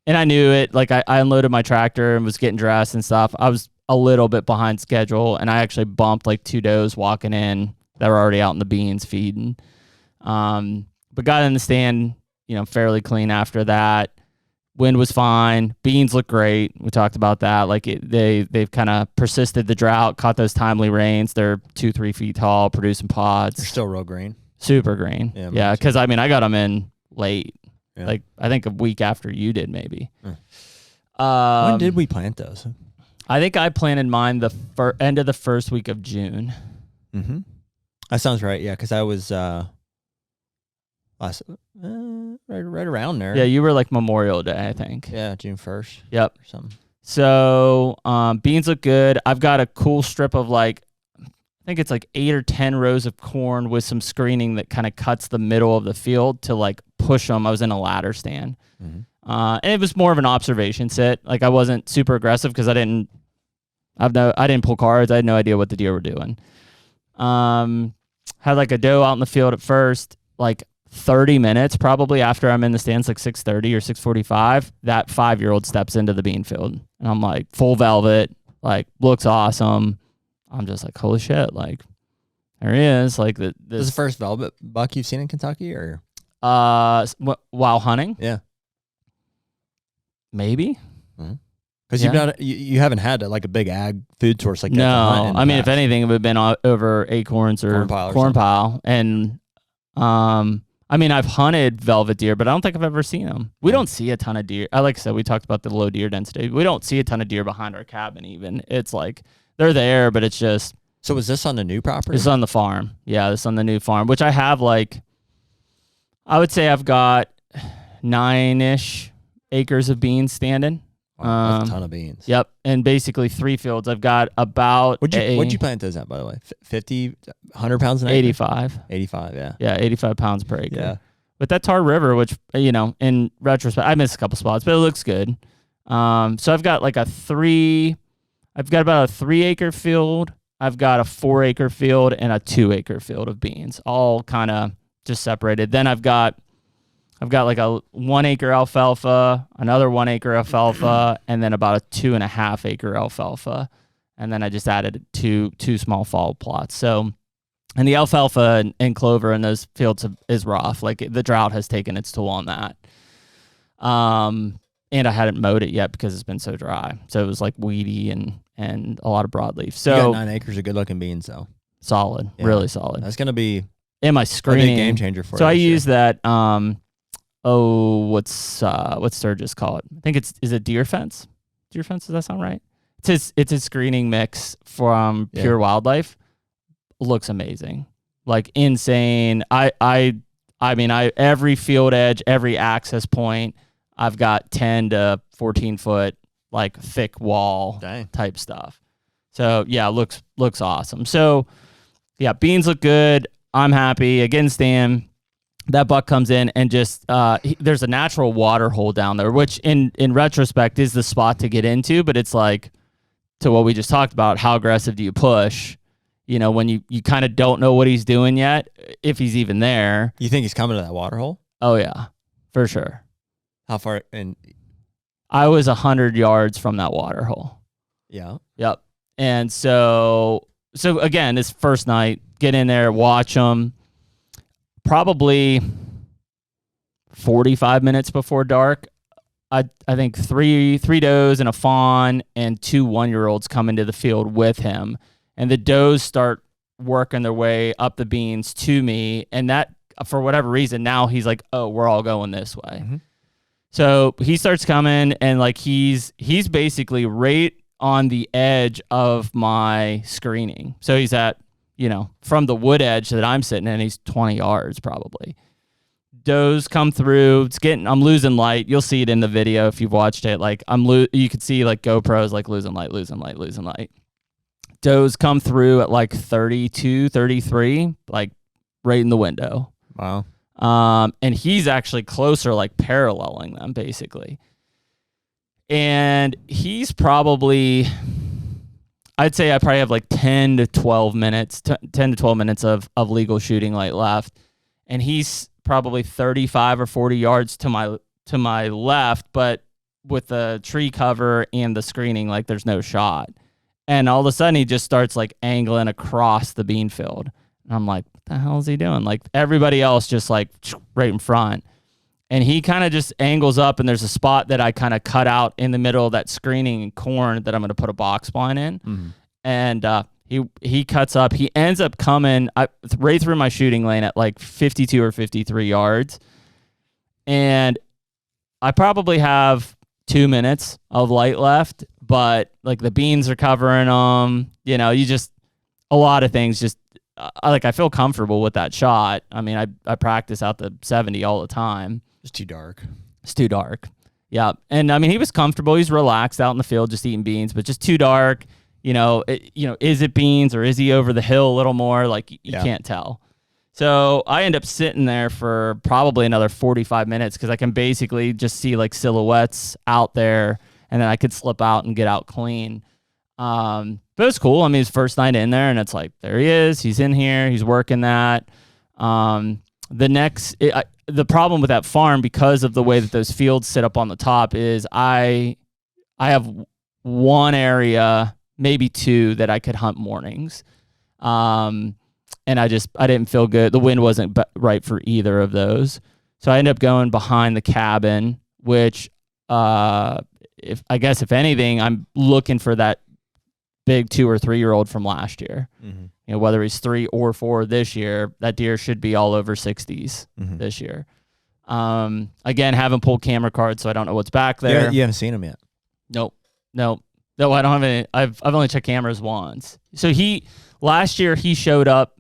And I knew it. Like I unloaded my tractor and was getting dressed and stuff. I was a little bit behind schedule, and I actually bumped like 2 does walking in that were already out in the beans feeding. But got in the stand, fairly clean after that. Wind was fine. Beans look great. We talked about that. Like they've kind of persisted the drought, caught those timely rains. They're 2-3 feet tall, producing pods. They're still real green. Super green. Yeah. Because I got them in late. Yeah. Like I think a week after you did, maybe. When did we plant those? I think I planted mine the end of the first week of June. Mm-hmm. That sounds right. Yeah, because I was right around there. Yeah, you were like Memorial Day, I think. Yeah, June 1st. Yep. Or something. So beans look good. I've got a cool strip of I think it's like 8 or 10 rows of corn with some screening that kind of cuts the middle of the field to push them. I was in a ladder stand. Mm-hmm. And it was more of an observation sit. Like I wasn't super aggressive because I didn't pull cards. I had no idea what the deer were doing. Had a doe out in the field at first, 30 minutes probably after I'm in the stands, 6:30 or 6:45, that 5-year-old steps into the bean field. And I'm like, full velvet, looks awesome. I'm just like, holy shit, there he is. This is the first velvet buck you've seen in Kentucky, or? While hunting? Yeah. Maybe. Because you haven't had a big ag food source like that. No, I mean, if anything, it would have been over acorns or corn pile. And I've hunted velvet deer, but I don't think I've ever seen them. We don't see a ton of deer. Like I said, we talked about the low deer density. We don't see a ton of deer behind our cabin even. It's they're there, but it's just. So was this on the new property? This is on the farm. Yeah, this is on the new farm, which I have I would say I've got 9-ish acres of beans standing. Wow, that's a ton of beans. Yep, and basically 3 fields. I've got about What'd you plant those at, by the way? 50, 100 pounds an acre? 85. 85, yeah. Yeah, 85 pounds per acre. Yeah. But that Tar River, which, in retrospect, I missed a couple spots, but it looks good. So I've got about a 3-acre field. I've got a 4-acre field and a 2-acre field of beans, all kind of just separated. Then I've got a 1-acre alfalfa, another 1-acre alfalfa, and then about a 2.5-acre alfalfa. And then I just added two small fall plots. So, and the alfalfa and clover in those fields is rough. The drought has taken its toll on that. And I hadn't mowed it yet because it's been so dry. So it was weedy and a lot of broadleaf. So you got 9 acres of good looking beans though. Solid, really solid. That's gonna be in my screening a big game changer for you. So I use that. What's Sturgis call it? I think is it deer fence? Deer fence, does that sound right? It's a screening mix from Pure Wildlife. Looks amazing, insane. I every field edge, every access point, I've got 10 to 14 foot thick wall type stuff. So yeah, looks awesome. So yeah, beans look good. I'm happy. Again, Stan. That buck comes in and just there's a natural water hole down there, which in retrospect is the spot to get into, but it's to what we just talked about, how aggressive do you push? When you kind of don't know what he's doing yet, if he's even there. You think he's coming to that water hole? Oh yeah, for sure. How far? And I was 100 yards from that water hole. Yeah. Yep. And so again, this first night, get in there, watch him. Probably 45 minutes before dark, I think three does and a fawn and 2 1-year-olds come into the field with him, and the does start working their way up the beans to me, and that for whatever reason now he's like, oh, we're all going this way. Mm-hmm. So he starts coming, and he's basically right on the edge of my screening. So he's at from the wood edge that I'm sitting in, he's 20 yards probably. Does come through. I'm losing light. You'll see it in the video if you've watched it. You could see GoPros losing light. Does come through at 32, 33, right in the window. Wow. And he's actually closer, paralleling them basically. And he's probably, I'd say I probably have 10 to 12 minutes of legal shooting light left. And he's probably 35 or 40 yards to my left, but with the tree cover and the screening, there's no shot. And all of a sudden he just starts like angling across the bean field. And I'm like, what the hell is he doing? Like everybody else just like right in front. And he kind of just angles up, and there's a spot that I kind of cut out in the middle of that screening and corn that I'm going to put a box blind in. Mm-hmm. And he cuts up. He ends up coming right through my shooting lane at like 52 or 53 yards. And I probably have 2 minutes of light left, but like the beans are covering them. You know, a lot of things just, I feel comfortable with that shot. I mean, I practice out the 70 all the time. It's too dark. It's too dark. Yeah. And I mean, he was comfortable. He's relaxed out in the field, just eating beans, but just too dark. Is it beans or is he over the hill a little more? Like you can't tell. So I end up sitting there for probably another 45 minutes because I can basically just see like silhouettes out there, and then I could slip out and get out clean. But it was cool. I mean, his first night in there, and it's like, there he is. He's in here. He's working that. The problem with that farm, because of the way that those fields sit up on the top, is I have one area, maybe two, that I could hunt mornings. And I didn't feel good. The wind wasn't right for either of those. So I ended up going behind the cabin, which, if anything, I'm looking for that big 2 or 3 year old from last year. Mm-hmm. You know, whether he's 3 or 4 this year, that deer should be all over 60s this year. Again, haven't pulled camera cards, so I don't know what's back there. Yeah, you haven't seen him yet. Nope. No, I don't have any. I've only checked cameras once. So last year he showed up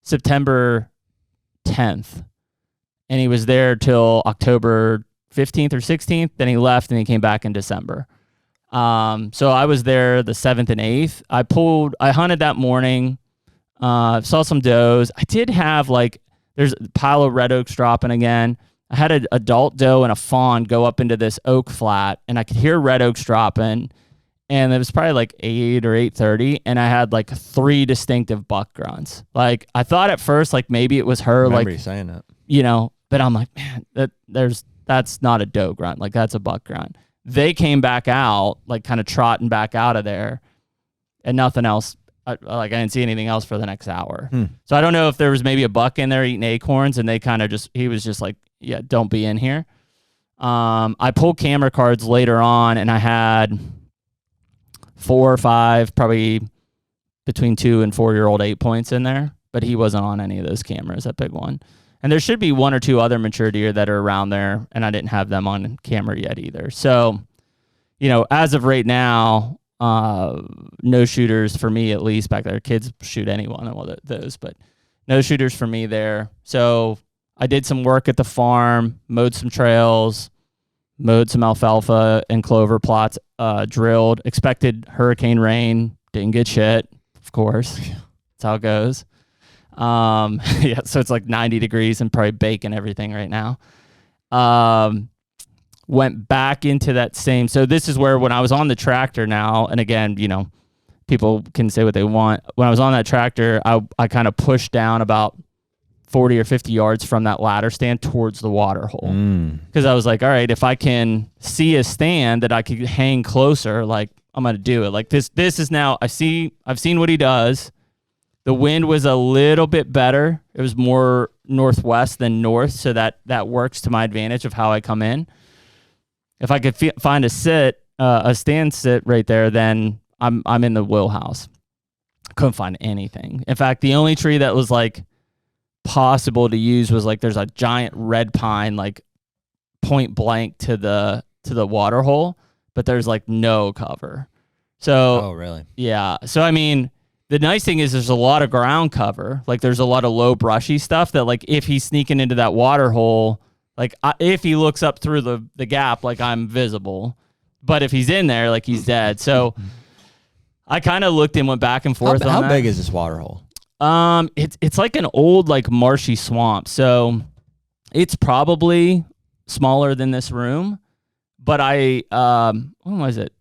September 10th, and he was there till October 15th or 16th. Then he left, and he came back in December. So I was there the 7th and 8th. I hunted that morning, saw some does. I did have there's a pile of red oaks dropping again. I had an adult doe and a fawn go up into this oak flat, and I could hear red oaks dropping, and it was probably like 8 or 8:30, and I had like 3 distinctive buck grunts. Like I thought at first, like maybe it was her, I remember you saying that. You know, but I'm like, man, that's not a doe grunt. Like that's a buck grunt. They came back out, like kind of trotting back out of there, and nothing else. I didn't see anything else for the next hour. So I don't know if there was maybe a buck in there eating acorns, and they kind of he was just like, yeah, don't be in here. I pulled camera cards later on, and I had 4 or 5, probably between 2 and 4 year old 8 points in there, but he wasn't on any of those cameras, that big one. And there should be 1 or 2 other mature deer that are around there, and I didn't have them on camera yet either. So, you know, as of right now, no shooters for me, at least back there. Kids shoot any one of those, but no shooters for me there. So I did some work at the farm, mowed some trails, mowed some alfalfa and clover plots, drilled, expected hurricane rain, didn't get shit, of course. That's how it goes. So it's like 90 degrees and probably baking everything right now. Went back into that same. So this is where when I was on the tractor now, and again, you know, people can say what they want. When I was on that tractor, I kind of pushed down about 40 or 50 yards from that ladder stand towards the water hole. Because I was like, all right, if I can see a stand that I could hang closer, like I'm going to do it. Like this is now, I've seen what he does. The wind was a little bit better. It was more northwest than north, so that works to my advantage of how I come in. If I could find a stand sit right there, then I'm in the wheelhouse. Couldn't find anything. In fact, the only tree that was like possible to use was like there's a giant red pine like point blank to the water hole, but there's like no cover. So oh really? Yeah. So I mean, the nice thing is there's a lot of ground cover. Like there's a lot of low brushy stuff that like if he's sneaking into that water hole, like if he looks up through the gap, like I'm visible. But if he's in there, like he's dead. So I kind of looked and went back and forth. How big is this water hole? It's like an old like marshy swamp. So it's probably smaller than this room. But when was it?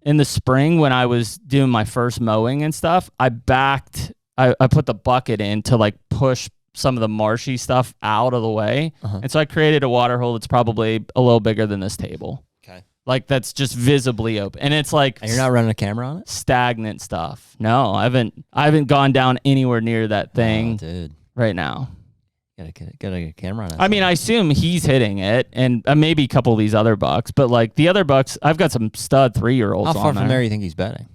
In the spring when I was doing my first mowing and stuff, I put the bucket in to like push some of the marshy stuff out of the way. And so I created a water hole that's probably a little bigger than this table. Okay. like that's just visibly open, and it's like And you're not running a camera on it? stagnant stuff. No, I haven't gone down anywhere near that thing, dude. right now. Gotta get a camera on it. I mean, I assume he's hitting it, and maybe a couple of these other bucks, but like the other bucks, I've got some stud 3-year-olds. How far from there you think he's betting?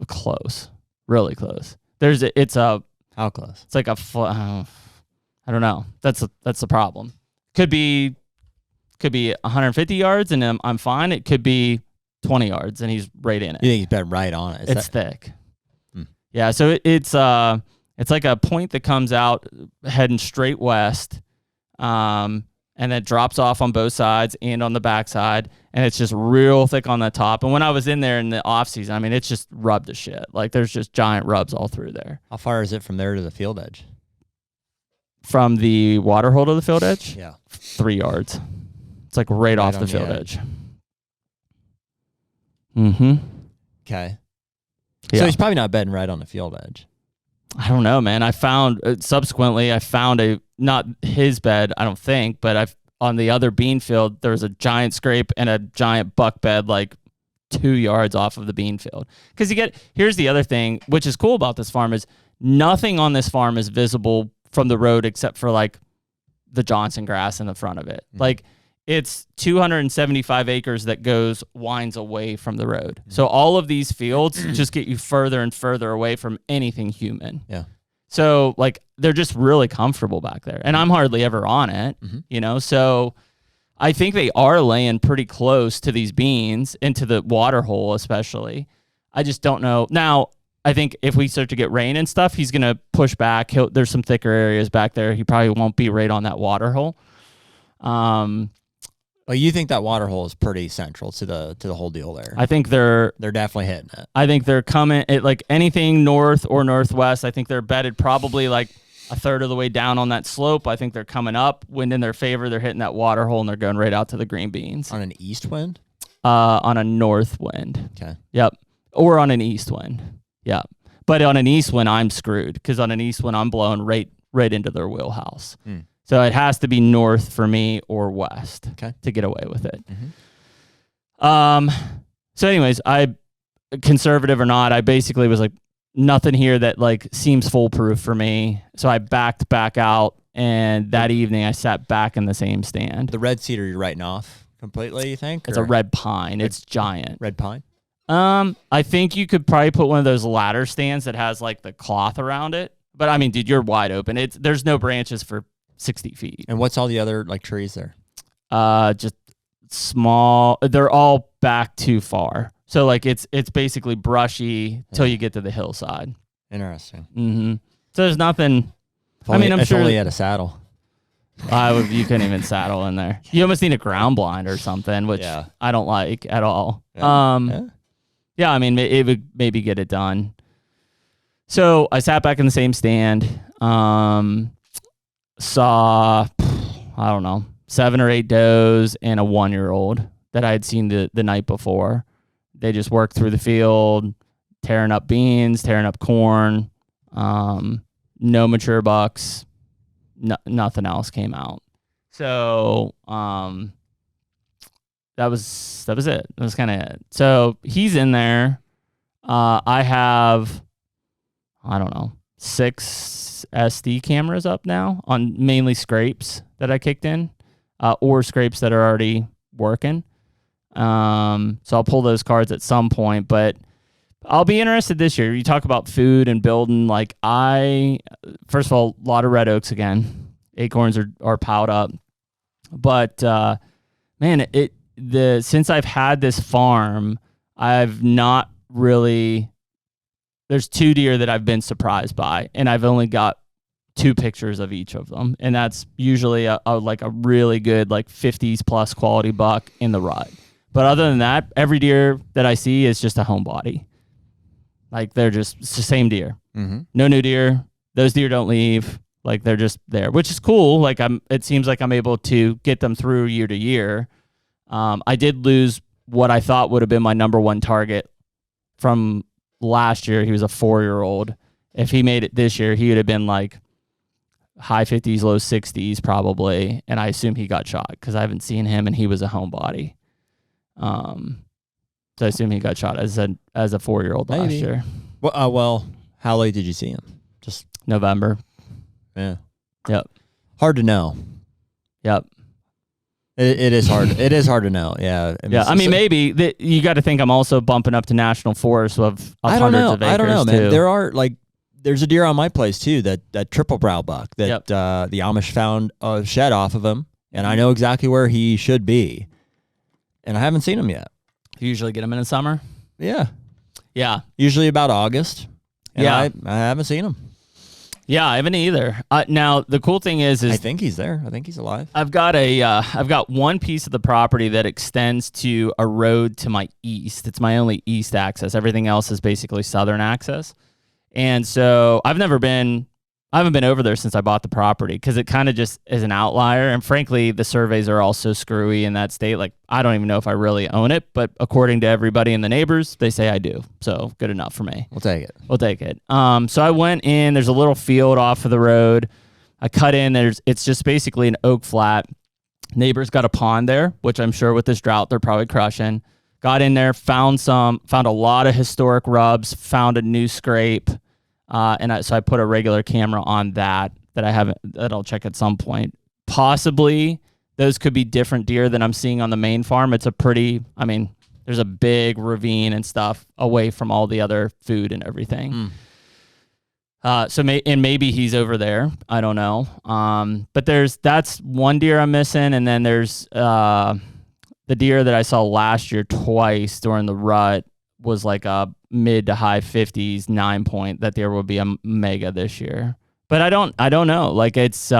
Close, really close. How close? It's like I don't know. That's the problem. Could be 150 yards and I'm fine. It could be 20 yards and he's right in it. You think he's betting right on it? It's thick. Yeah, so it's like a point that comes out heading straight west, and then drops off on both sides and on the backside, and it's just real thick on the top. And when I was in there in the off season, I mean, it's just rubbed to shit. Like there's just giant rubs all through there. How far is it from there to the field edge? From the water hole to the field edge? Yeah. 3 yards. It's like right off the field edge. Mm-hmm. Okay. Yeah. So he's probably not betting right on the field edge. I don't know, man. I found subsequently not his bed, I don't think, but on the other bean field, there was a giant scrape and a giant buck bed like 2 yards off of the bean field. Because here's the other thing, which is cool about this farm, is nothing on this farm is visible from the road except for like the Johnson grass in the front of it. Mm-hmm. Like it's 275 acres that winds away from the road. Mm-hmm. So all of these fields just get you further and further away from anything human. Yeah. So like they're just really comfortable back there, and I'm hardly ever on it, so I think they are laying pretty close to these beans, into the water hole especially. I just don't know. Now, I think if we start to get rain and stuff, he's going to push back. There's some thicker areas back there. He probably won't be right on that water hole. Well, you think that water hole is pretty central to the whole deal there? I think they're definitely hitting it. I think they're coming like anything north or northwest. I think they're bedded probably like a third of the way down on that slope. I think they're coming up, wind in their favor. They're hitting that water hole and they're going right out to the green beans. On an east wind? On a north wind. Okay. Yep. Or on an east wind. Yep. But on an east wind, I'm screwed because on an east wind, I'm blowing right into their wheelhouse. Mm. So it has to be north for me or west to get away with it. Mm-hmm. So anyways, conservative or not, I basically was like, nothing here that like seems foolproof for me. So I backed back out, and that evening I sat back in the same stand. The red cedar you're writing off completely, you think? It's a red pine. It's giant. Red pine? I think you could probably put one of those ladder stands that has like the cloth around it. But I mean, dude, you're wide open. There's no branches for 60 feet. And what's all the other like trees there? Just small. They're all back too far. So like it's basically brushy till you get to the hillside. Interesting. Mm-hmm. So there's nothing. I'm sure only had a saddle. You couldn't even saddle in there. You almost need a ground blind or something, which I don't like at all. Yeah. I mean, it would maybe get it done. So I sat back in the same stand. Saw, I don't know, 7 or 8 does and a 1-year-old that I had seen the night before. They just worked through the field, tearing up beans, tearing up corn. No mature bucks. Nothing else came out. So that was it. That was kind of it. So he's in there. I have, I don't know, 6 SD cameras up now on mainly scrapes that I kicked in, or scrapes that are already working. So I'll pull those cards at some point, but I'll be interested this year. You talk about food and building. Like first of all, a lot of red oaks again. Acorns are piled up, but man, since I've had this farm, I've not really. There's 2 deer that I've been surprised by, and I've only got 2 pictures of each of them, and that's usually a really good like 50s plus quality buck in the rut. But other than that, every deer that I see is just a home body. Like it's the same deer. Mm-hmm. No new deer. Those deer don't leave. Like they're just there, which is cool. Like it seems like I'm able to get them through year to year. I did lose what I thought would have been my number 1 target from last year. He was a 4-year-old. If he made it this year, he would have been like high 50s, low 60s probably. And I assume he got shot because I haven't seen him, and he was a homebody. So I assume he got shot as a 4-year-old last year. Well, how late did you see him? Just November. Yeah. Yep. Hard to know. Yep. It is hard. It is hard to know. Yeah. I mean, maybe you got to think I'm also bumping up to national forests of hundreds of acres. I don't know, man. Too. There are there's a deer on my place too. That triple brow buck that the Amish found a shed off of him, and I know exactly where he should be, and I haven't seen him yet. You usually get him in the summer. Yeah. Yeah. Usually about August. And I haven't seen him. Yeah, I haven't either. Now the cool thing is I think he's there. I think he's alive. I've got one piece of the property that extends to a road to my east. It's my only east access. Everything else is basically southern access. And so I haven't been over there since I bought the property because it kind of just is an outlier. And frankly, the surveys are all so screwy in that state. Like, I don't even know if I really own it, but according to everybody and the neighbors, they say I do. So good enough for me. We'll take it. So I went in, there's a little field off of the road. I cut in, it's just basically an oak flat. Neighbors got a pond there, which I'm sure with this drought, they're probably crushing. Got in there, found a lot of historic rubs, found a new scrape. So I put a regular camera on that I'll check at some point. Possibly those could be different deer than I'm seeing on the main farm. It's there's a big ravine and stuff away from all the other food and everything. Maybe he's over there. I don't know. But that's one deer I'm missing. And then there's, the deer that I saw last year twice during the rut was like a mid to high 50s 9-point. That deer will be a mega this year, but I don't know. Like it's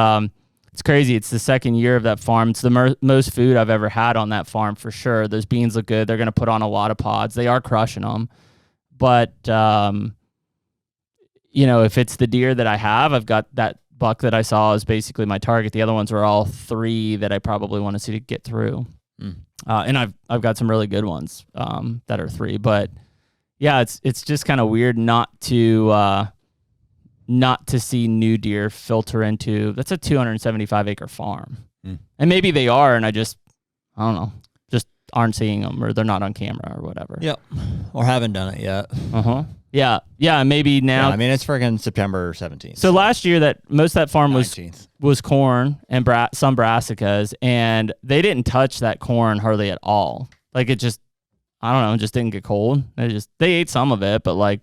crazy. It's the second year of that farm. It's the most food I've ever had on that farm for sure. Those beans look good. They're going to put on a lot of pods. They are crushing them, but if it's the deer that I have, I've got that buck that I saw is basically my target. The other ones were all 3 that I probably want to see to get through. And I've got some really good ones that are 3, but yeah, it's just kind of weird not to see new deer filter into. That's a 275 acre farm, and maybe they are, and I don't know, just aren't seeing them, or they're not on camera or whatever. Yep, or haven't done it yet. Yeah, maybe now. Yeah, I mean, it's freaking September 17th. So last year, that most of that farm was 19th. Was corn and some brassicas, and they didn't touch that corn hardly at all. Like it just, I don't know, it just didn't get cold. They ate some of it, but like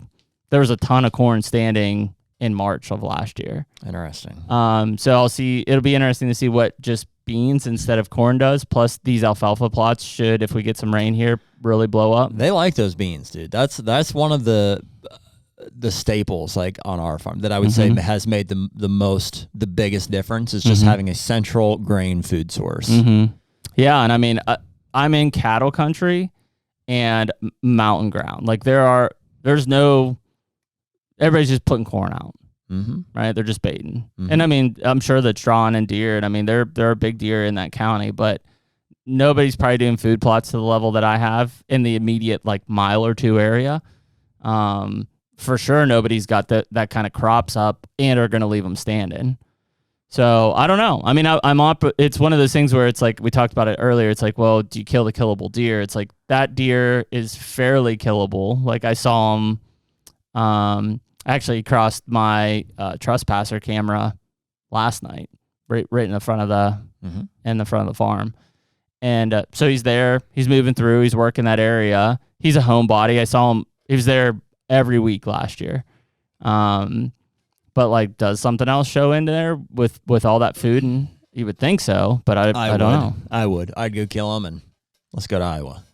there was a ton of corn standing in March of last year. Interesting. So it'll be interesting to see what just beans instead of corn does. Plus these alfalfa plots should, if we get some rain here, really blow up. They like those beans, dude. That's one of the staples like on our farm that I would say has made the biggest difference is just having a central grain food source. Yeah, and I mean I'm in cattle country and mountain ground. Like everybody's just putting corn out. Right? They're just baiting. And I mean, I'm sure that's drawn and deer, and I mean there are big deer in that county, but nobody's probably doing food plots to the level that I have in the immediate like mile or 2 area. For sure, nobody's got that kind of crops up and are going to leave them standing. So I don't know. I mean, I'm up. It's one of those things where it's like we talked about it earlier. It's like, well, do you kill the killable deer? It's like that deer is fairly killable. Like I saw him. Actually crossed my trespasser camera last night, right in the front of the farm. And so he's there. He's moving through. He's working that area. He's a homebody. I saw him. He was there every week last year. But like, does something else show into there with all that food? And you would think so, but I don't know. I'd go kill him and let's go to Iowa.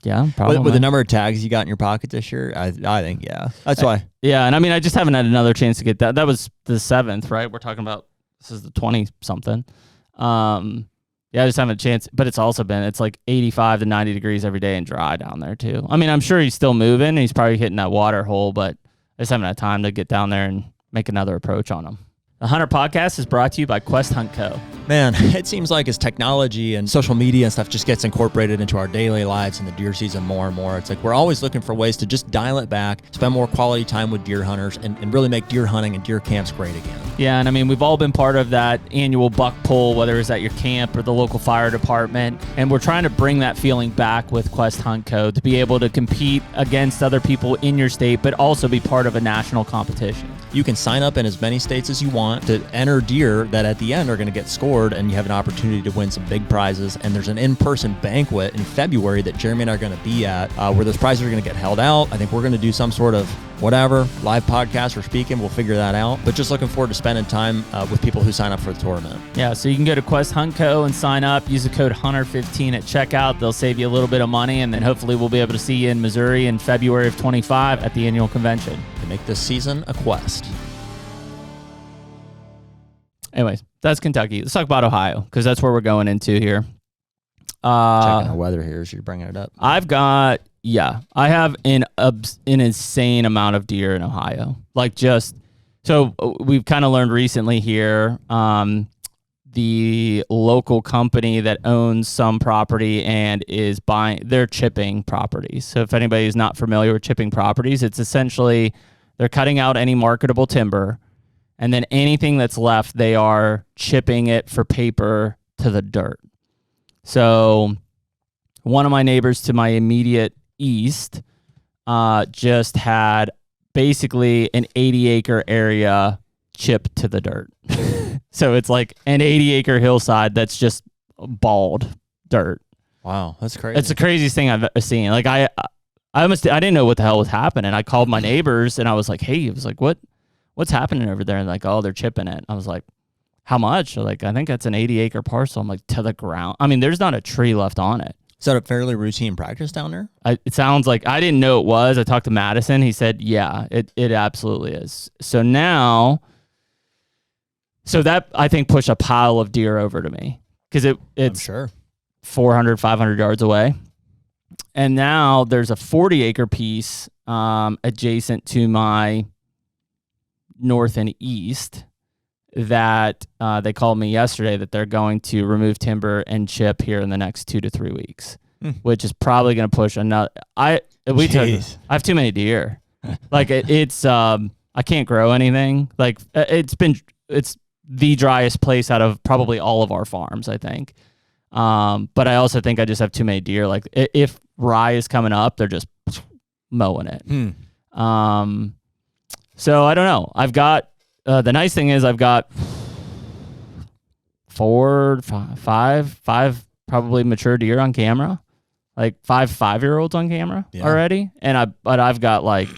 Yeah, probably. With the number of tags you got in your pocket this year, I think, yeah. That's why. Yeah, and I mean, I just haven't had another chance to get that. That was the 7th, right? We're talking about, this is the 20-something. Yeah, I just haven't a chance, but it's like 85 to 90 degrees every day and dry down there too. I mean, I'm sure he's still moving. He's probably hitting that water hole, but I just haven't had time to get down there and make another approach on him. The HUNTR Podcast is brought to you by Quest Hunt Co. Man, it seems like as technology and social media and stuff just gets incorporated into our daily lives in the deer season more and more, it's like we're always looking for ways to just dial it back, spend more quality time with deer hunters, and really make deer hunting and deer camps great again. Yeah, and I mean, we've all been part of that annual buck pull, whether it's at your camp or the local fire department, and we're trying to bring that feeling back with Quest Hunt Co. to be able to compete against other people in your state, but also be part of a national competition. You can sign up in as many states as you want to enter deer that at the end are going to get scored, and you have an opportunity to win some big prizes. And there's an in-person banquet in February that Jeremy and I are going to be at where those prizes are going to get held out. I think we're going to do some sort of whatever, live podcast or speaking. We'll figure that out. But just looking forward to spending time with people who sign up for the tournament. Yeah, so you can go to Quest Hunt Co. and sign up. Use the code HUNTR15 at checkout. They'll save you a little bit of money, and then hopefully we'll be able to see you in Missouri in February of 25 at the annual convention. To make this season a quest. Anyways, that's Kentucky. Let's talk about Ohio, because that's where we're going into here. Checking the weather here as you're bringing it up. I have an insane amount of deer in Ohio. So we've kind of learned recently here, the local company that owns some property and is they're chipping properties. So if anybody is not familiar with chipping properties, it's essentially they're cutting out any marketable timber, and then anything that's left, they are chipping it for paper to the dirt. So one of my neighbors to my immediate east just had basically an 80-acre area chipped to the dirt. So it's like an 80-acre hillside that's just bald dirt. Wow, that's crazy. It's the craziest thing I've seen. Like I didn't know what the hell was happening. I called my neighbors and I was like, hey, it was like, what's happening over there? And like, oh, they're chipping it. I was like, how much? They're like, I think that's an 80-acre parcel. I'm like, to the ground. I mean, there's not a tree left on it. Is that a fairly routine practice down there? It sounds like, I didn't know it was. I talked to Madison. He said, yeah, it absolutely is. So now, that I think pushed a pile of deer over to me, because it's sure 400, 500 yards away. And now there's a 40-acre piece adjacent to my north and east that they called me yesterday that they're going to remove timber and chip here in the next 2 to 3 weeks, which is probably going to push another. I have too many deer. Like it's I can't grow anything. Like it's the driest place out of probably all of our farms, I think. But I also think I just have too many deer. Like if rye is coming up, they're just mowing it. So I don't know. I've got the nice thing is I've got 5 probably mature deer on camera, like 5 5-year-olds on camera already, and I've got like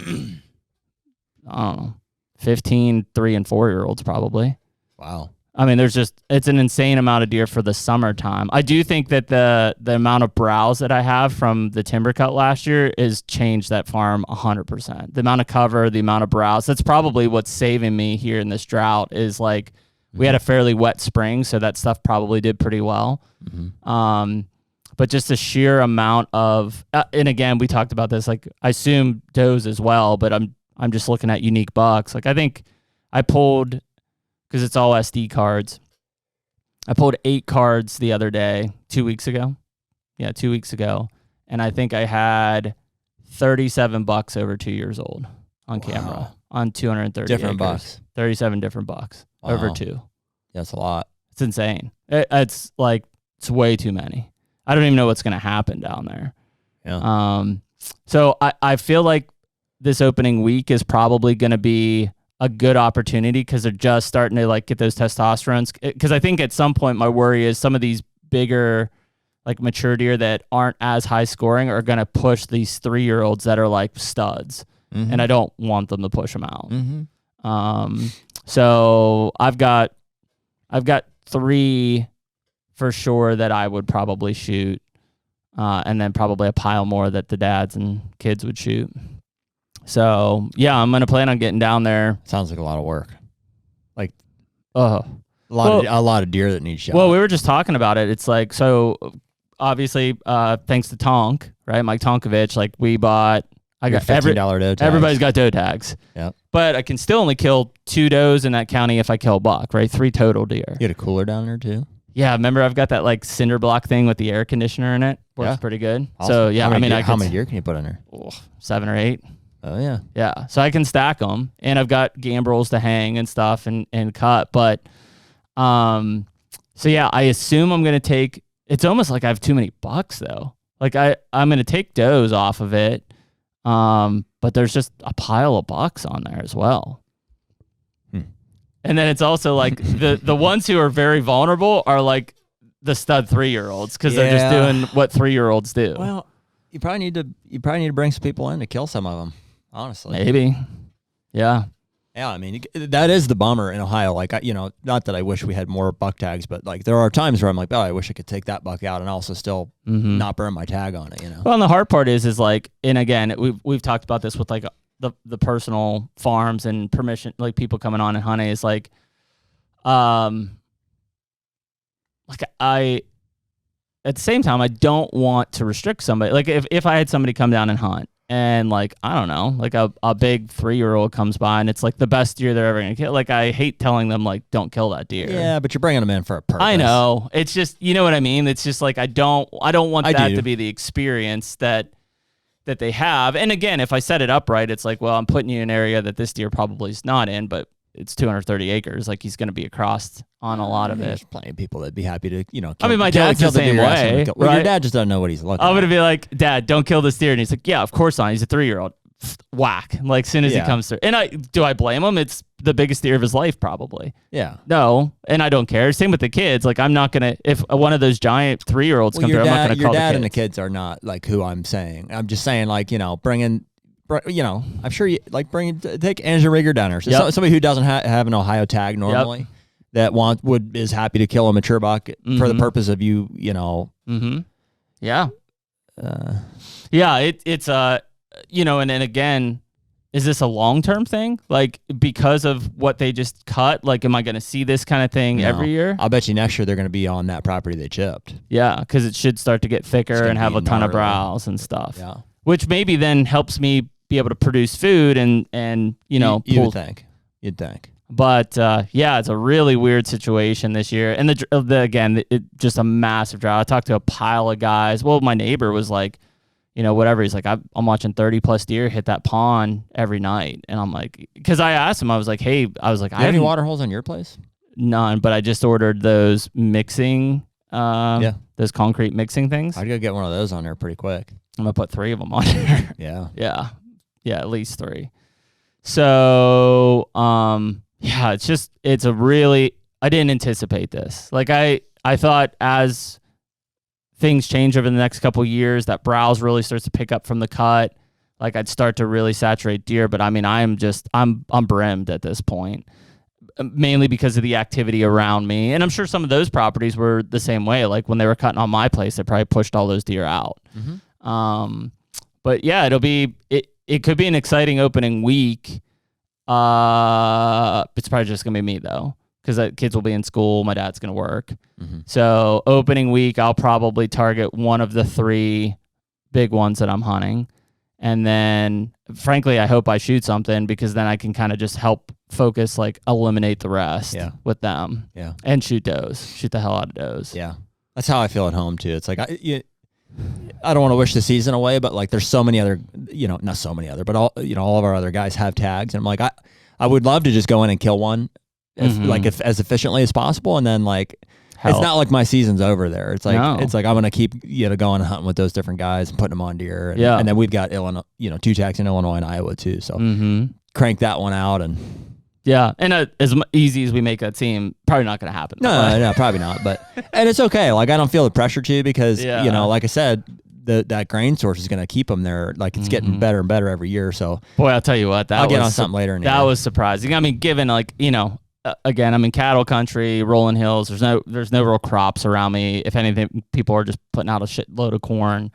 I don't know 15 3 and 4-year-olds probably. Wow. I mean, it's an insane amount of deer for the summertime. I do think that the amount of browse that I have from the timber cut last year has changed that farm 100%. The amount of cover, the amount of browse, that's probably what's saving me here in this drought is like we had a fairly wet spring, so that stuff probably did pretty well. But just the sheer amount of, and again, we talked about this, like I assume does as well, but I'm just looking at unique bucks. Like I think I pulled, because it's all SD cards, I pulled 8 cards the other day, 2 weeks ago. Yeah, 2 weeks ago. And I think I had 37 bucks over 2 years old on camera on 230 different acres. bucks. 37 different bucks over 2. That's a lot. It's insane. It's way too many. I don't even know what's going to happen down there. Yeah. So I feel like this opening week is probably going to be a good opportunity because they're just starting to like get those testosterones. Because I think at some point my worry is some of these bigger like mature deer that aren't as high scoring are going to push these 3-year-olds that are like studs. And I don't want them to push them out. So I've got 3 for sure that I would probably shoot, and then probably a pile more that the dads and kids would shoot. So yeah, I'm gonna plan on getting down there. Sounds like a lot of work. Like a lot of deer that need shot. Well, we were just talking about it. It's like, so obviously, thanks to Tonk, right? Mike Tonkovich, like I got $15 doe tags. Everybody's got doe tags. Yeah. But I can still only kill 2 does in that county if I kill a buck, right? 3 total deer. You had a cooler down there too? Yeah, remember I've got that like cinder block thing with the air conditioner in it. Works pretty good. Awesome. So yeah, how many deer can you put in there? 7 or 8. Oh yeah. Yeah. So I can stack them, and I've got gambrels to hang and stuff and cut. But, so yeah, I assume I'm going to take, it's almost like I have too many bucks though. Like I'm going to take does off of it. But there's just a pile of bucks on there as well. And then it's also like the ones who are very vulnerable are like the stud 3-year-olds because they're just doing what 3-year-olds do. Well, you probably need to bring some people in to kill some of them. Honestly, maybe. Yeah. Yeah, I mean, that is the bummer in Ohio. Like, not that I wish we had more buck tags, but like there are times where I'm like, oh, I wish I could take that buck out and also still not burn my tag on it, Well, and the hard part is like, and again, we've talked about this with like the personal farms and permission, like people coming on and hunting is like, at the same time, I don't want to restrict somebody. Like if I had somebody come down and hunt, and like, I don't know, like a big 3-year-old comes by and it's like the best deer they're ever going to kill. Like I hate telling them like, don't kill that deer. Yeah, but you're bringing them in for a purpose. I know. It's just, you know what I mean? It's just like, I don't want that to be the experience that they have. And again, if I set it up right, it's like, well, I'm putting you in an area that this deer probably is not in, but it's 230 acres. Like he's going to be across on a lot of it. There's plenty of people that'd be happy to, my dad's the same way. Well, your dad just doesn't know what he's looking at. I'm going to be like, Dad, don't kill this deer. And he's like, yeah, of course not. He's a 3-year-old. Whack. Like as soon as he comes through. And do I blame him? It's the biggest deer of his life, probably. Yeah. No. And I don't care. Same with the kids. Like I'm not going to, if one of those giant 3-year-olds come through, I'm not going to call the kids. Your dad and the kids are not like who I'm saying. I'm just saying like, bringing, I'm sure you like take Andrew Rigger down there. So somebody who doesn't have an Ohio tag normally that is happy to kill a mature buck for the purpose of you. Yeah. It's and then again, is this a long-term thing? Like because of what they just cut, like, am I going to see this kind of thing every year? I'll bet you next year they're going to be on that property they chipped. Yeah. Cause it should start to get thicker and have a ton of browse and stuff. Yeah. Which maybe then helps me be able to produce food and you'd think. But it's a really weird situation this year, and it just a massive drought. I talked to a pile of guys. Well, my neighbor was like, whatever. He's like, I'm watching 30 plus deer hit that pond every night, and I'm like, because I asked him, I was like, hey, I have any water holes on your place? None, but I just ordered those mixing, those concrete mixing things. I'd go get one of those on there pretty quick. I'm gonna put 3 of them on there. Yeah. Yeah, at least 3. So, it's a really, I didn't anticipate this. Like I thought as things change over the next couple of years, that browse really starts to pick up from the cut. Like I'd start to really saturate deer, but I mean, I'm brimmed at this point, mainly because of the activity around me. And I'm sure some of those properties were the same way. Like when they were cutting on my place, they probably pushed all those deer out. But yeah, it could be an exciting opening week. It's probably just going to be me, though, because the kids will be in school. My dad's going to work. So opening week, I'll probably target one of the 3 big ones that I'm hunting. And then, frankly, I hope I shoot something because then I can kind of just help focus, like eliminate the rest with them. Yeah. And shoot does. Shoot the hell out of does. Yeah. That's how I feel at home, too. It's like, I don't want to wish the season away, but like there's so many other, not so many other, but all of our other guys have tags. And I'm like, I would love to just go in and kill one if as efficiently as possible. And then like, it's not like my season's over there. It's like, I'm going to keep, going and hunting with those different guys and putting them on deer. And, and then we've got Illinois, 2 tags in Illinois and Iowa too. So crank that one out and. Yeah, and as easy as we make that seem, probably not going to happen. No, probably not. But and it's okay. Like I don't feel the pressure to because like I said, that grain source is going to keep them there. Like it's getting better and better every year. So boy, I'll tell you what, I'll get on something later. In the that year. Was surprising. I mean, given like again, I'm in cattle country, rolling hills. There's no real crops around me. If anything, people are just putting out a shitload of corn.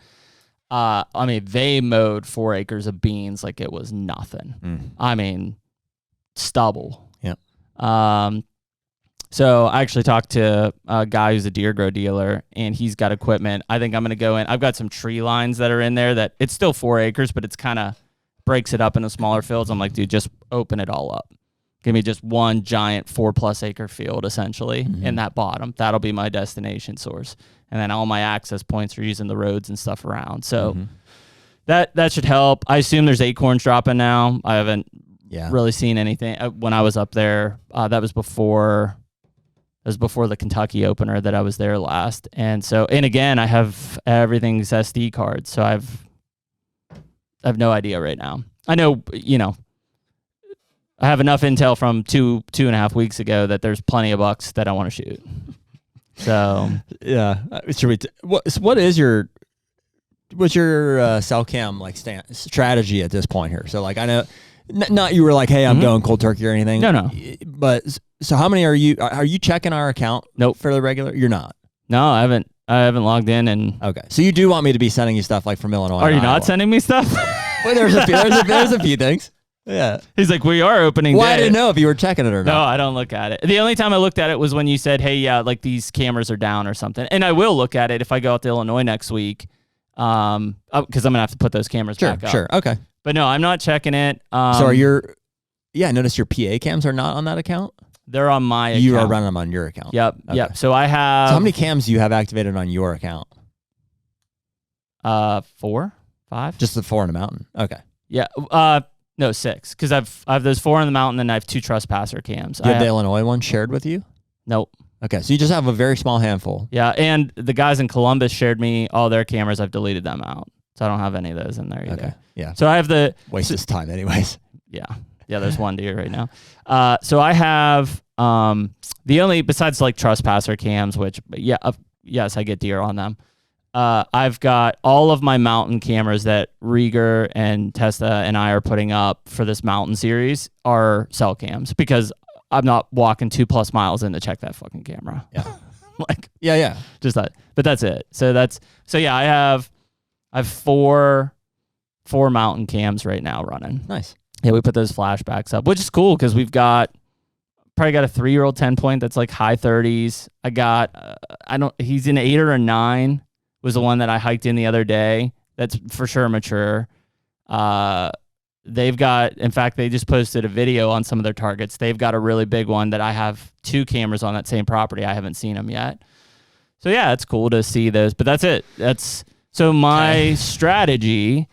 I mean, they mowed 4 acres of beans like it was nothing. I mean. Stubble. Yeah. So I actually talked to a guy who's a deer grow dealer, and he's got equipment. I think I'm going to go in. I've got some tree lines that are in there that it's still 4 acres, but it's kind of breaks it up into smaller fields. I'm like, dude, just open it all up. Give me just one giant 4+ acre field, essentially, in that bottom. That'll be my destination source. And then all my access points are using the roads and stuff around. So that should help. I assume there's acorns dropping now. I haven't really seen anything. When I was up there, that was before the Kentucky opener that I was there last. And again, I have everything's SD cards, so I have no idea right now. I know, I have enough intel from 2.5 weeks ago that there's plenty of bucks that I want to shoot. So yeah, what's your cell cam like strategy at this point here? So like I know, not you were like, hey, I'm going cold turkey or anything. No. But so how many are you checking our account? Nope. For the regular, you're not. No, I haven't logged in and. Okay, so you do want me to be sending you stuff like from Illinois? Are you not sending me stuff? Well, there's a few things. Yeah. He's like, we are opening. Well, I didn't know if you were checking it or not. No, I don't look at it. The only time I looked at it was when you said, hey, yeah, like these cameras are down or something. And I will look at it if I go out to Illinois next week. Because I'm going to have to put those cameras back up. Sure. Okay. But no, I'm not checking it. So I noticed your PA cams are not on that account. They're on my account. You are running them on your account. Yep. Okay. Yep. So I have. So how many cams do you have activated on your account? 4, 5. Just the 4 in the mountain. Okay. Yeah. No, 6. Because I have those 4 in the mountain and I have 2 trespasser cams. You have the Illinois one shared with you? Nope. Okay, so you just have a very small handful. Yeah, and the guys in Columbus shared me all their cameras. I've deleted them out. So I don't have any of those in there either. Okay, yeah. So I have the... Waste this time anyways. Yeah, there's one deer right now. So I have the only... Besides like trespasser cams, which, yes, I get deer on them. I've got all of my mountain cameras that Rieger and Testa and I are putting up for this mountain series are cell cams because I'm not walking 2+ miles in to check that fucking camera. Yeah. Yeah. Just that. But that's it. So I have 4 mountain cams right now running. Nice. Yeah, we put those flashbacks up, which is cool because we've probably got a 3-year-old 10-point that's like high 30s. I got, he's an 8 or a 9 was the one that I hiked in the other day. That's for sure mature. They've got, in fact, they just posted a video on some of their targets. They've got a really big one that I have 2 cameras on that same property. I haven't seen them yet. So yeah, it's cool to see those, but that's it. So my strategy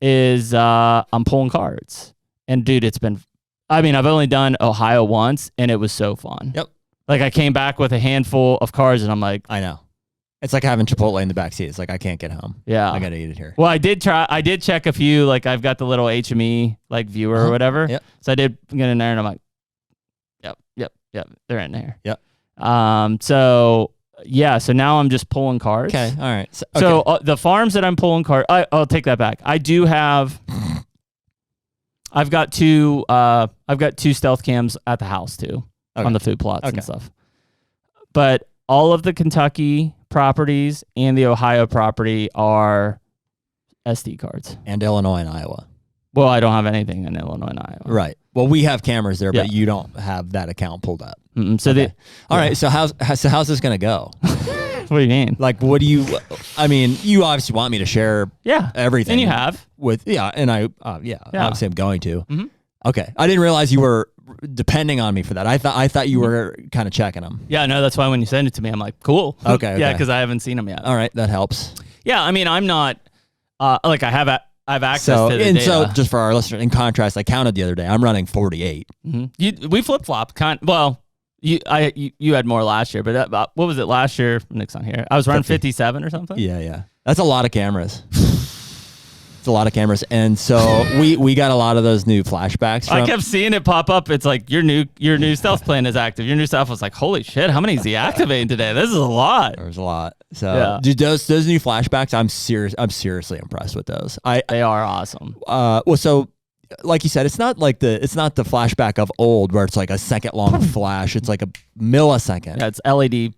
is I'm pulling cards. And dude, I've only done Ohio once and it was so fun. Yep. Like I came back with a handful of cards and I'm like, I know. It's like having Chipotle in the backseat. It's like, I can't get home. Yeah. I got to eat it here. Well, I did check a few, like I've got the little HME like viewer or whatever. Yep. So I did get in there and I'm like, yep. They're in there. Yep. So now I'm just pulling cards. Okay. All right. So the farms that I'm pulling cards, I'll take that back. I do have, I've got 2 stealth cams at the house too on the food plots and stuff. But all of the Kentucky properties and the Ohio property are SD cards. And Illinois and Iowa. Well, I don't have anything in Illinois and Iowa. Right. Well, we have cameras there, but you don't have that account pulled up. All right. So how's this going to go? What do you mean? Like, what do you? I mean, you obviously want me to share. Everything. And you have and I obviously I'm going to. Mm-hmm. Okay. I didn't realize you were depending on me for that. I thought you were kind of checking them. Yeah, no, that's why when you send it to me, I'm like, cool. Okay. Yeah, because I haven't seen them yet. All right, that helps. Yeah, I mean, I'm not like I have access to the data. So just for our listeners, in contrast, I counted the other day. I'm running 48. Mm-hmm. We flip flopped. You had more last year, but what was it last year? Nick's on here. I was running 57 or something. Yeah. That's a lot of cameras. It's a lot of cameras, and so we got a lot of those new flashbacks. I kept seeing it pop up. It's like your new stealth plan is active. Your new stuff was like, holy shit, how many is he activating today? This is a lot. There's a lot. So dude, those new flashbacks, I'm seriously impressed with those. They are awesome. So like you said, it's not the flashback of old where it's like a second long flash. It's like a millisecond. Yeah, it's LED.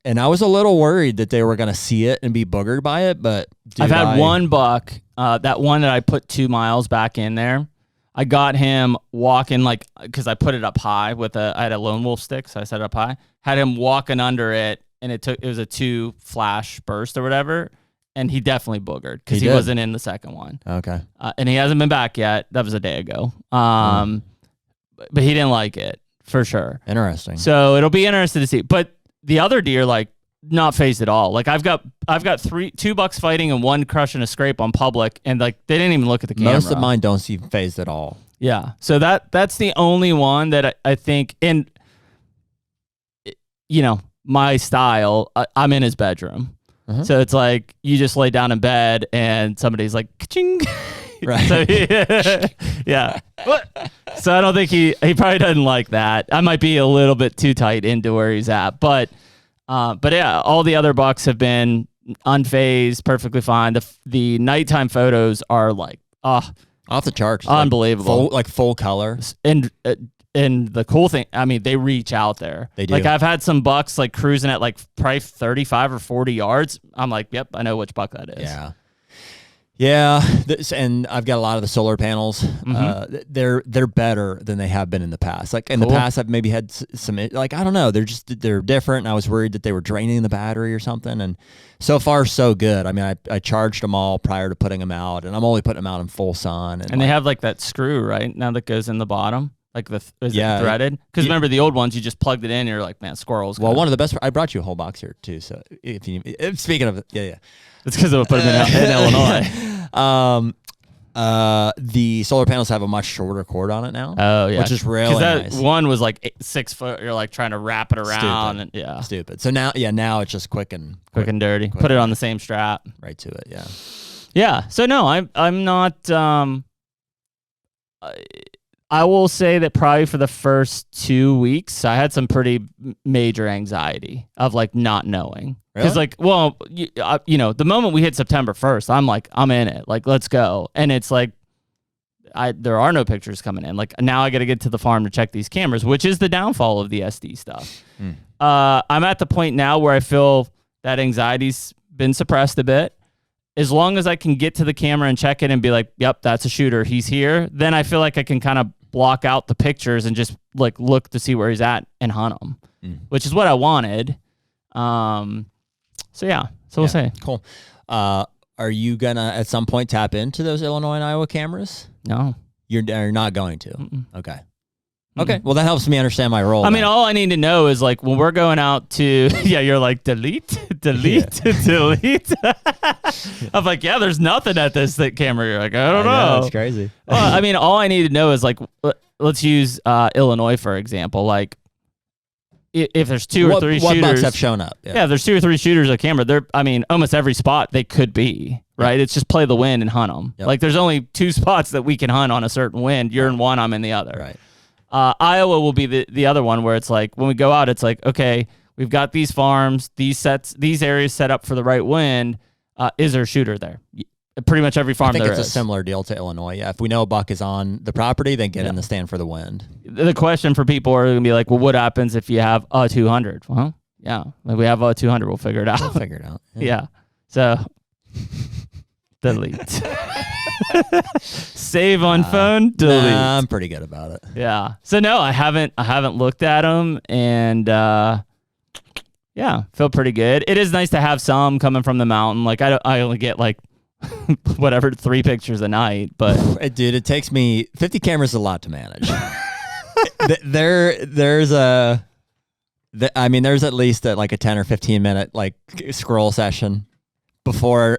And I was a little worried that they were going to see it and be boogered by it, but I've had one buck, that one that I put 2 miles back in there. I got him walking because I put it up high I had a lone wolf stick, so I set it up high. Had him walking under it, and it was a 2 flash burst or whatever, and he definitely boogered because he wasn't in the second one. Okay. And he hasn't been back yet. That was a day ago. But he didn't like it for sure. Interesting. So it'll be interesting to see. But the other deer, like not phased at all. Like I've got two bucks fighting and one crushing a scrape on public, and like they didn't even look at the camera. Most of mine don't seem phased at all. Yeah. So that's the only one that I think, and you know, my style, I'm in his bedroom. So it's like you just lay down in bed and somebody's like, ka-ching. Right. So, yeah. So I don't think he probably doesn't like that. I might be a little bit too tight into where he's at, but yeah, all the other bucks have been unfazed, perfectly fine. The nighttime photos are like, off the charts, unbelievable, full color. And the cool thing, I mean, they reach out there. They do. Like I've had some bucks like cruising at like probably 35 or 40 yards. I'm like, yep, I know which buck that is. Yeah. Yeah, and I've got a lot of the solar panels. They're better than they have been in the past. Like in the past, I've maybe had some, like, I don't know, they're different. And I was worried that they were draining the battery or something. And so far, so good. I mean, I charged them all prior to putting them out, and I'm only putting them out in full sun. And they have like that screw right now that goes in the bottom. Like is it threaded? Because remember the old ones, you just plugged it in. And you're like, man, squirrels. Well, one of the best. I brought you a whole box here too. So speaking of, yeah. It's because I put them in Illinois. The solar panels have a much shorter cord on it now. Oh yeah, which is really nice. That one was like 6 foot. You're like trying to wrap it around. Stupid. So now it's just quick and dirty. Put it on the same strap. Right to it. Yeah. Yeah. So no, I'm not. I will say that probably for the first 2 weeks, I had some pretty major anxiety of like not knowing. Because like, well, you know, the moment we hit September 1st, I'm like, I'm in it. Like, let's go. And it's like, there are no pictures coming in. Like now I got to get to the farm to check these cameras, which is the downfall of the SD stuff. I'm at the point now where I feel that anxiety's been suppressed a bit. As long as I can get to the camera and check it and be like, yep, that's a shooter. He's here. Then I feel like I can kind of block out the pictures and just like look to see where he's at and hunt him, which is what I wanted. So we'll see. Cool. Are you gonna at some point tap into those Illinois and Iowa cameras? No, you're not going to. Okay. Okay. Well, that helps me understand my role. I mean, all I need to know is like when we're going out to, you're like delete. Delete. I'm like, there's nothing at this camera. You're like, I don't know. That's crazy. Well, I mean, all I need to know is like, let's use Illinois for example. Like, if there's two or three shooters, what bucks have shown up? Yeah, if there's 2 or 3 shooters on camera, almost every spot they could be, right? It's just play the wind and hunt them. Yep. Like there's only 2 spots that we can hunt on a certain wind. You're in one, I'm in the other. Right. Iowa will be the other one where it's like when we go out, it's like, okay, we've got these farms, these areas set up for the right wind. Is there a shooter there? Pretty much every farm there is. I think it's a similar deal to Illinois. Yeah, if we know a buck is on the property, then get in the stand for the wind. The question for people are going to be like, well, what happens if you have a 200? Well, yeah, if we have a 200, we'll figure it out. We'll figure it out. Yeah. So delete. Save on phone, delete. Nah, I'm pretty good about it. Yeah. So no, I haven't looked at them, and feel pretty good. It is nice to have some coming from the mountain. Like I only get like whatever 3 pictures a night, but dude, it takes me 50 cameras is a lot to manage. There's at least like a 10 or 15 minute like scroll session before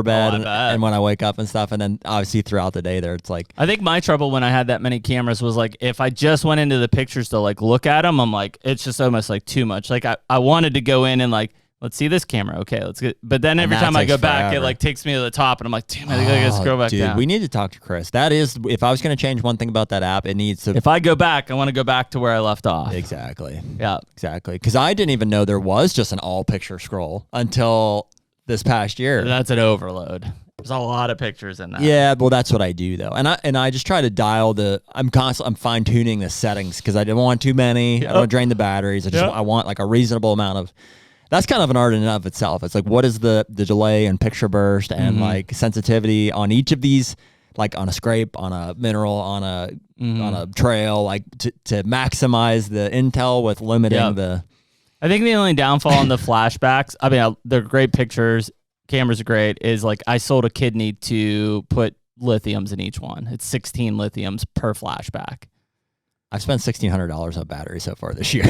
bed and when I wake up and stuff, and then obviously throughout the day there it's like, I think my trouble when I had that many cameras was like if I just went into the pictures to like look at them, I'm like, it's just almost like too much. Like I wanted to go in and like, let's see this camera. Okay, let's get. But then every time I go back, it like takes me to the top, and I'm like, damn, I gotta scroll back down. We need to talk to Chris. That is, if I was gonna change one thing about that app, it needs to. If I go back, I want to go back to where I left off. Exactly. Yeah. Exactly. Because I didn't even know there was just an all picture scroll until this past year. That's an overload. There's a lot of pictures in that. Yeah, well, that's what I do though, and I just try to dial I'm fine tuning the settings because I don't want too many. I don't want to drain the batteries. I want like a reasonable amount of. That's kind of an art in and of itself. It's like, what is the delay and picture burst and like sensitivity on each of these, like on a scrape, on a mineral, on a trail, like to maximize the intel with limiting the. I think the only downfall on the flashbacks, I mean, they're great pictures, cameras are great, is like I sold a kidney to put lithiums in each one. It's 16 lithiums per flashback. I've spent $1,600 on batteries so far this year.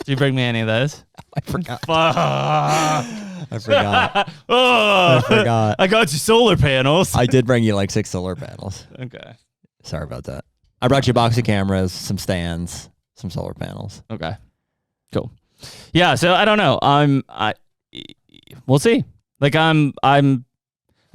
Did you bring me any of those? I forgot. I forgot. I forgot. I got you solar panels. I did bring you like 6 solar panels. Okay. Sorry about that. I brought you a box of cameras, some stands, some solar panels. Okay. Cool. Yeah. So I don't know. We'll see. Like I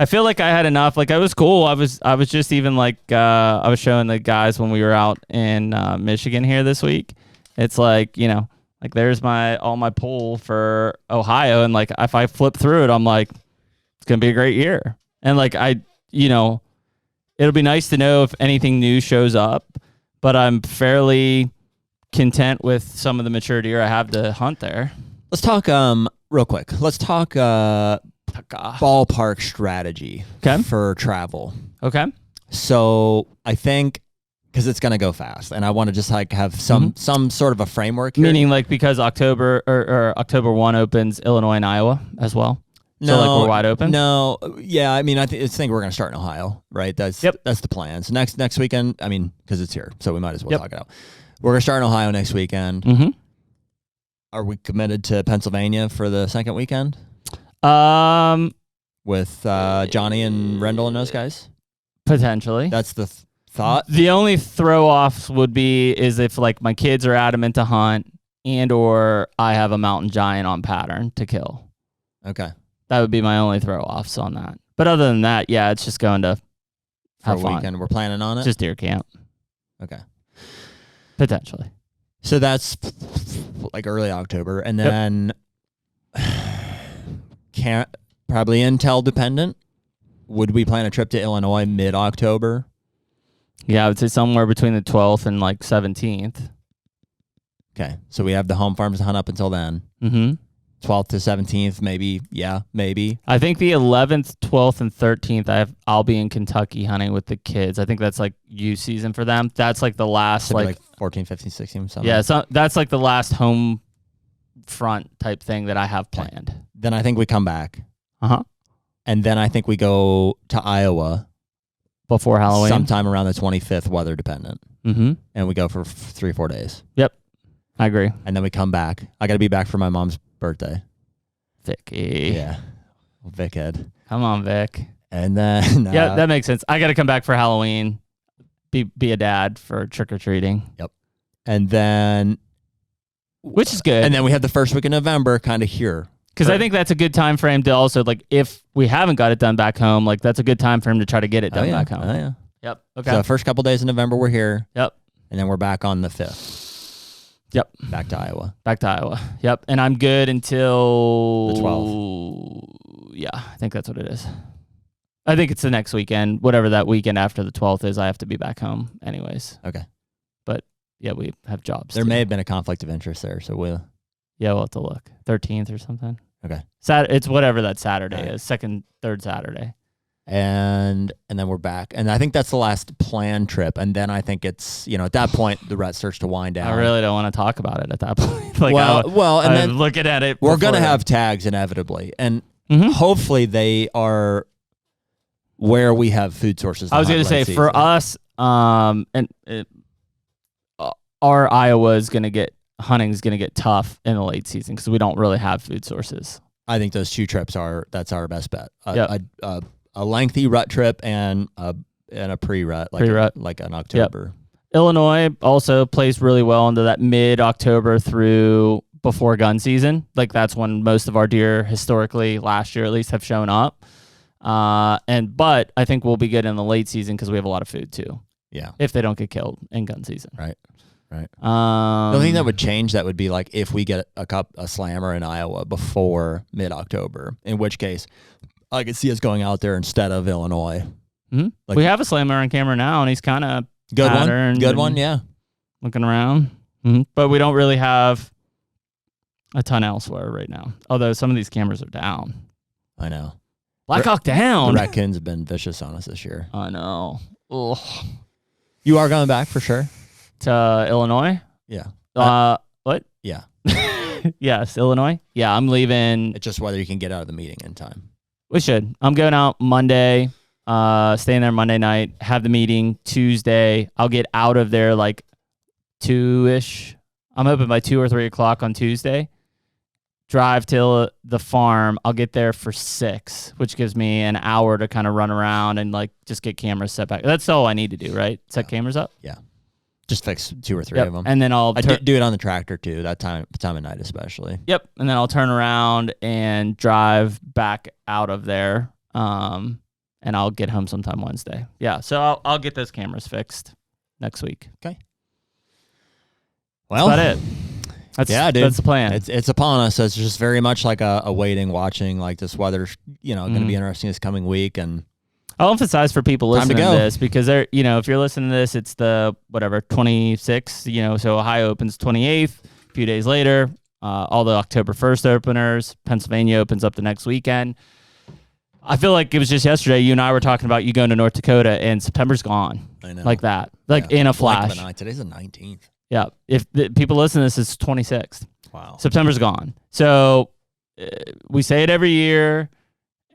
feel like I had enough. Like I was cool. I was just even like I was showing the guys when we were out in Michigan here this week. It's like, you know, like there's all my pool for Ohio, and like if I flip through it, I'm like, it's gonna be a great year. And like it'll be nice to know if anything new shows up, but I'm fairly content with some of the mature deer I have to hunt there. Let's talk real quick. Let's talk ballpark strategy for travel. Okay. So I think because it's gonna go fast, and I want to just like have some sort of a framework here. Meaning like because October or October 1 opens Illinois and Iowa as well. So like we're wide open. No, yeah. I mean, I think we're gonna start in Ohio, right? That's the plan. So next weekend. I mean, because it's here, so we might as well talk it out. We're gonna start in Ohio next weekend. Mm-hmm. Are we committed to Pennsylvania for the second weekend? With Johnny and Rendell and those guys? Potentially. That's the thought. The only throw-offs would be is if like my kids are adamant to hunt and or I have a mountain giant on pattern to kill. Okay. That would be my only throw-offs on that. But other than that, yeah, it's just going to have for a weekend. We're planning on it? Just deer camp. Okay. Potentially. So that's like early October. And then probably intel dependent. Would we plan a trip to Illinois mid-October? Yeah, I would say somewhere between the 12th and like 17th. Okay. So we have the home farms to hunt up until then. Mm-hmm. 12th to 17th, maybe. Yeah, maybe. I think the 11th, 12th, and 13th, I'll be in Kentucky hunting with the kids. I think that's like youth season for them. That's like the last so like 14, 15, 16, something. Yeah, so that's like the last home front type thing that I have planned. Okay. Then I think we come back. Uh-huh. And then I think we go to Iowa. Before Halloween? Sometime around the 25th, weather dependent. Mm-hmm. And we go for 3-4 days. Yep. I agree. And then we come back. I got to be back for my mom's birthday. Vicky. Yeah. Vic Ed. Come on, Vic. And then... yeah, that makes sense. I got to come back for Halloween. Be a dad for trick-or-treating. Yep. And then... Which is good. And then we have the first week of November kind of here. Because I think that's a good time frame to also, like, if we haven't got it done back home, like, that's a good time for him to try to get it done back home. Oh, yeah. Yep. Okay. So the first couple days in November, we're here. Yep. And then we're back on the 5th. Yep. Back to Iowa. Back to Iowa. Yep. And I'm good until... the 12th. Yeah, I think that's what it is. I think it's the next weekend. Whatever that weekend after the 12th is, I have to be back home anyways. Okay. But, yeah, we have jobs. There may have been a conflict of interest there, so we'll... Yeah, we'll have to look. 13th or something. Okay. It's whatever that Saturday is. Second, third Saturday. And then we're back. And I think that's the last planned trip. And then I think it's, at that point, the rut starts to wind down. I really don't want to talk about it at that point. Like, and then looking at it. We're going to have tags inevitably. And hopefully they are where we have food sources. I was going to say, for us, our Iowa is going to get... hunting is going to get tough in the late season because we don't really have food sources. I think those 2 trips that's our best bet. A lengthy rut trip and a pre-rut, like an October. Yep. Illinois also plays really well into that mid-October through before gun season. Like that's when most of our deer historically last year at least have shown up. But I think we'll be good in the late season because we have a lot of food too. Yeah. If they don't get killed in gun season. Right. The only thing that would change that would be like if we get a slammer in Iowa before mid-October, in which case I could see us going out there instead of Illinois. Mm-hmm. Like, we have a slammer on camera now, and he's kind of good one, yeah. Looking around, but we don't really have a ton elsewhere right now. Although some of these cameras are down. I know. Black Hawk down. The raccoons have been vicious on us this year. I know. Ugh. You are going back for sure. To Illinois? Yeah. What? Yeah. Yes, Illinois. Yeah, I'm leaving. It's just whether you can get out of the meeting in time. We should. I'm going out Monday, staying there Monday night, have the meeting Tuesday. I'll get out of there like 2-ish. I'm open by 2 or 3 o'clock on Tuesday. Drive till the farm. I'll get there for 6, which gives me an hour to kind of run around and like just get cameras set back. That's all I need to do, right? Set cameras up. Yeah. Just fix 2 or 3 of them. And then I'll do it on the tractor too, that time of night especially. Yep. And then I'll turn around and drive back out of there. And I'll get home sometime Wednesday. Yeah. So I'll get those cameras fixed next week. Okay. Well, that's about it. Dude. That's the plan. It's upon us. It's just very much like a waiting, watching, like this weather's, going to be interesting this coming week. And I'll emphasize for people listening to this because they're, if you're listening to this, it's the 26th, so Ohio opens 28th, a few days later, all the October 1st openers, Pennsylvania opens up the next weekend. I feel like it was just yesterday, you and I were talking about you going to North Dakota and September's gone. I know. Like that. In a flash. Today's the 19th. Yeah. If the people listen to this, it's 26th. Wow. September's gone. So we say it every year.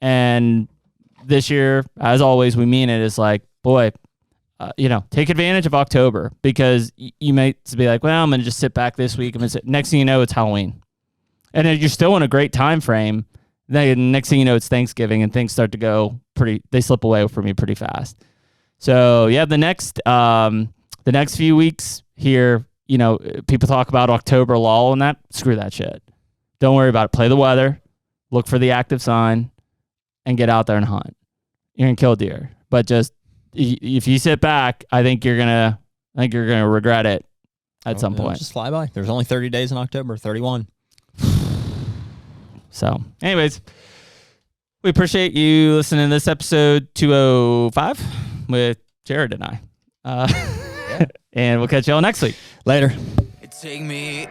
And this year, as always, we mean it. It's like, boy, take advantage of October because you might be like, well, I'm going to just sit back this week. Next thing you know, it's Halloween. And then you're still in a great time frame. Then next thing you know, it's Thanksgiving and things start to go they slip away from you pretty fast. So yeah, the next few weeks here, people talk about October lull and that. Screw that shit. Don't worry about it. Play the weather, look for the active sign, and get out there and hunt. You're gonna kill deer, but just if you sit back, I think you're gonna regret it at some point. Just fly by. There's only 30 days in October, 31. So, anyways, we appreciate you listening to this episode 205 with Jared and I. And we'll catch y'all next week. Later. Take me